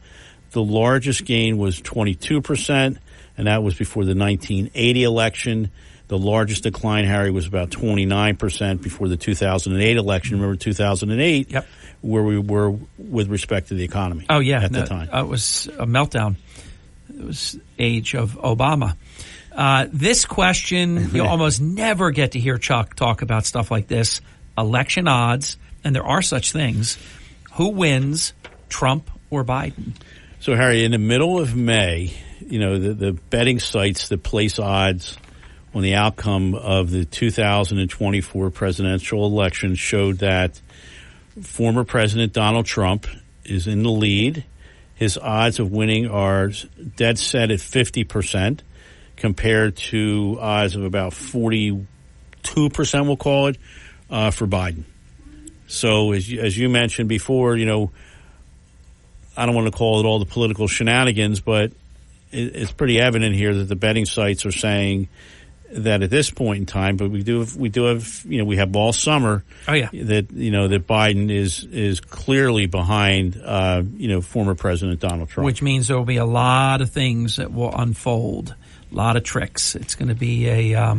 The largest gain was 22%, and that was before the 1980 election. The largest decline, Harry, was about 29% before the 2008 election. Remember 2008, yep, where we were with respect to the economy. Oh, yeah. At the time. It was a meltdown. It was age of Obama. This question, you almost never get to hear Chuck talk about stuff like this. Election odds, and there are such things. Who wins, Trump or Biden? So, Harry, in the middle of May, the betting sites that place odds on the outcome of the 2024 presidential election showed that former President Donald Trump is in the lead. His odds of winning are dead set at 50% compared to odds of about 42%, we'll call it, for Biden. So as you mentioned before, I don't want to call it all the political shenanigans, but it's pretty evident here that the betting sites are saying that at this point in time, but we do have, we have all summer. Oh yeah, that that Biden is clearly behind, former President Donald Trump, which means there will be a lot of things that will unfold, a lot of tricks. It's going to be a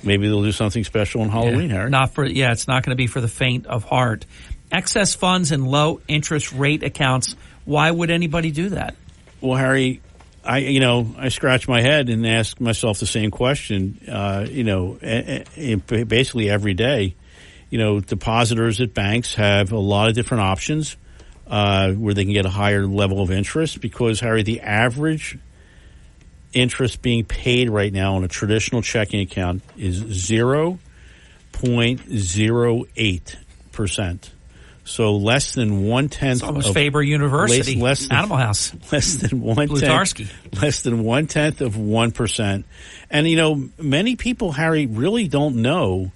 maybe they'll do something special on Halloween, Harry. It's not going to be for the faint of heart. Excess funds and low interest rate accounts. Why would anybody do that? Well, Harry, I scratch my head and ask myself the same question, basically every day. Depositors at banks have a lot of different options where they can get a higher level of interest because, Harry, the average interest being paid right now on a traditional checking account is 0.08%. So less than 1/10. It's almost Faber University, Animal House. Less than 1/10. Less than 1/10 of 1%. And many people, Harry, really don't know.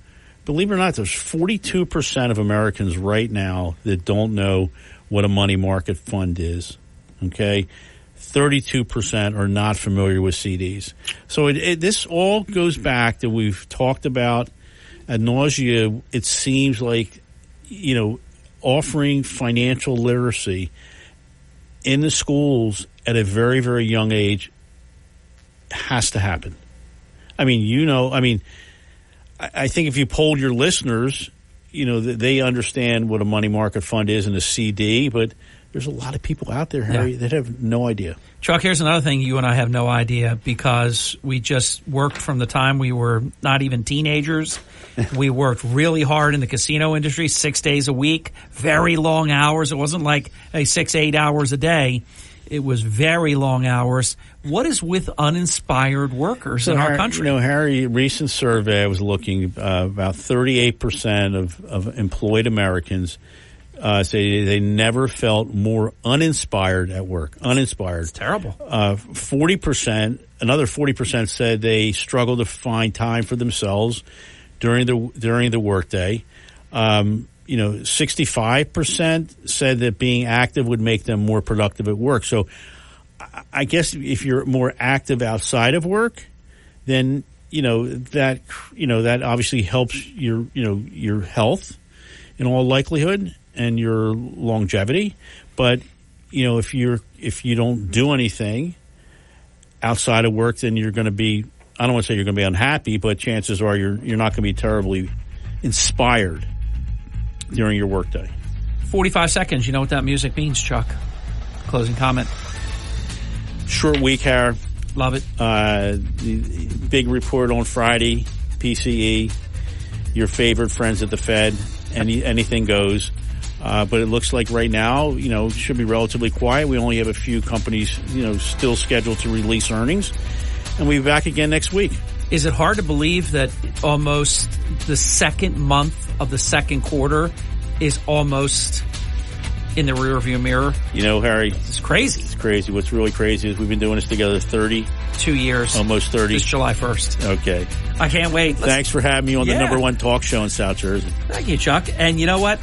Believe it or not, there's 42% of Americans right now that don't know what a money market fund is. Okay, 32% are not familiar with CDs. So this all goes back to we've talked about ad nauseum. It seems like offering financial literacy in the schools at a very, very young age has to happen. I mean, I think if you polled your listeners, they understand what a money market fund is and a CD, but there's a lot of people out there, Harry, that have no idea. Chuck, here's another thing you and I have no idea, because we just worked from the time we were not even teenagers. We worked really hard in the casino industry, 6 days a week, very long hours. It wasn't like 6-8 hours a day. It was very long hours. What is with uninspired workers in our country? Harry, recent survey I was looking, about 38% of employed Americans say they never felt more uninspired at work. Uninspired. It's terrible. 40%, another 40% said they struggle to find time for themselves during the workday. 65% said that being active would make them more productive at work. So I guess if you're more active outside of work, then that obviously helps your health in all likelihood and your longevity. But if you don't do anything outside of work, then you're going to be, I don't want to say you're going to be unhappy, but chances are you're not going to be terribly inspired during your workday. 45 seconds. You know what that music means, Chuck? Closing comment. Short week, Harry. Love it. The big report on Friday, PCE, your favorite friends at the Fed, anything goes. But it looks like right now, it should be relatively quiet. We only have a few companies, still scheduled to release earnings. And we'll be back again next week. Is it hard to believe that almost the second month of the second quarter is almost in the rearview mirror? Harry, it's crazy. It's crazy. What's really crazy is we've been doing this together 32 years. Almost 30. It's July 1st. Okay. I can't wait. Thanks for having me on the number one talk show in South Jersey. Thank you, Chuck. And you know what?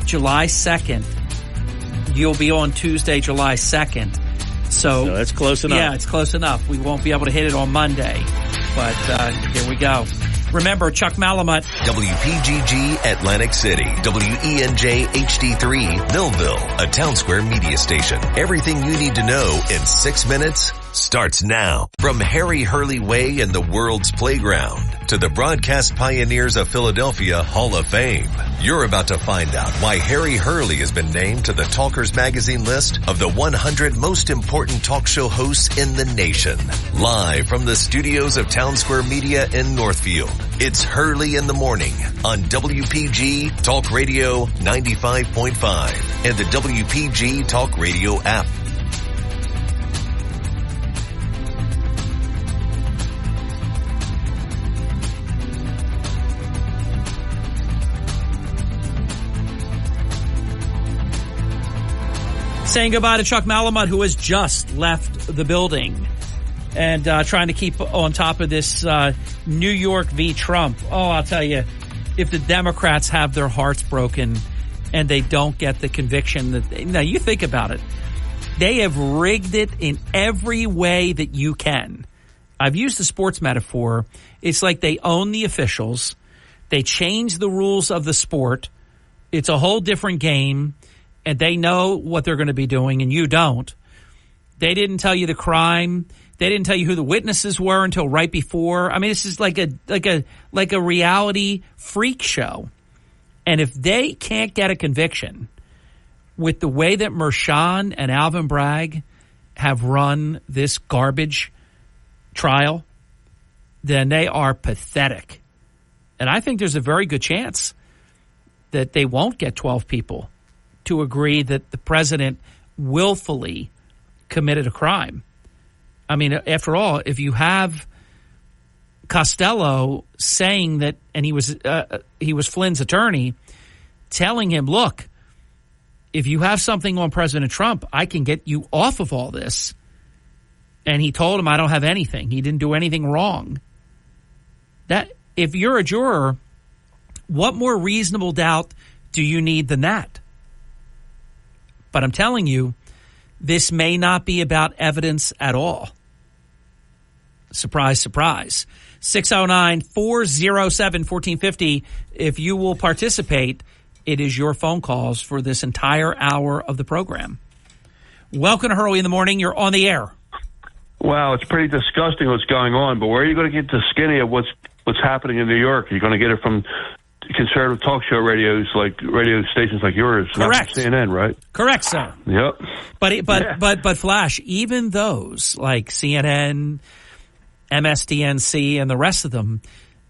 July 2nd. You'll be on Tuesday, July 2nd. So that's close enough. Yeah, it's close enough. We won't be able to hit it on Monday. But here we go. Remember, Chuck Malamut. WPGG Atlantic City. WENJ HD3 Millville, a Town Square media station. Everything you need to know in 6 minutes starts now. From Harry Hurley Way and the world's playground to the broadcast pioneers of Philadelphia Hall of Fame, you're about to find out why Harry Hurley has been named to the Talkers Magazine list of the 100 most important talk show hosts in the nation. Live from the studios of Town Square Media in Northfield, it's Hurley in the Morning on WPG Talk Radio 95.5 and the WPG Talk Radio app. Saying goodbye to Chuck Malamut, who has just left the building, and trying to keep on top of this New York v. Trump. Oh, I'll tell you, if the Democrats have their hearts broken and they don't get the conviction that now you think about it, they have rigged it in every way that you can. I've used the sports metaphor. It's like they own the officials. They change the rules of the sport. It's a whole different game. And they know what they're going to be doing, and you don't. They didn't tell you the crime. They didn't tell you who the witnesses were until right before. I mean, this is like a reality freak show. And if they can't get a conviction with the way that Mershon and Alvin Bragg have run this garbage trial, then they are pathetic. And I think there's a very good chance that they won't get 12 people to agree that the president willfully committed a crime. I mean, after all, if you have Costello saying that, and he was Flynn's attorney, telling him, look, if you have something on President Trump, I can get you off of all this. And he told him, I don't have anything. He didn't do anything wrong. That if you're a juror, what more reasonable doubt do you need than that? But I'm telling you, this may not be about evidence at all. Surprise, surprise. 609-407-1450. If you will participate, it is your phone calls for this entire hour of the program. Welcome to Hurley in the Morning. You're on the air. Wow, it's pretty disgusting what's going on. But where are you going to get the skinny of what's happening in New York? You're going to get it from conservative talk show radio stations like yours. Correct. Not CNN, right? Correct, sir. Yep. But Flash, even those like CNN, MSDNC, and the rest of them,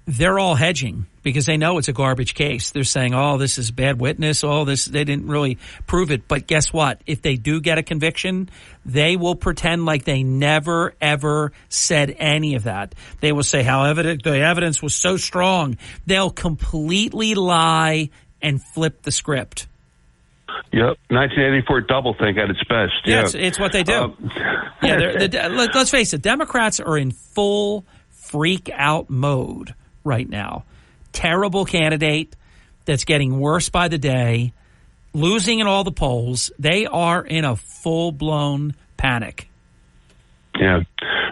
they're all hedging because they know it's a garbage case. They're saying, oh, this is bad witness. Oh, they didn't really prove it. But guess what? If they do get a conviction, they will pretend like they never, ever said any of that. They will say the evidence was so strong. They'll completely lie and flip the script. Yep, 1984 doublethink at its best. Yeah, it's what they do. Let's face it, Democrats are in full freak out mode right now. Terrible candidate that's getting worse by the day, losing in all the polls. They are in a full-blown panic. Yeah.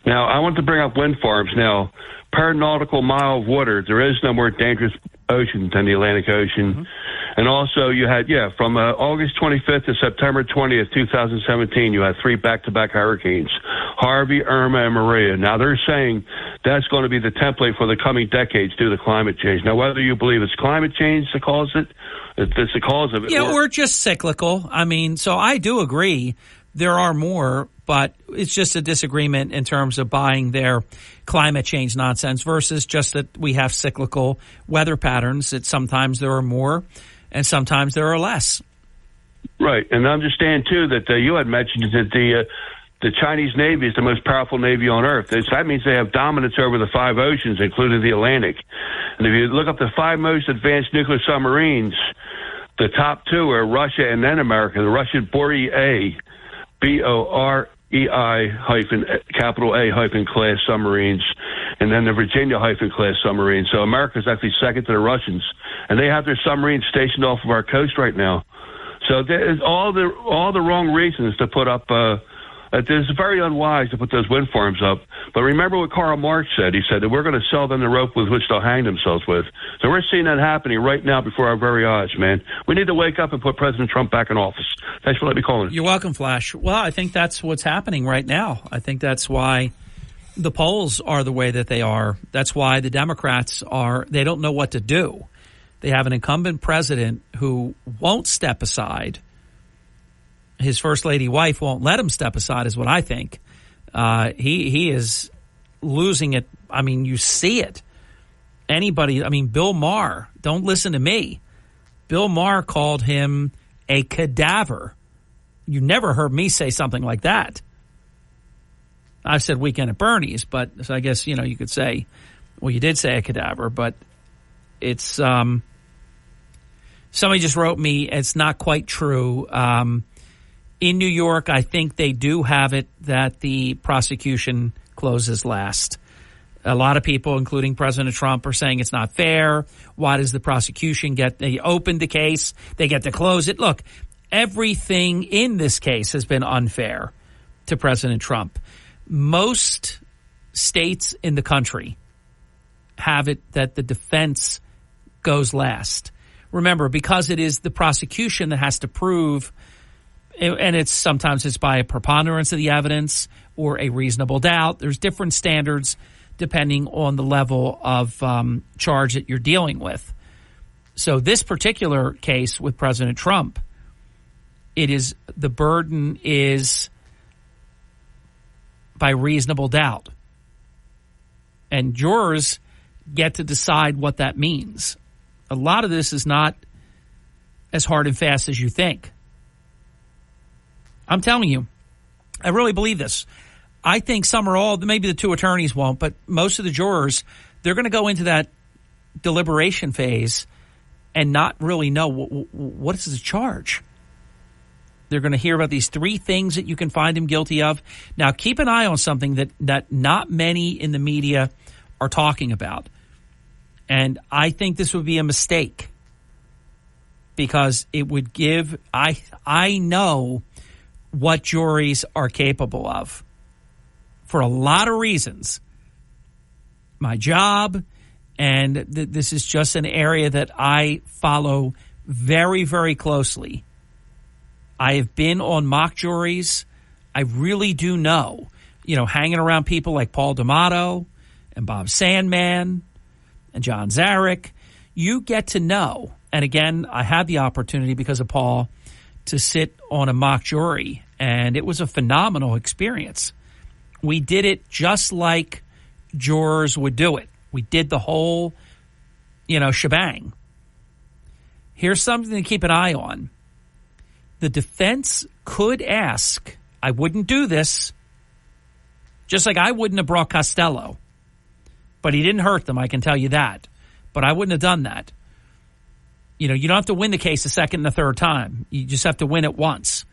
Now, I want to bring up wind farms. Now, per nautical mile of water, there is no more dangerous ocean than the Atlantic Ocean. Mm-hmm. And also you had, from August 25th to September 20th, 2017, you had 3 back-to-back hurricanes, Harvey, Irma, and Maria. Now, they're saying that's going to be the template for the coming decades due to climate change. Now, whether you believe it's climate change that caused it, it's the cause of it. Yeah, or just cyclical. I mean, so I do agree there are more, but it's just a disagreement in terms of buying their climate change nonsense versus just that we have cyclical weather patterns, that sometimes there are more and sometimes there are less. Right. And understand, too, that you had mentioned that the Chinese Navy is the most powerful Navy on Earth. That means they have dominance over the 5 oceans, including the Atlantic. And if you look up the 5 most advanced nuclear submarines, the top 2 are Russia and then America. The Russian Borei, BOREI class submarines, and then the Virginia class submarines. So America is actually second to the Russians, and they have their submarines stationed off of our coast right now. So there's all the wrong reasons to put up. It's very unwise to put those wind farms up. But remember what Karl Marx said. He said that we're going to sell them the rope with which they'll hang themselves with. So we're seeing that happening right now before our very eyes, man. We need to wake up and put President Trump back in office. Thanks for letting me call in. You're welcome, Flash. Well, I think that's what's happening right now. I think that's why the polls are the way that they are. That's why the Democrats they don't know what to do. They have an incumbent president who won't step aside. His first lady wife won't let him step aside, is what I think. He is losing it. I mean, you see it. Bill Maher, don't listen to me. Bill Maher called him a cadaver. You never heard me say something like that. I said Weekend at Bernie's, but so I guess, you could say, well, you did say a cadaver, but it's, somebody just wrote me, it's not quite true. In New York, I think they do have it that the prosecution closes last. A lot of people, including President Trump, are saying it's not fair. Why does the prosecution they opened the case, they get to close it? Look, everything in this case has been unfair to President Trump. Most states in the country have it that the defense goes last. Remember, because it is the prosecution that has to prove, and sometimes it's by a preponderance of the evidence or a reasonable doubt. There's different standards depending on the level of charge that you're dealing with. So this particular case with President Trump, the burden is by reasonable doubt. And jurors get to decide what that means. A lot of this is not as hard and fast as you think. I'm telling you, I really believe this. I think some or all, maybe the 2 attorneys won't, but most of the jurors, they're going to go into that deliberation phase and not really know what is the charge. They're going to hear about these 3 things that you can find him guilty of. Now, keep an eye on something that not many in the media are talking about. And I think this would be a mistake because it would give – I know what juries are capable of for a lot of reasons. My job, and this is just an area that I follow very, very closely. I have been on mock juries. I really do know hanging around people like Paul D'Amato and Bob Sandman and John Zarek, you get to know. And again, I had the opportunity because of Paul to sit on a mock jury, and it was a phenomenal experience. We did it just like jurors would do it. We did the whole, shebang. Here's something to keep an eye on. The defense could ask, I wouldn't do this, just like I wouldn't have brought Costello. But he didn't hurt them, I can tell you that. But I wouldn't have done that. You don't have to win the case a second and a third time. You just have to win it once.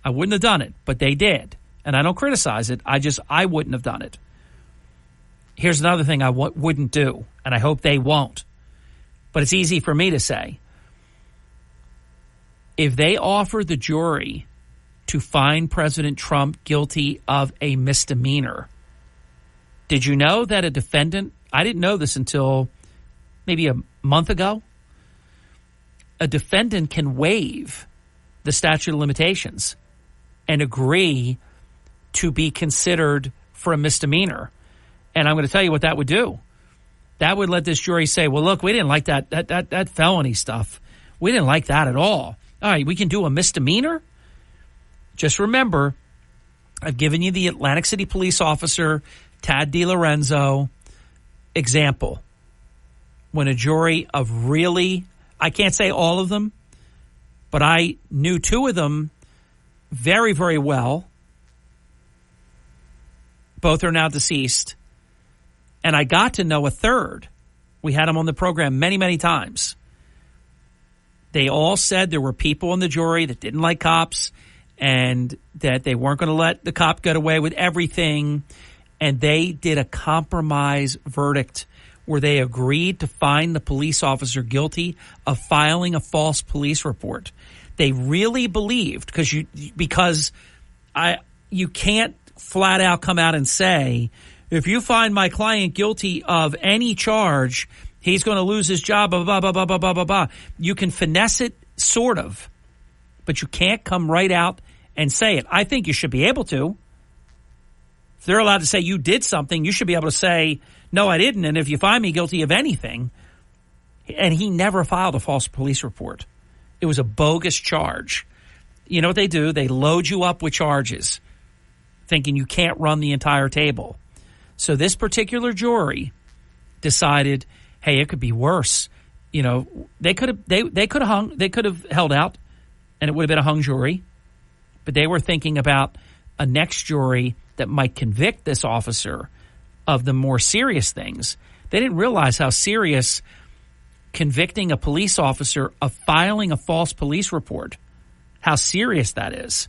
I wouldn't have done it, but they did. And I don't criticize it. I wouldn't have done it. Here's another thing I wouldn't do, and I hope they won't. But it's easy for me to say. If they offer the jury to find President Trump guilty of a misdemeanor, did you know that a defendant, I didn't know this until maybe a month ago, a defendant can waive the statute of limitations and agree to be considered for a misdemeanor. And I'm going to tell you what that would do. That would let this jury say, well, look, we didn't like that felony stuff. We didn't like that at all. All right, we can do a misdemeanor? Just remember, I've given you the Atlantic City police officer, Tad DiLorenzo, example. When a jury of really, I can't say all of them, but I knew two of them very, very well. Both are now deceased. And I got to know a third. We had him on the program many, many times. They all said there were people in the jury that didn't like cops and that they weren't going to let the cop get away with everything. And they did a compromise verdict where they agreed to find the police officer guilty of filing a false police report. They really believed, because you can't flat out come out and say, if you find my client guilty of any charge, he's going to lose his job, blah, blah, blah, blah, blah, blah, blah, blah. You can finesse it, sort of, but you can't come right out and say it. I think you should be able to. If they're allowed to say you did something, you should be able to say, no, I didn't, and if you find me guilty of anything. And he never filed a false police report. It was a bogus charge. You know what they do? They load you up with charges, thinking you can't run the entire table. So this particular jury decided, hey, it could be worse. They could have held out, and it would have been a hung jury. But they were thinking about a next jury that might convict this officer of the more serious things. They didn't realize how serious convicting a police officer of filing a false police report, how serious that is.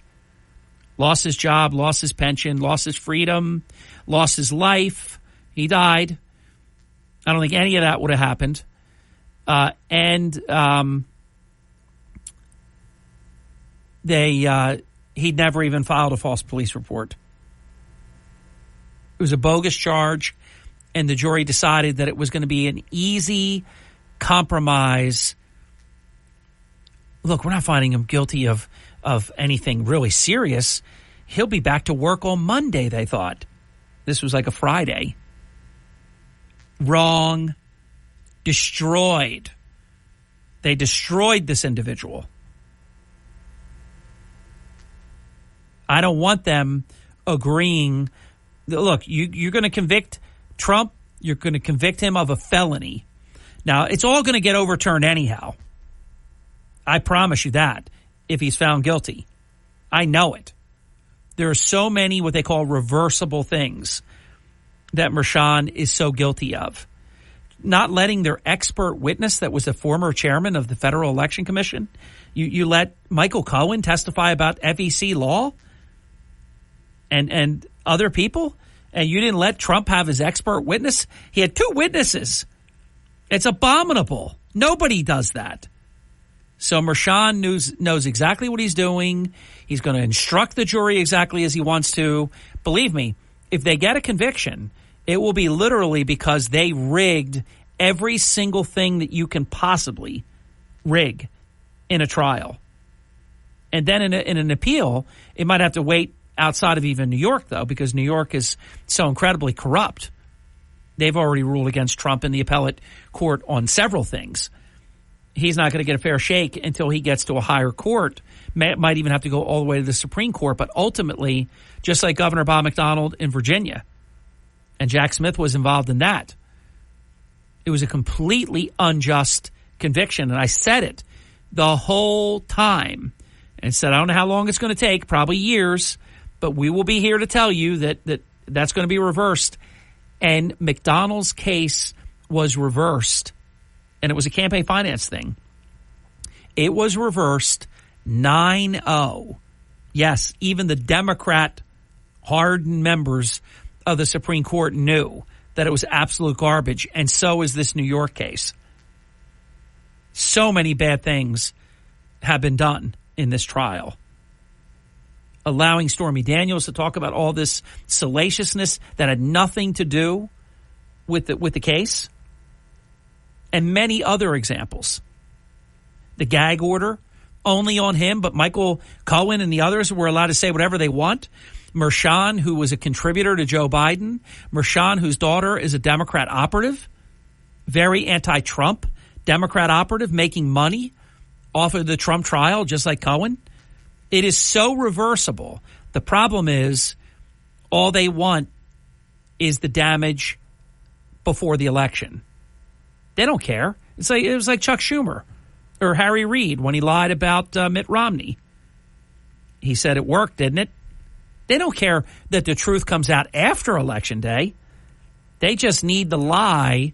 Lost his job, lost his pension, lost his freedom, lost his life. He died. I don't think any of that would have happened. He'd never even filed a false police report. It was a bogus charge, and the jury decided that it was going to be an easy compromise. Look, we're not finding him guilty of anything really serious. He'll be back to work on Monday, they thought. This was like a Friday. Wrong. Destroyed. They destroyed this individual. I don't want them agreeing. Look, you're going to convict Trump. You're going to convict him of a felony. Now, it's all going to get overturned anyhow. I promise you that, if he's found guilty. I know it. There are so many what they call reversible things that Merchan is so guilty of. Not letting their expert witness that was a former chairman of the Federal Election Commission, you let Michael Cohen testify about FEC law and other people, and you didn't let Trump have his expert witness? He had two witnesses. It's abominable. Nobody does that. So Merchan knows exactly what he's doing. He's going to instruct the jury exactly as he wants to. Believe me, if they get a conviction, it will be literally because they rigged every single thing that you can possibly rig in a trial. And then in an appeal, it might have to wait outside of even New York, though, because New York is so incredibly corrupt. They've already ruled against Trump in the appellate court on several things. He's not going to get a fair shake until he gets to a higher court. Might even have to go all the way to the Supreme Court. But ultimately, just like Governor Bob McDonnell in Virginia, and Jack Smith was involved in that, it was a completely unjust conviction. And I said it the whole time and said, I don't know how long it's going to take, probably years, but we will be here to tell you that's going to be reversed. And McDonnell's case was reversed, and it was a campaign finance thing. It was reversed 9-0. Yes, even the Democrat hardened members of the Supreme Court knew that it was absolute garbage, and so is this New York case. So many bad things have been done in this trial. Allowing Stormy Daniels to talk about all this salaciousness that had nothing to do with the case, and many other examples. The gag order, only on him, but Michael Cohen and the others were allowed to say whatever they want. Mershon, who was a contributor to Joe Biden. Mershon, whose daughter is a Democrat operative, very anti-Trump Democrat operative, making money off of the Trump trial, just like Cohen. It is so reversible. The problem is all they want is the damage before the election. They don't care. It was like Chuck Schumer or Harry Reid when he lied about Mitt Romney. He said it worked, didn't it? They don't care that the truth comes out after Election Day. They just need the lie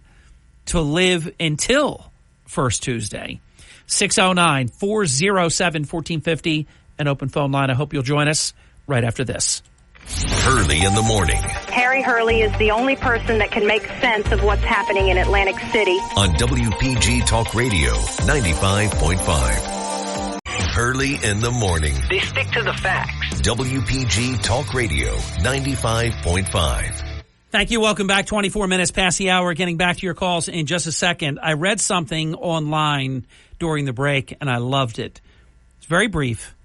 to live until First Tuesday. 609-407-1450. An open phone line. I hope you'll join us right after this. Hurley in the morning. Harry Hurley is the only person that can make sense of what's happening in Atlantic City. On WPG Talk Radio 95.5. Hurley in the morning. They stick to the facts. WPG Talk Radio 95.5. Thank you. Welcome back. 24 minutes past the hour. Getting back to your calls in just a second. I read something online during the break, and I loved it. It's very brief.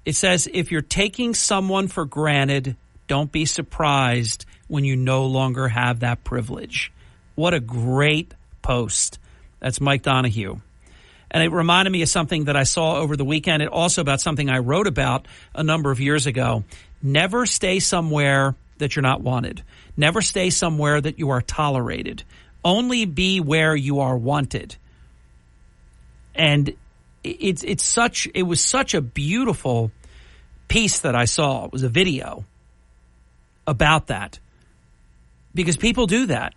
It says, if you're taking someone for granted, don't be surprised when you no longer have that privilege. What a great post. That's Mike Donahue. And it reminded me of something that I saw over the weekend. It also about something I wrote about a number of years ago. Never stay somewhere that you're not wanted. Never stay somewhere that you are tolerated. Only be where you are wanted. And it was such a beautiful piece that I saw. It was a video about that. Because people do that.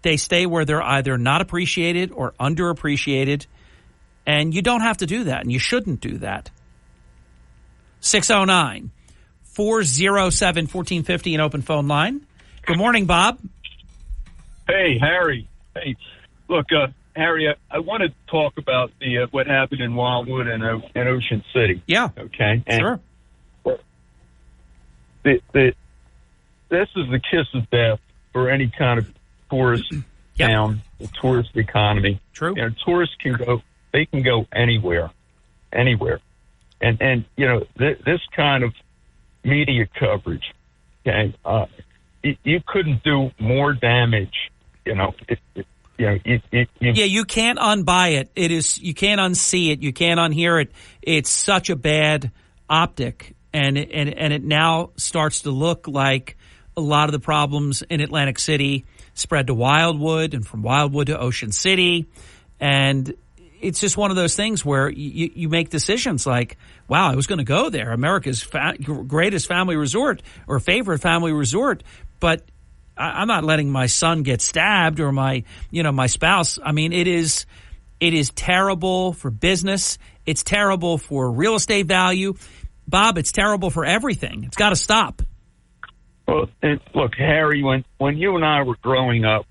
They stay where they're either not appreciated or underappreciated. And you don't have to do that, and you shouldn't do that. 609-407-1450, an open phone line. Good morning, Bob. Hey, Harry. Hey, look, Harry, I want to talk about what happened in Wildwood and Ocean City. Yeah. Okay. And sure. This is the kiss of death for any kind of tourist town, the tourist economy. True. You know, tourists can go anywhere. And this kind of media coverage, okay, you couldn't do more damage, you can't unbuy it. You can't unsee it. You can't unhear it. It's such a bad optic. And it now starts to look like a lot of the problems in Atlantic City spread to Wildwood and from Wildwood to Ocean City. And it's just one of those things where you make decisions like, wow, I was going to go there, America's greatest family resort or favorite family resort, but I'm not letting my son get stabbed or my spouse. I mean, it is terrible for business. It's terrible for real estate value. Bob, it's terrible for everything. It's got to stop. Well, look, Harry, when you and I were growing up,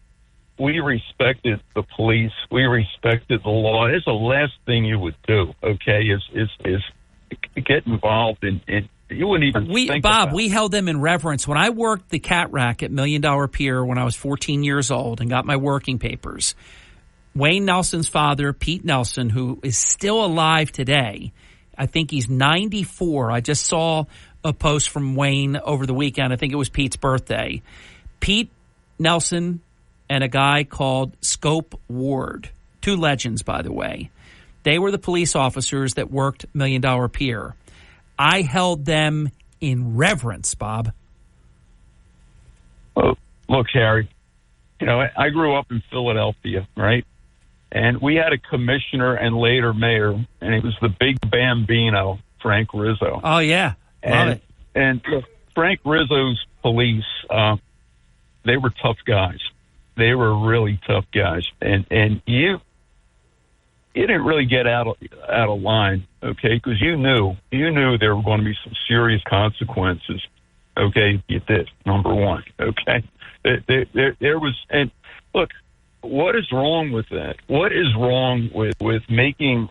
we respected the police. We respected the law. It's the last thing you would do, okay, is get involved in you wouldn't even think Bob, about we held them in reverence. When I worked the cat rack at $1 Million Pier when I was 14 years old and got my working papers, Wayne Nelson's father, Pete Nelson, who is still alive today, I think he's 94. I just saw a post from Wayne over the weekend. I think it was Pete's birthday. Pete Nelson and a guy called Scope Ward, two legends, by the way. They were the police officers that worked Million Dollar Pier. I held them in reverence, Bob. Well, look, Harry, I grew up in Philadelphia, right? And we had a commissioner and later mayor, and it was the big Bambino, Frank Rizzo. Oh, yeah. Love it. And look, Frank Rizzo's police, they were tough guys. They were really tough guys. And you didn't really get out of line, okay? Because you knew there were going to be some serious consequences, okay, if you did, number one, okay? There was, and look, what is wrong with that? What is wrong with making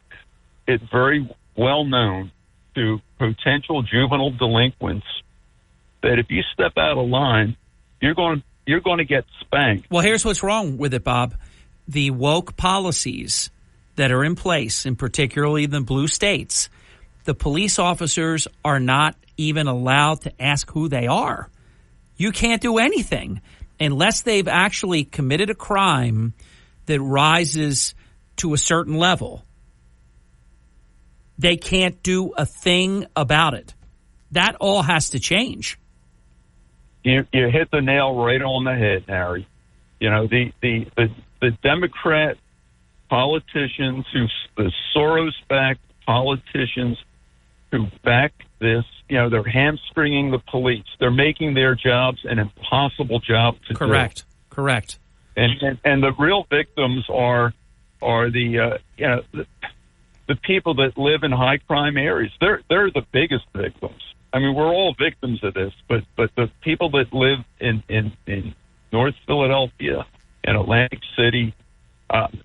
it very well known to potential juvenile delinquents that if you step out of line, you're going to get spanked? Well, here's what's wrong with it, Bob. The woke policies that are in place, and particularly the blue states, the police officers are not even allowed to ask who they are. You can't do anything unless they've actually committed a crime that rises to a certain level. They can't do a thing about it. That all has to change. You hit the nail right on the head, Harry. The Democrat politicians, the Soros-backed politicians who back this, they're hamstringing the police. They're making their jobs an impossible job to do. Correct. And the real victims are the people that live in high crime areas. They're the biggest victims. I mean, we're all victims of this, but the people that live in North Philadelphia and Atlantic City,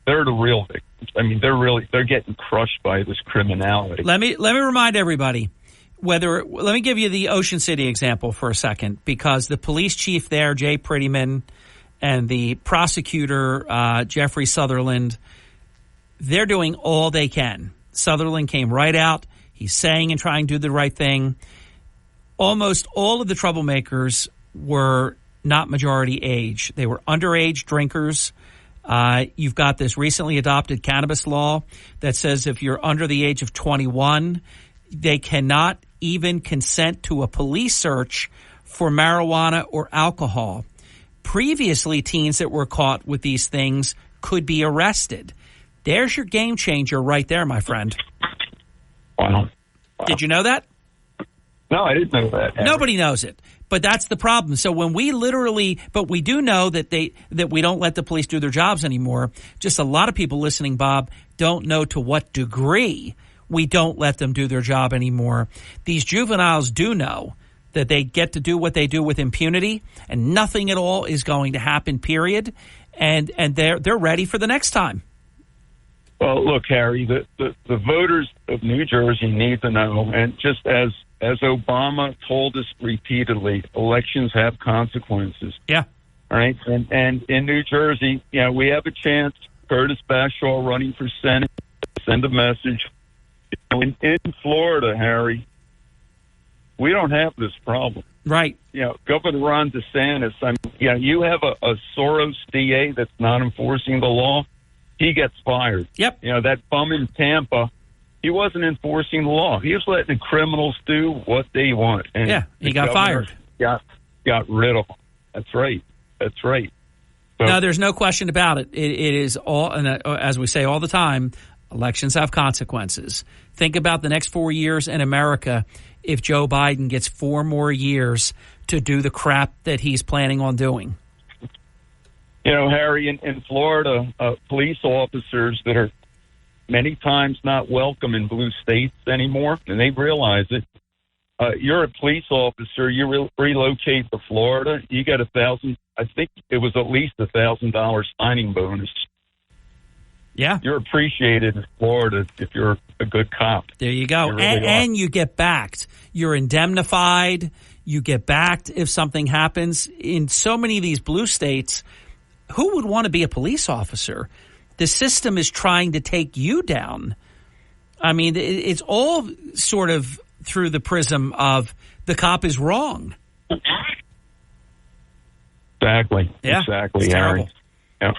they're the real victims. I mean, they're getting crushed by this criminality. Let me remind everybody. Let me give you the Ocean City example for a second, because the police chief there, Jay Prettyman, and the prosecutor, Jeffrey Sutherland, they're doing all they can. Sutherland came right out. He's saying and trying to do the right thing. Almost all of the troublemakers were not majority age. They were underage drinkers. You've got this recently adopted cannabis law that says if you're under the age of 21, they cannot even consent to a police search for marijuana or alcohol. Previously, teens that were caught with these things could be arrested. There's your game changer right there, my friend. Wow. Did you know that? No, I didn't know that. Nobody knows it. But that's the problem. So when we but we do know that we don't let the police do their jobs anymore. Just a lot of people listening, Bob, don't know to what degree we don't let them do their job anymore. These juveniles do know that they get to do what they do with impunity, and nothing at all is going to happen, period. And they're ready for the next time. Well, look, Harry, the voters of New Jersey need to know, and just as Obama told us repeatedly, elections have consequences. Yeah. All right. And in New Jersey, we have a chance. Curtis Bashaw running for Senate, send a message. In Florida, Harry, we don't have this problem. Right. Governor Ron DeSantis, you have a Soros DA that's not enforcing the law. He gets fired. Yep. That bum in Tampa, he wasn't enforcing the law. He was letting the criminals do what they want. And he got fired. Got rid of them. That's right. So, no, there's no question about it. It is all, and as we say all the time, elections have consequences. Think about the next 4 years in America if Joe Biden gets 4 more years to do the crap that he's planning on doing. Harry, in Florida, police officers that are many times not welcome in blue states anymore, and they realize it. You're a police officer, you relocate to Florida, you get $1,000. I think it was at least $1,000 signing bonus. Yeah. You're appreciated in Florida if you're a good cop. There you go. And you get backed. You're indemnified. You get backed if something happens. In so many of these blue states, who would want to be a police officer? The system is trying to take you down. I mean, it's all sort of through the prism of the cop is wrong. Exactly. Yeah, exactly. it's terrible. Yeah.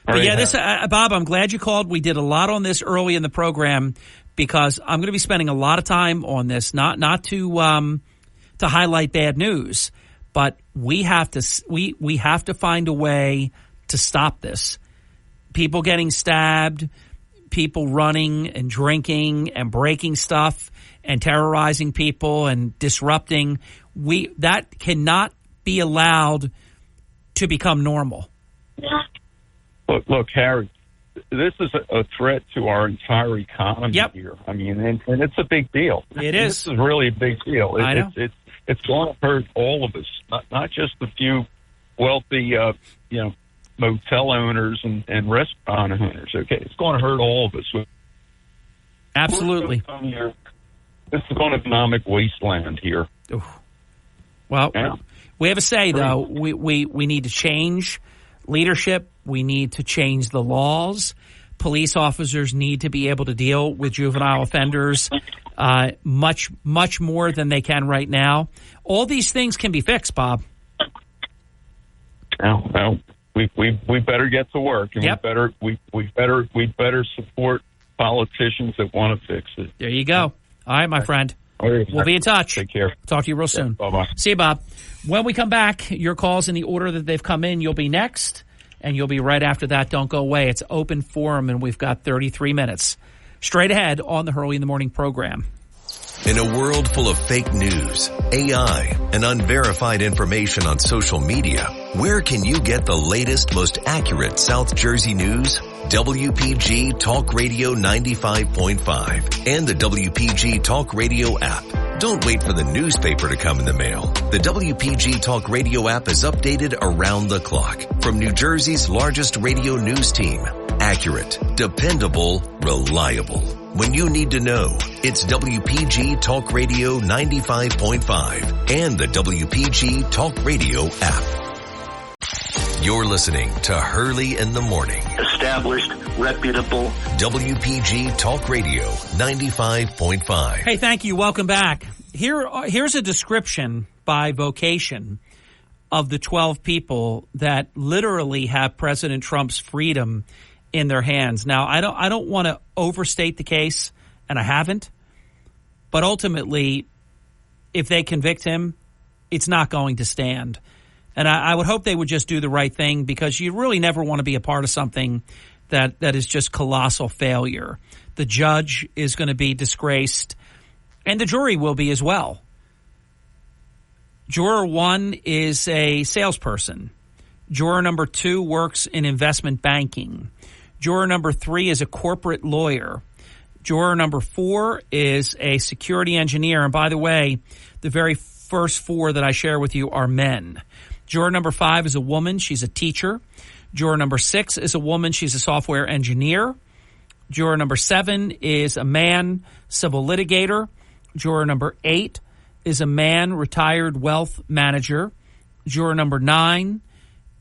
But yeah, this Bob, I'm glad you called. We did a lot on this early in the program because I'm going to be spending a lot of time on this, not to highlight bad news, but we have to find a way to stop this. People getting stabbed, people running and drinking and breaking stuff and terrorizing people and disrupting. That cannot be allowed to become normal. Look, Harry, this is a threat to our entire economy here. I mean, and it's a big deal. It is. This is really a big deal. I know. It's going to hurt all of us, not just the few wealthy, motel owners and restaurant owners. Okay, it's going to hurt all of us. Absolutely. This is an economic wasteland here. Ooh. Well, we have a say, though. We need to change leadership. We need to change the laws. Police officers need to be able to deal with juvenile offenders much more than they can right now. All these things can be fixed, Bob. Well, we better get to work, and we better support politicians that want to fix it. There you go. All right, my friend. We'll be in touch. Take care. Talk to you real soon. Bye-bye. See you, Bob. When we come back, your calls in the order that they've come in, you'll be next, and you'll be right after that. Don't go away. It's open forum, and we've got 33 minutes. Straight ahead on the Hurley in the Morning program. In a world full of fake news, AI, and unverified information on social media, where can you get the latest, most accurate South Jersey news? WPG Talk Radio 95.5 and the WPG Talk Radio app. Don't wait for the newspaper to come in the mail. The WPG Talk Radio app is updated around the clock from New Jersey's largest radio news team. Accurate, dependable, reliable. When you need to know, it's WPG Talk Radio 95.5 and the WPG Talk Radio app. You're listening to Hurley in the Morning. Established, reputable. WPG Talk Radio 95.5. Hey, thank you. Welcome back. Here's a description by Vocation of the 12 people that literally have President Trump's freedom in their hands. Now, I don't want to overstate the case, and I haven't. But ultimately, if they convict him, it's not going to stand. And I would hope they would just do the right thing, because you really never want to be a part of something that is just colossal failure. The judge is going to be disgraced, and the jury will be as well. Juror 1 is a salesperson. Juror number 2 works in investment banking. Juror number 3 is a corporate lawyer. Juror number 4 is a security engineer. And by the way, the very first 4 that I share with you are men. Juror number 5 is a woman. She's a teacher. Juror number 6 is a woman. She's a software engineer. Juror number 7 is a man, civil litigator. Juror number 8 is a man, retired wealth manager. Juror number 9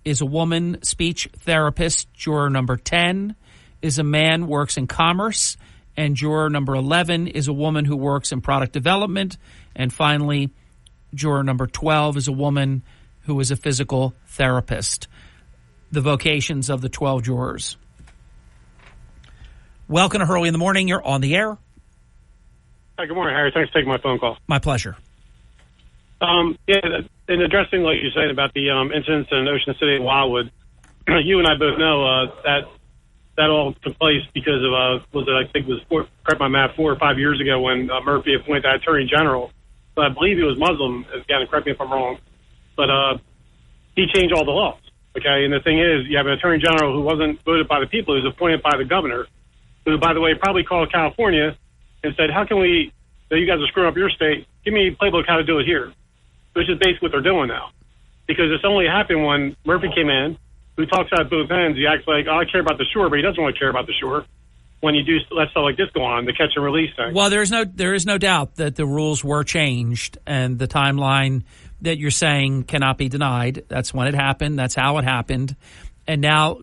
is a woman, speech therapist. Juror number 10 is a man, works in commerce. And juror number 11 is a woman who works in product development. And finally, juror number 12 is a woman who is a physical therapist. The vocations of the 12 jurors. Welcome to Hurley in the Morning. You're on the air. Hi, good morning, Harry. Thanks for taking my phone call. My pleasure. In addressing what you're saying about the incidents in Ocean City and Wildwood, you and I both know that all took place because of, I think it was 4 or 5 years ago when Murphy appointed that Attorney General. But I believe he was Muslim, again, correct me if I'm wrong. But he changed all the laws, okay? And the thing is, you have an Attorney General who wasn't voted by the people, who was appointed by the governor, who, by the way, probably called California and said, how can we, you guys are screwing up your state, give me a playbook how to do it here, which is basically what they're doing now. Because it's only happened when Murphy came in, who talks out both ends. He acts like, I care about the shore, but he doesn't really care about the shore. When you do let stuff like this go on, the catch and release thing. Well, there is no doubt that the rules were changed, and the timeline that you're saying cannot be denied. That's when it happened. That's how it happened. And now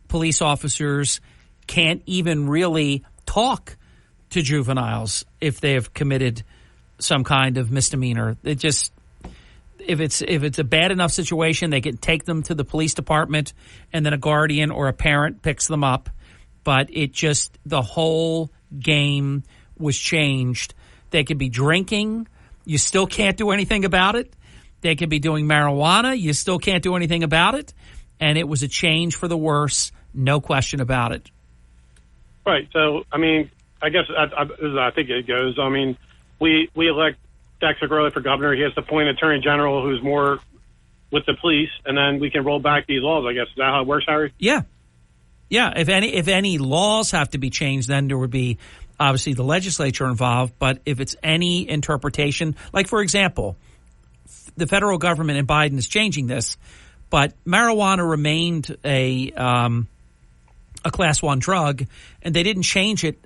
police officers can't even really talk to juveniles if they have committed some kind of misdemeanor. It just, if it's a bad enough situation, they can take them to the police department, and then a guardian or a parent picks them up. But the whole game was changed. They could be drinking. You still can't do anything about it. They could be doing marijuana. You still can't do anything about it. And it was a change for the worse, no question about it. Right. So, I mean, I guess I think it goes. I mean, we elect Dexter Gurley for governor. He has to appoint an attorney general who's more with the police, and then we can roll back these laws, I guess. Is that how it works, Harry? Yeah. Yeah. If any laws have to be changed, then there would be obviously the legislature involved. But if it's any interpretation, like, for example, the federal government and Biden is changing this, but marijuana remained a Class 1 drug, and they didn't change it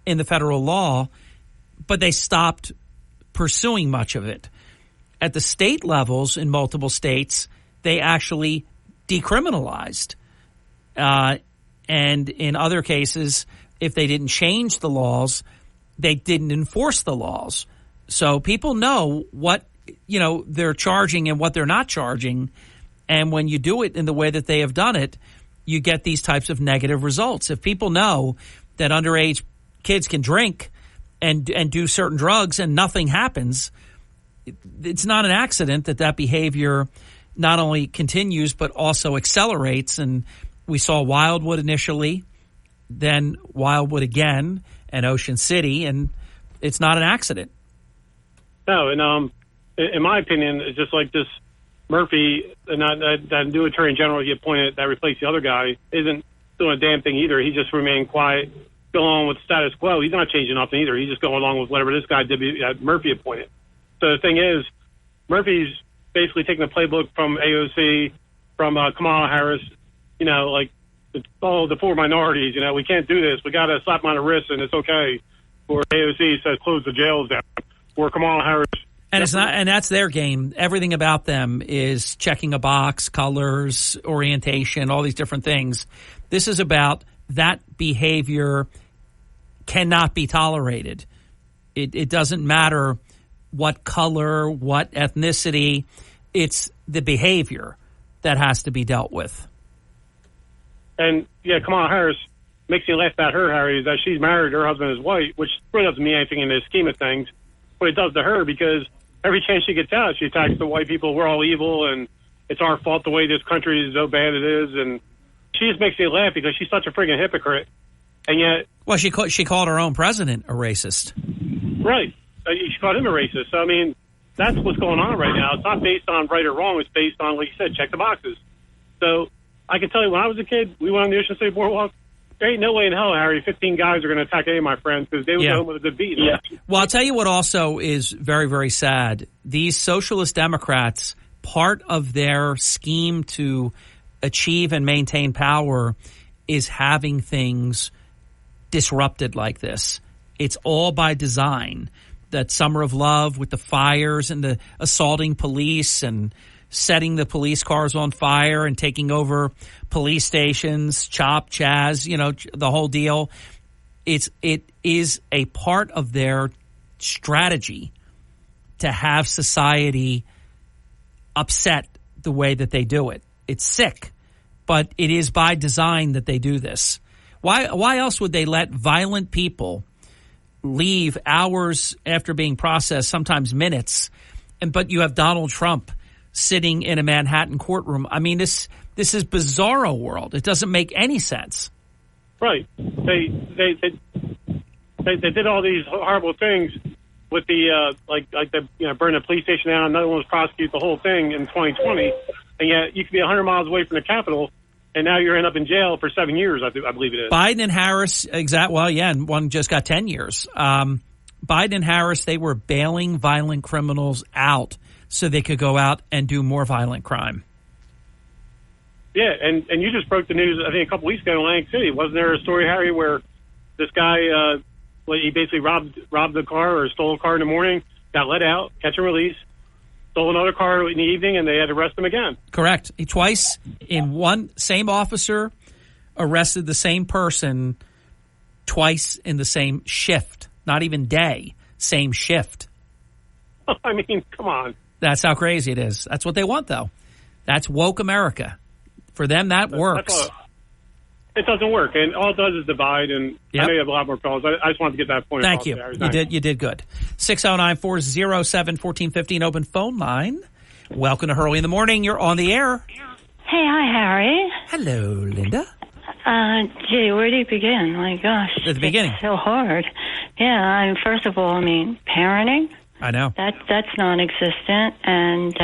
in the federal law, but they stopped pursuing much of it. At the state levels in multiple states, they actually decriminalized. And in other cases, if they didn't change the laws, they didn't enforce the laws. So people know what, they're charging and what they're not charging. And when you do it in the way that they have done it, you get these types of negative results. If people know that underage kids can drink and do certain drugs and nothing happens, it's not an accident that behavior not only continues but also accelerates. And we saw Wildwood initially, then Wildwood again, and Ocean City, and it's not an accident. No, and in my opinion, it's just like this Murphy, that new attorney general he appointed that replaced the other guy, isn't doing a damn thing either. He just remained quiet, going on with status quo. He's not changing nothing either. He's just going along with whatever this guy Murphy appointed. So the thing is, Murphy's basically taking the playbook from AOC, from Kamala Harris, like the four minorities. We can't do this. We got to slap them on the wrist and it's okay. Or AOC says close the jails down. Or Kamala Harris. And it's not, and that's their game. Everything about them is checking a box, colors, orientation, all these different things. This is about that behavior cannot be tolerated. It doesn't matter what color, what ethnicity. It's the behavior that has to be dealt with. And, Kamala Harris makes me laugh about her, Harry, is that she's married, her husband is white, which really doesn't mean anything in the scheme of things. But it does to her because every chance she gets out, she attacks the white people. We're all evil, and it's our fault the way this country is so bad it is. And she just makes me laugh because she's such a friggin' hypocrite. And yet... Well, she called her own president a racist. Right. She called him a racist. So, I mean, that's what's going on right now. It's not based on right or wrong. It's based on, like you said, check the boxes. So I can tell you when I was a kid, we went on the Ocean City Boardwalk. There ain't no way in hell, Harry, 15 guys are going to attack any of my friends because they would go home with a good beat. Yeah. Well, I'll tell you what also is very, very sad. These socialist Democrats, part of their scheme to achieve and maintain power is having things disrupted like this. It's all by design. That Summer of Love with the fires and the assaulting police and setting the police cars on fire and taking over police stations, Chop, Chaz, the whole deal. It is a part of their strategy to have society upset the way that they do it. It's sick, but it is by design that they do this. Why else would they let violent people leave hours after being processed, sometimes minutes, but you have Donald Trump sitting in a Manhattan courtroom? I mean, this is bizarro world. It doesn't make any sense. Right. They did all these horrible things with the burn the police station down. Another one was prosecute the whole thing in 2020, and yet you could be 100 miles away from the Capitol. And now you're end up in jail for 7 years, I believe it is. Biden and Harris, and one just got 10 years. Biden and Harris, they were bailing violent criminals out so they could go out and do more violent crime. Yeah, and you just broke the news, I think, a couple weeks ago in Atlantic City. Wasn't there a story, Harry, where this guy, he basically robbed the car or stole a car in the morning, got let out, catch and release, stole another car in the evening, and they had to arrest him again. Correct. Twice in one same officer arrested the same person twice in the same shift, not even day, same shift. I mean, come on. That's how crazy it is. That's what they want, though. That's woke America. For them, that works. It doesn't work, and all it does is divide. And I know you have a lot more calls. I just wanted to get that point. Thank you. You did good. 609-407-1415 open phone line. Welcome to Hurley in the Morning. You're on the air. Hey, hi, Harry. Hello, Linda. Gee, where do you begin? My gosh. At the beginning. It's so hard. Yeah, first of all, parenting. I know. That's non-existent. And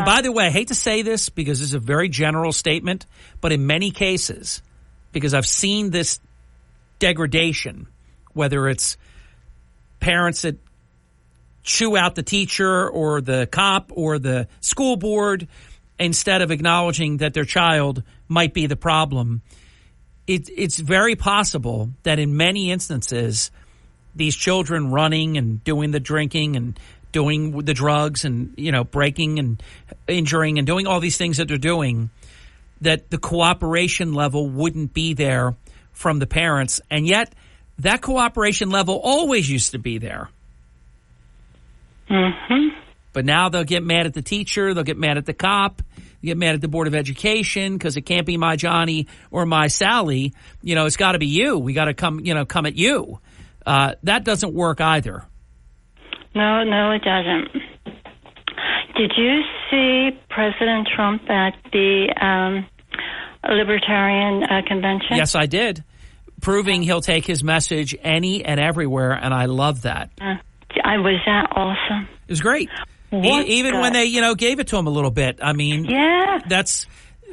by the way, I hate to say this because this is a very general statement, but in many cases, because I've seen this degradation, whether it's parents that chew out the teacher or the cop or the school board instead of acknowledging that their child might be the problem, it's very possible that in many instances these children running and doing the drinking and doing the drugs and, breaking and injuring and doing all these things that they're doing, that the cooperation level wouldn't be there from the parents. And yet that cooperation level always used to be there. Mm-hmm. But now they'll get mad at the teacher. They'll get mad at the cop. Get mad at the Board of Education because it can't be my Johnny or my Sally. It's got to be you. We got to come at you. That doesn't work either. No, it doesn't. Did you see President Trump at the Libertarian Convention? Yes, I did. Proving he'll take his message any and everywhere, and I love that. Was that awesome? It was great. Even when they, gave it to him a little bit. I mean,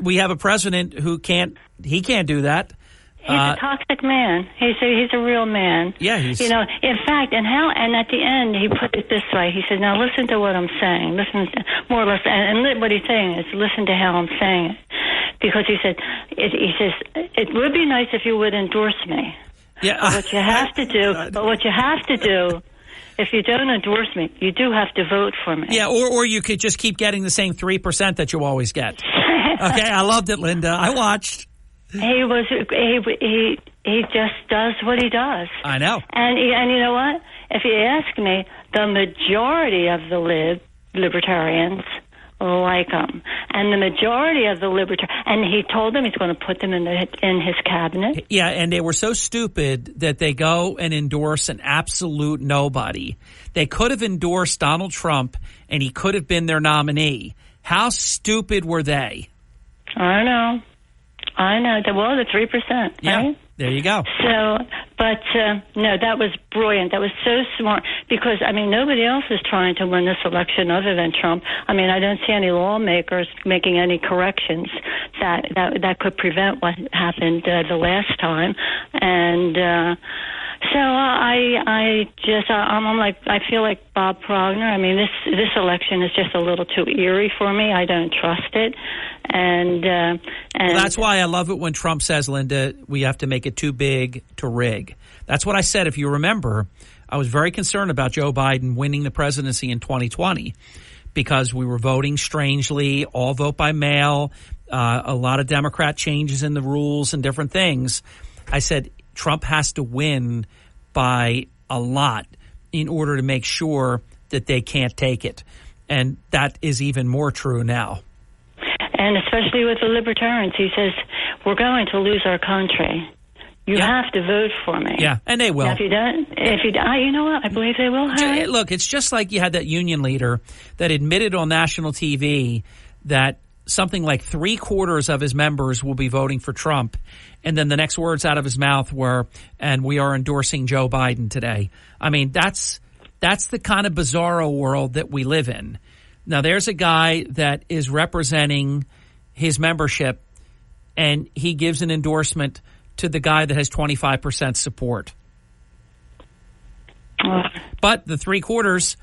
we have a president who can't do that. He's a toxic man. He's a real man. Yeah, in fact, and at the end he put it this way. He said, "Now listen to what I'm saying. Listen, more or less, and what he's saying is listen to how I'm saying it." Because he says, "It would be nice if you would endorse me." Yeah. But what you have to do. If you don't endorse me, you do have to vote for me. Yeah, or you could just keep getting the same 3% that you always get. Okay, I loved it, Linda. I watched. He just does what he does. I know. And you know what? If you ask me, the majority of the libertarians like him, and the majority of the and he told them he's going to put them in his cabinet. Yeah, and they were so stupid that they go and endorse an absolute nobody. They could have endorsed Donald Trump, and he could have been their nominee. How stupid were they? I know. Well, the 3%. Yeah. Right? There you go. So, but no, that was brilliant. That was so smart because, nobody else is trying to win this election other than Trump. I don't see any lawmakers making any corrections that could prevent what happened the last time. And so I feel like Bob Progner. This election is just a little too eerie for me. I don't trust it. And that's why I love it when Trump says, Linda, we have to make it too big to rig. That's what I said. If you remember, I was very concerned about Joe Biden winning the presidency in 2020 because we were voting strangely, all vote by mail, a lot of Democrat changes in the rules and different things. I said Trump has to win by a lot in order to make sure that they can't take it. And that is even more true now. And especially with the libertarians, he says, we're going to lose our country. You have to vote for me. Yeah, and they will. Now, if you don't, you know what? I believe they will. Harry. Look, it's just like you had that union leader that admitted on national TV that something like 3/4 of his members will be voting for Trump. And then the next words out of his mouth were, and we are endorsing Joe Biden today. That's the kind of bizarro world that we live in. Now, there's a guy that is representing his membership, and he gives an endorsement to the guy that has 25% support. But the 3/4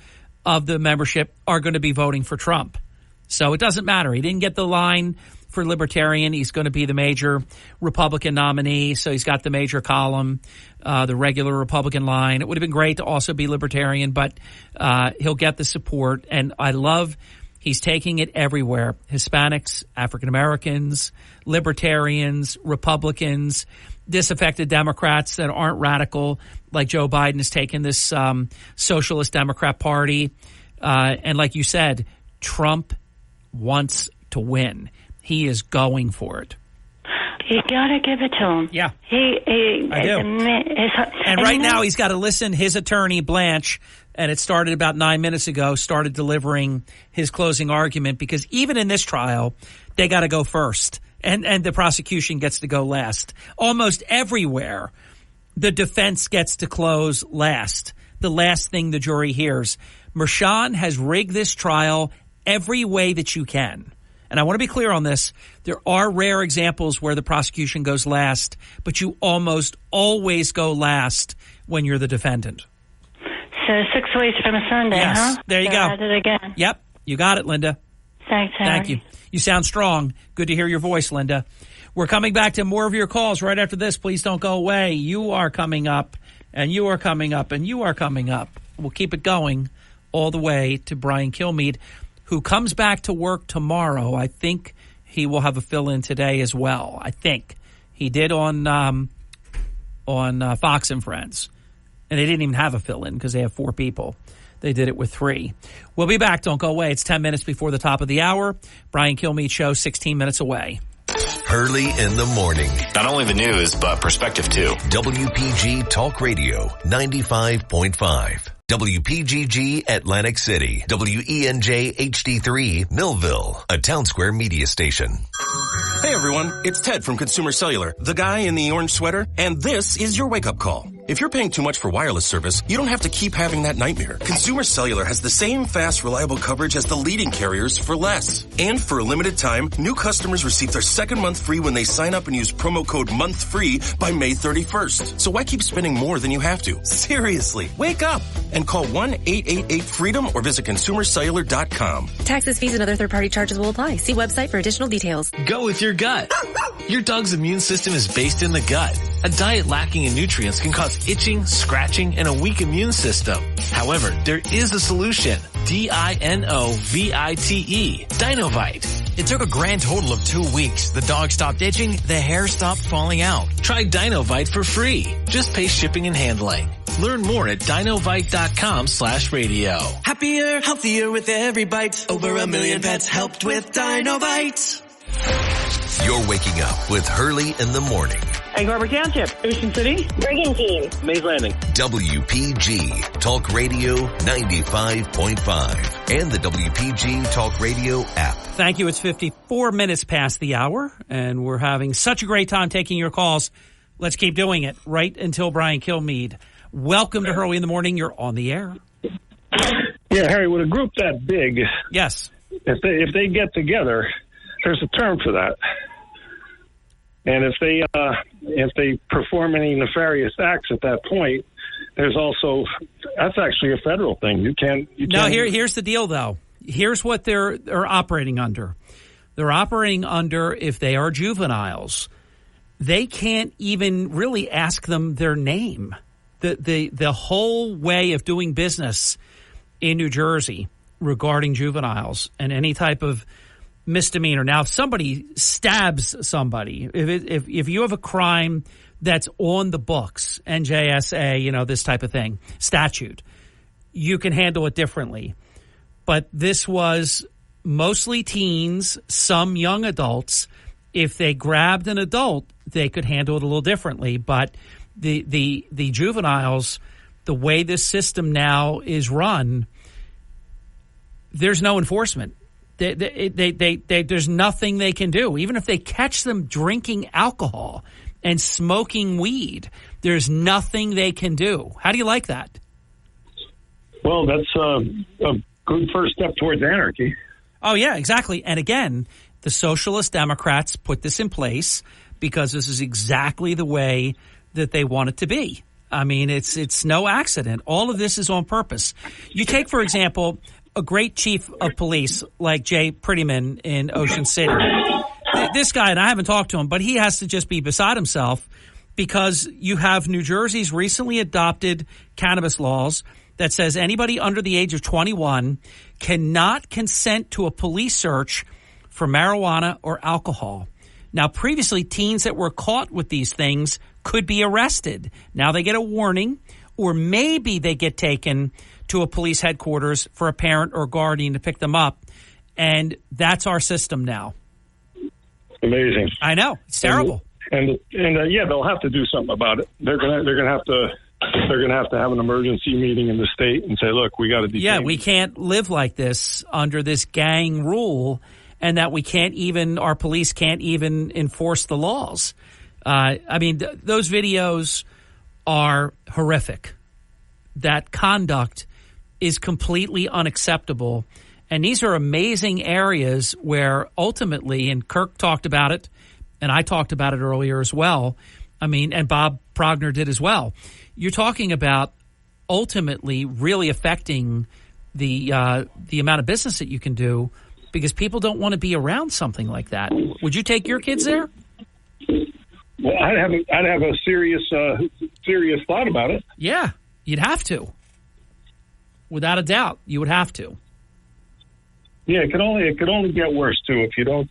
of the membership are going to be voting for Trump. So it doesn't matter. He didn't get the line for Libertarian. He's going to be the major Republican nominee, so he's got the major column, the regular Republican line. It would have been great to also be Libertarian, but he'll get the support. And I love he's taking it everywhere. Hispanics, African Americans, Libertarians, Republicans, disaffected Democrats that aren't radical, like Joe Biden has taken this Socialist Democrat Party. And like you said, Trump wants to win. He is going for it. You gotta give it to him. Yeah. I do. And right now he's got to listen. His attorney, Blanche, and it started about 9 minutes ago, started delivering his closing argument, because even in this trial, they got to go first. And the prosecution gets to go last. Almost everywhere, the defense gets to close last. The last thing the jury hears. Mershon has rigged this trial every way that you can. And I want to be clear on this. There are rare examples where the prosecution goes last, but you almost always go last when you're the defendant. So 6 weeks from a Sunday, yes. huh? There you go. At it again. Yep. You got it, Linda. Thanks, Harry. Thank you. You sound strong. Good to hear your voice, Linda. We're coming back to more of your calls right after this. Please don't go away. You are coming up, and you are coming up, and you are coming up. We'll keep it going all the way to Brian Kilmeade, who comes back to work tomorrow. I think he will have a fill-in today as well. I think he did on Fox and Friends, and they didn't even have a fill-in because they have 4 people. They did it with 3. We'll be back. Don't go away. It's 10 minutes before the top of the hour. Brian Kilmeade Show, 16 minutes away. Hurley in the morning. Not only the news, but perspective too. WPG Talk Radio 95.5. WPGG Atlantic City. WENJ HD3 Millville. A Town Square media station. Hey everyone, it's Ted from Consumer Cellular, the guy in the orange sweater, and this is your wake-up call. If you're paying too much for wireless service, you don't have to keep having that nightmare. Consumer Cellular has the same fast, reliable coverage as the leading carriers for less. And for a limited time, new customers receive their second month free when they sign up and use promo code MONTHFREE by May 31st. So why keep spending more than you have to? Seriously, wake up and call 1-888-FREEDOM or visit consumercellular.com. Taxes, fees, and other third-party charges will apply. See website for additional details. Go with your gut. Your dog's immune system is based in the gut. A diet lacking in nutrients can cause itching, scratching, and a weak immune system. However, there is a solution. DINOVITE. Dinovite. It took a grand total of 2 weeks. The dog stopped itching, the hair stopped falling out. Try Dinovite for free. Just pay shipping and handling. Learn more at dinovite.com/radio. Happier, healthier with every bite. Over 1 million pets helped with Dinovite. You're waking up with Hurley in the morning. Egg Harbor Township, Ocean City, Brigantine, Mays Landing. WPG Talk Radio 95.5 and the WPG Talk Radio app. Thank you. It's 54 minutes past the hour, and we're having such a great time taking your calls. Let's keep doing it right until Brian Kilmeade. Welcome to Hurley in the Morning. You're on the air. Yeah, Harry, with a group that big, yes, if they get together, there's a term for that. And if they perform any nefarious acts at that point, there's also that's actually a federal thing. You can't. Here's the deal, though. Here's what they're operating under. They're operating under, if they are juveniles, they can't even really ask them their name. The whole way of doing business in New Jersey regarding juveniles and any type of misdemeanor. Now, if somebody stabs somebody, if you have a crime that's on the books, NJSA, this type of thing, statute, you can handle it differently. But this was mostly teens, some young adults. If they grabbed an adult, they could handle it a little differently. But the juveniles, the way this system now is run, there's no enforcement. There's nothing they can do. Even if they catch them drinking alcohol and smoking weed, there's nothing they can do. How do you like that? Well, that's a good first step towards anarchy. Oh, yeah, exactly. And again, the Socialist Democrats put this in place because this is exactly the way that they want it to be. I mean, it's no accident. All of this is on purpose. You take, for example, a great chief of police like Jay Prettyman in Ocean City. This guy, and I haven't talked to him, but he has to just be beside himself because you have New Jersey's recently adopted cannabis laws that says anybody under the age of 21 cannot consent to a police search for marijuana or alcohol. Now, previously, teens that were caught with these things could be arrested. Now they get a warning, or maybe they get taken to a police headquarters for a parent or guardian to pick them up. And that's our system now. Amazing. I know. It's terrible. And they'll have to do something about it. They're gonna have to have an emergency meeting in the state and say, look, we got to detain. Yeah, we can't live like this under this gang rule, and that our police can't even enforce the laws. Those videos are horrific. That conduct is completely unacceptable. And these are amazing areas where ultimately, and Kirk talked about it, and I talked about it earlier as well, and Bob Progner did as well. You're talking about ultimately really affecting the amount of business that you can do, because people don't want to be around something like that. Would you take your kids there? Well, I'd have a serious thought about it. Yeah, you'd have to. Without a doubt, you would have to. Yeah, it could only get worse too if you don't.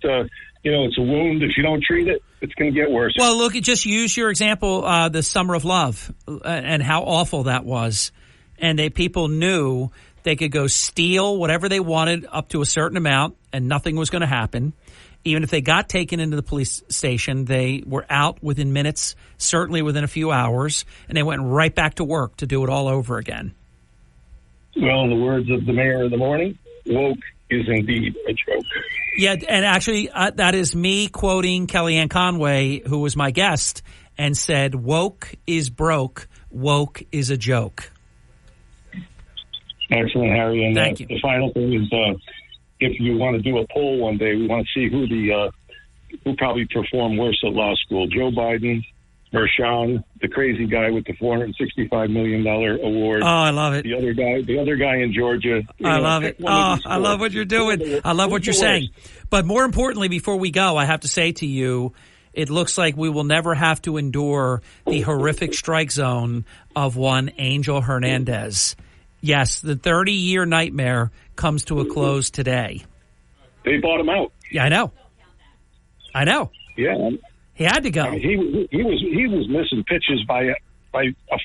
It's a wound. If you don't treat it, it's going to get worse. Well, look, just use your example, the Summer of Love, and how awful that was. And people knew they could go steal whatever they wanted up to a certain amount, and nothing was going to happen. Even if they got taken into the police station, they were out within minutes, certainly within a few hours, and they went right back to work to do it all over again. Well, in the words of the mayor of the morning, woke is indeed a joke. Yeah, and actually, that is me quoting Kellyanne Conway, who was my guest, and said, woke is broke, woke is a joke. Excellent, Harry. And Thank you. The final thing is, if you want to do a poll one day, we want to see who probably performed worse at law school: Joe Biden, Mershon, the crazy guy with the $465 million award. Oh, I love it. The other guy in Georgia. I love it. Oh, I love what you're doing. I love what you're saying. But more importantly, before we go, I have to say to you, it looks like we will never have to endure the horrific strike zone of one Angel Hernandez. Yes, the 30-year nightmare comes to a close today. They bought him out. Yeah, I know. Yeah. He had to go. I mean, he was missing pitches by a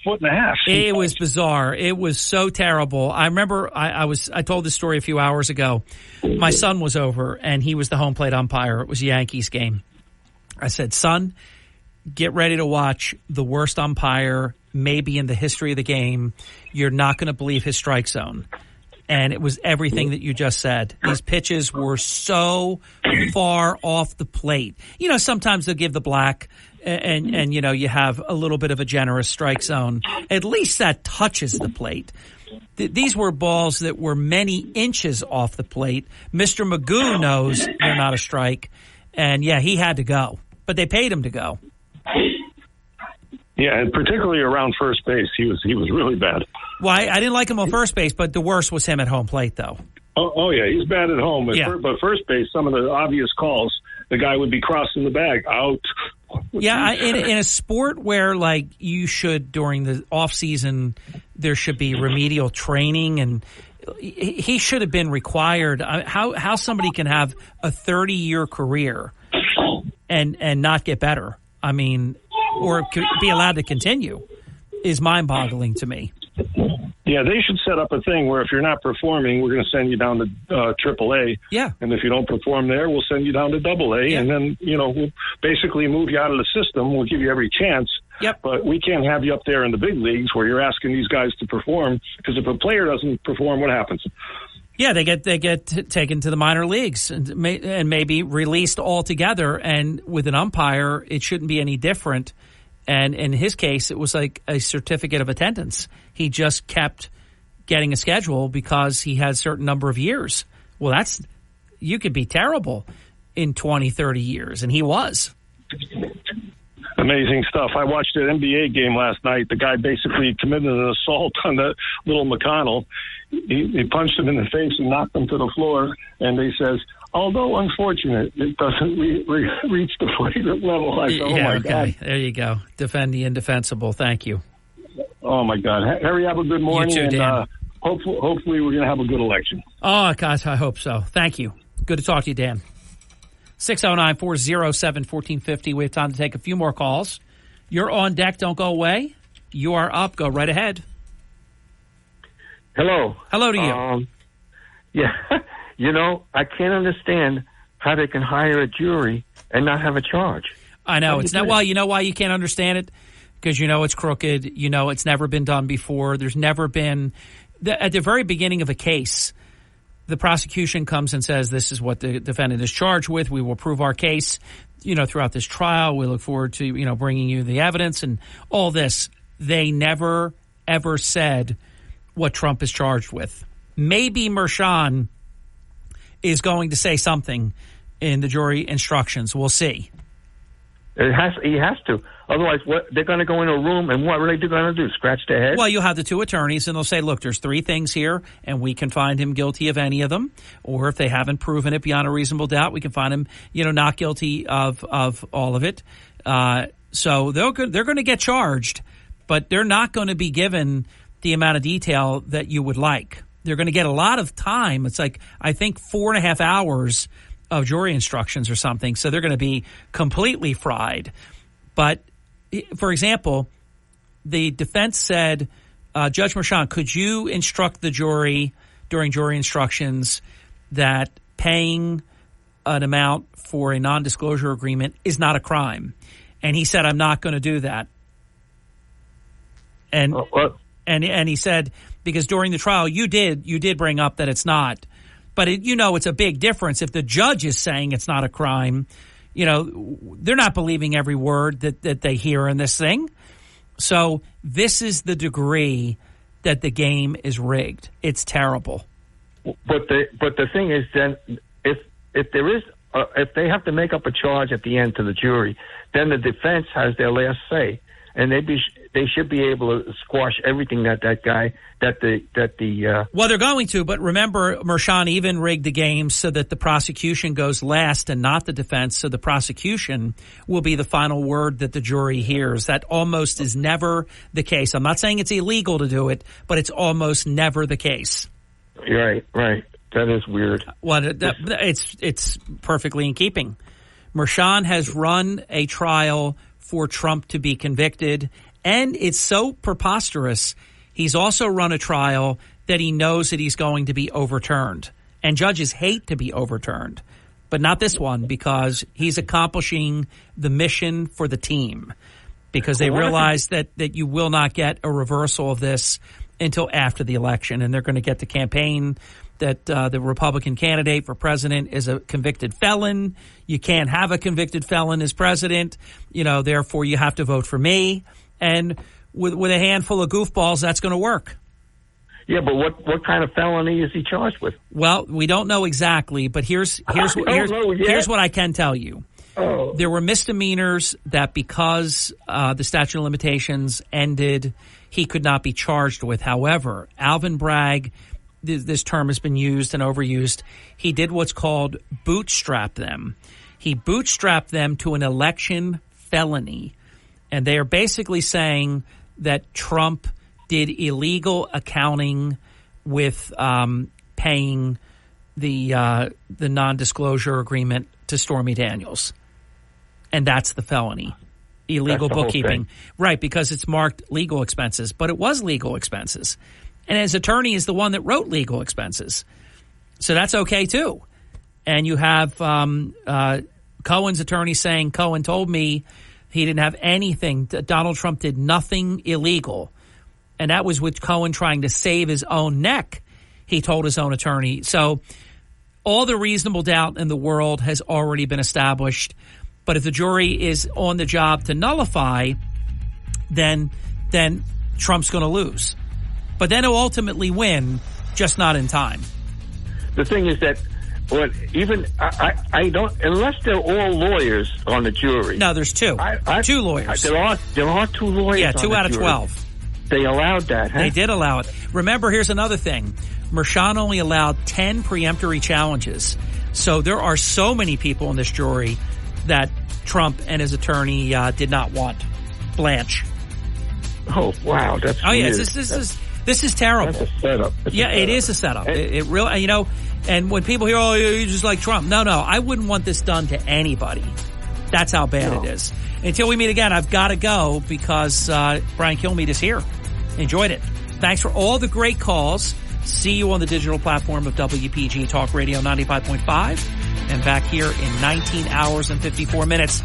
foot and a half. It was bizarre. It was so terrible. I remember I told this story a few hours ago. My son was over, and he was the home plate umpire. It was a Yankees game. I said, son, get ready to watch the worst umpire maybe in the history of the game. You're not going to believe his strike zone. And it was everything that you just said. These pitches were so far off the plate. Sometimes they'll give the black and you have a little bit of a generous strike zone. At least that touches the plate. These were balls that were many inches off the plate. Mr. Magoo knows they're not a strike. And, yeah, he had to go. But they paid him to go. Yeah, and particularly around first base, he was really bad. Well, I didn't like him on first base, but the worst was him at home plate, though. Oh yeah, he's bad at home. But first base, some of the obvious calls, the guy would be crossing the bag, out. Yeah, in a sport where, you should, during the off season, there should be remedial training, and he should have been required. How somebody can have a 30-year career and not get better, or be allowed to continue, is mind-boggling to me. Yeah, they should set up a thing where if you're not performing, we're going to send you down to AAA. Yeah. And if you don't perform there, we'll send you down to AA. Yeah. And then, we'll basically move you out of the system. We'll give you every chance. Yep. But we can't have you up there in the big leagues where you're asking these guys to perform, because if a player doesn't perform, what happens? Yeah, they get taken to the minor leagues and maybe released altogether. And with an umpire, it shouldn't be any different. And in his case, it was like a certificate of attendance. He just kept getting a schedule because he had a certain number of years. Well, you could be terrible in 20, 30 years, and he was. Amazing stuff. I watched an NBA game last night. The guy basically committed an assault on the little McConnell. He punched him in the face and knocked him to the floor, and they says, although unfortunate, it doesn't reach the flagrant level. I said, oh, my God. There you go. Defend the indefensible. Thank you. Oh, my God. Harry, have a good morning. You too, Dan. And hopefully we're going to have a good election. Oh, gosh, I hope so. Thank you. Good to talk to you, Dan. 609-407-1450. We have time to take a few more calls. You're on deck. Don't go away. You are up. Go right ahead. Hello. Hello to you. Yeah, I can't understand how they can hire a jury and not have a charge. I know. It's not. Well, you know why you can't understand it? Because it's crooked. It's never been done before. There's never been. At the very beginning of a case, the prosecution comes and says, this is what the defendant is charged with. We will prove our case, throughout this trial. We look forward to, bringing you the evidence and all this. They never, ever said what Trump is charged with. Maybe Mershon is going to say something in the jury instructions. We'll see. He has to. Otherwise, they're going to go in a room, and what are they going to do? Scratch their head? Well, you'll have the two attorneys, and they'll say, look, there's three things here, and we can find him guilty of any of them. Or if they haven't proven it beyond a reasonable doubt, we can find him, not guilty of all of it. So they're going to get charged, but they're not going to be given the amount of detail that you would like. They're going to get a lot of time. It's like, I think, 4.5 hours of jury instructions or something. So they're going to be completely fried. But, for example, the defense said, Judge Mershon, could you instruct the jury during jury instructions that paying an amount for a non-disclosure agreement is not a crime? And he said, I'm not going to do that. And he said, because during the trial you did bring up that it's not. But it's a big difference. If the judge is saying it's not a crime, they're not believing every word that they hear in this thing. So this is the degree that the game is rigged. It's terrible. But the thing is, then if there is if they have to make up a charge at the end to the jury, then the defense has their last say, and they should be able to squash everything that Well, they're going to, but remember, Mershon even rigged the game so that the prosecution goes last and not the defense, so the prosecution will be the final word that the jury hears. That almost is never the case. I'm not saying it's illegal to do it, but it's almost never the case. Right. That is weird. Well, it's perfectly in keeping. Mershon has run a trial for Trump to be convicted, and it's so preposterous. He's also run a trial that he knows that he's going to be overturned. And judges hate to be overturned, but not this one, because he's accomplishing the mission for the team, because they realize that you will not get a reversal of this until after the election, and they're going to get the campaign that the Republican candidate for president is a convicted felon. You can't have a convicted felon as president. Therefore you have to vote for me. And with a handful of goofballs, that's going to work. Yeah, but what kind of felony is he charged with? Well, we don't know exactly, but here's what I can tell you. Oh. There were misdemeanors that, because the statute of limitations ended, he could not be charged with. However, Alvin Bragg, this term has been used and overused, he did what's called bootstrap them. He bootstrapped them to an election felony. And they are basically saying that Trump did illegal accounting with paying the non-disclosure agreement to Stormy Daniels. And that's the felony. Illegal bookkeeping. Right, because it's marked legal expenses. But it was legal expenses. And his attorney is the one that wrote legal expenses. So that's okay, too. And you have Cohen's attorney saying, Cohen told me he didn't have anything. Donald Trump did nothing illegal. And that was with Cohen trying to save his own neck, he told his own attorney. So all the reasonable doubt in the world has already been established. But if the jury is on the job to nullify, then Trump's going to lose. But then he'll ultimately win, just not in time. The thing is that, I don't, unless they're all lawyers on the jury. No, there's two. Two lawyers. There are two lawyers. Yeah, 2 out of 12. They allowed that, huh? They did allow it. Remember, here's another thing. Mershon only allowed 10 preemptory challenges. So there are so many people in this jury that Trump and his attorney did not want. Blanche. Oh, wow. That's weird. This is terrible. That's a setup. It is a setup. It really, and when people hear, oh, you just like Trump. No, I wouldn't want this done to anybody. That's how bad it is. Until we meet again, I've got to go because Brian Kilmeade is here. Enjoyed it. Thanks for all the great calls. See you on the digital platform of WPG Talk Radio 95.5 and back here in 19 hours and 54 minutes.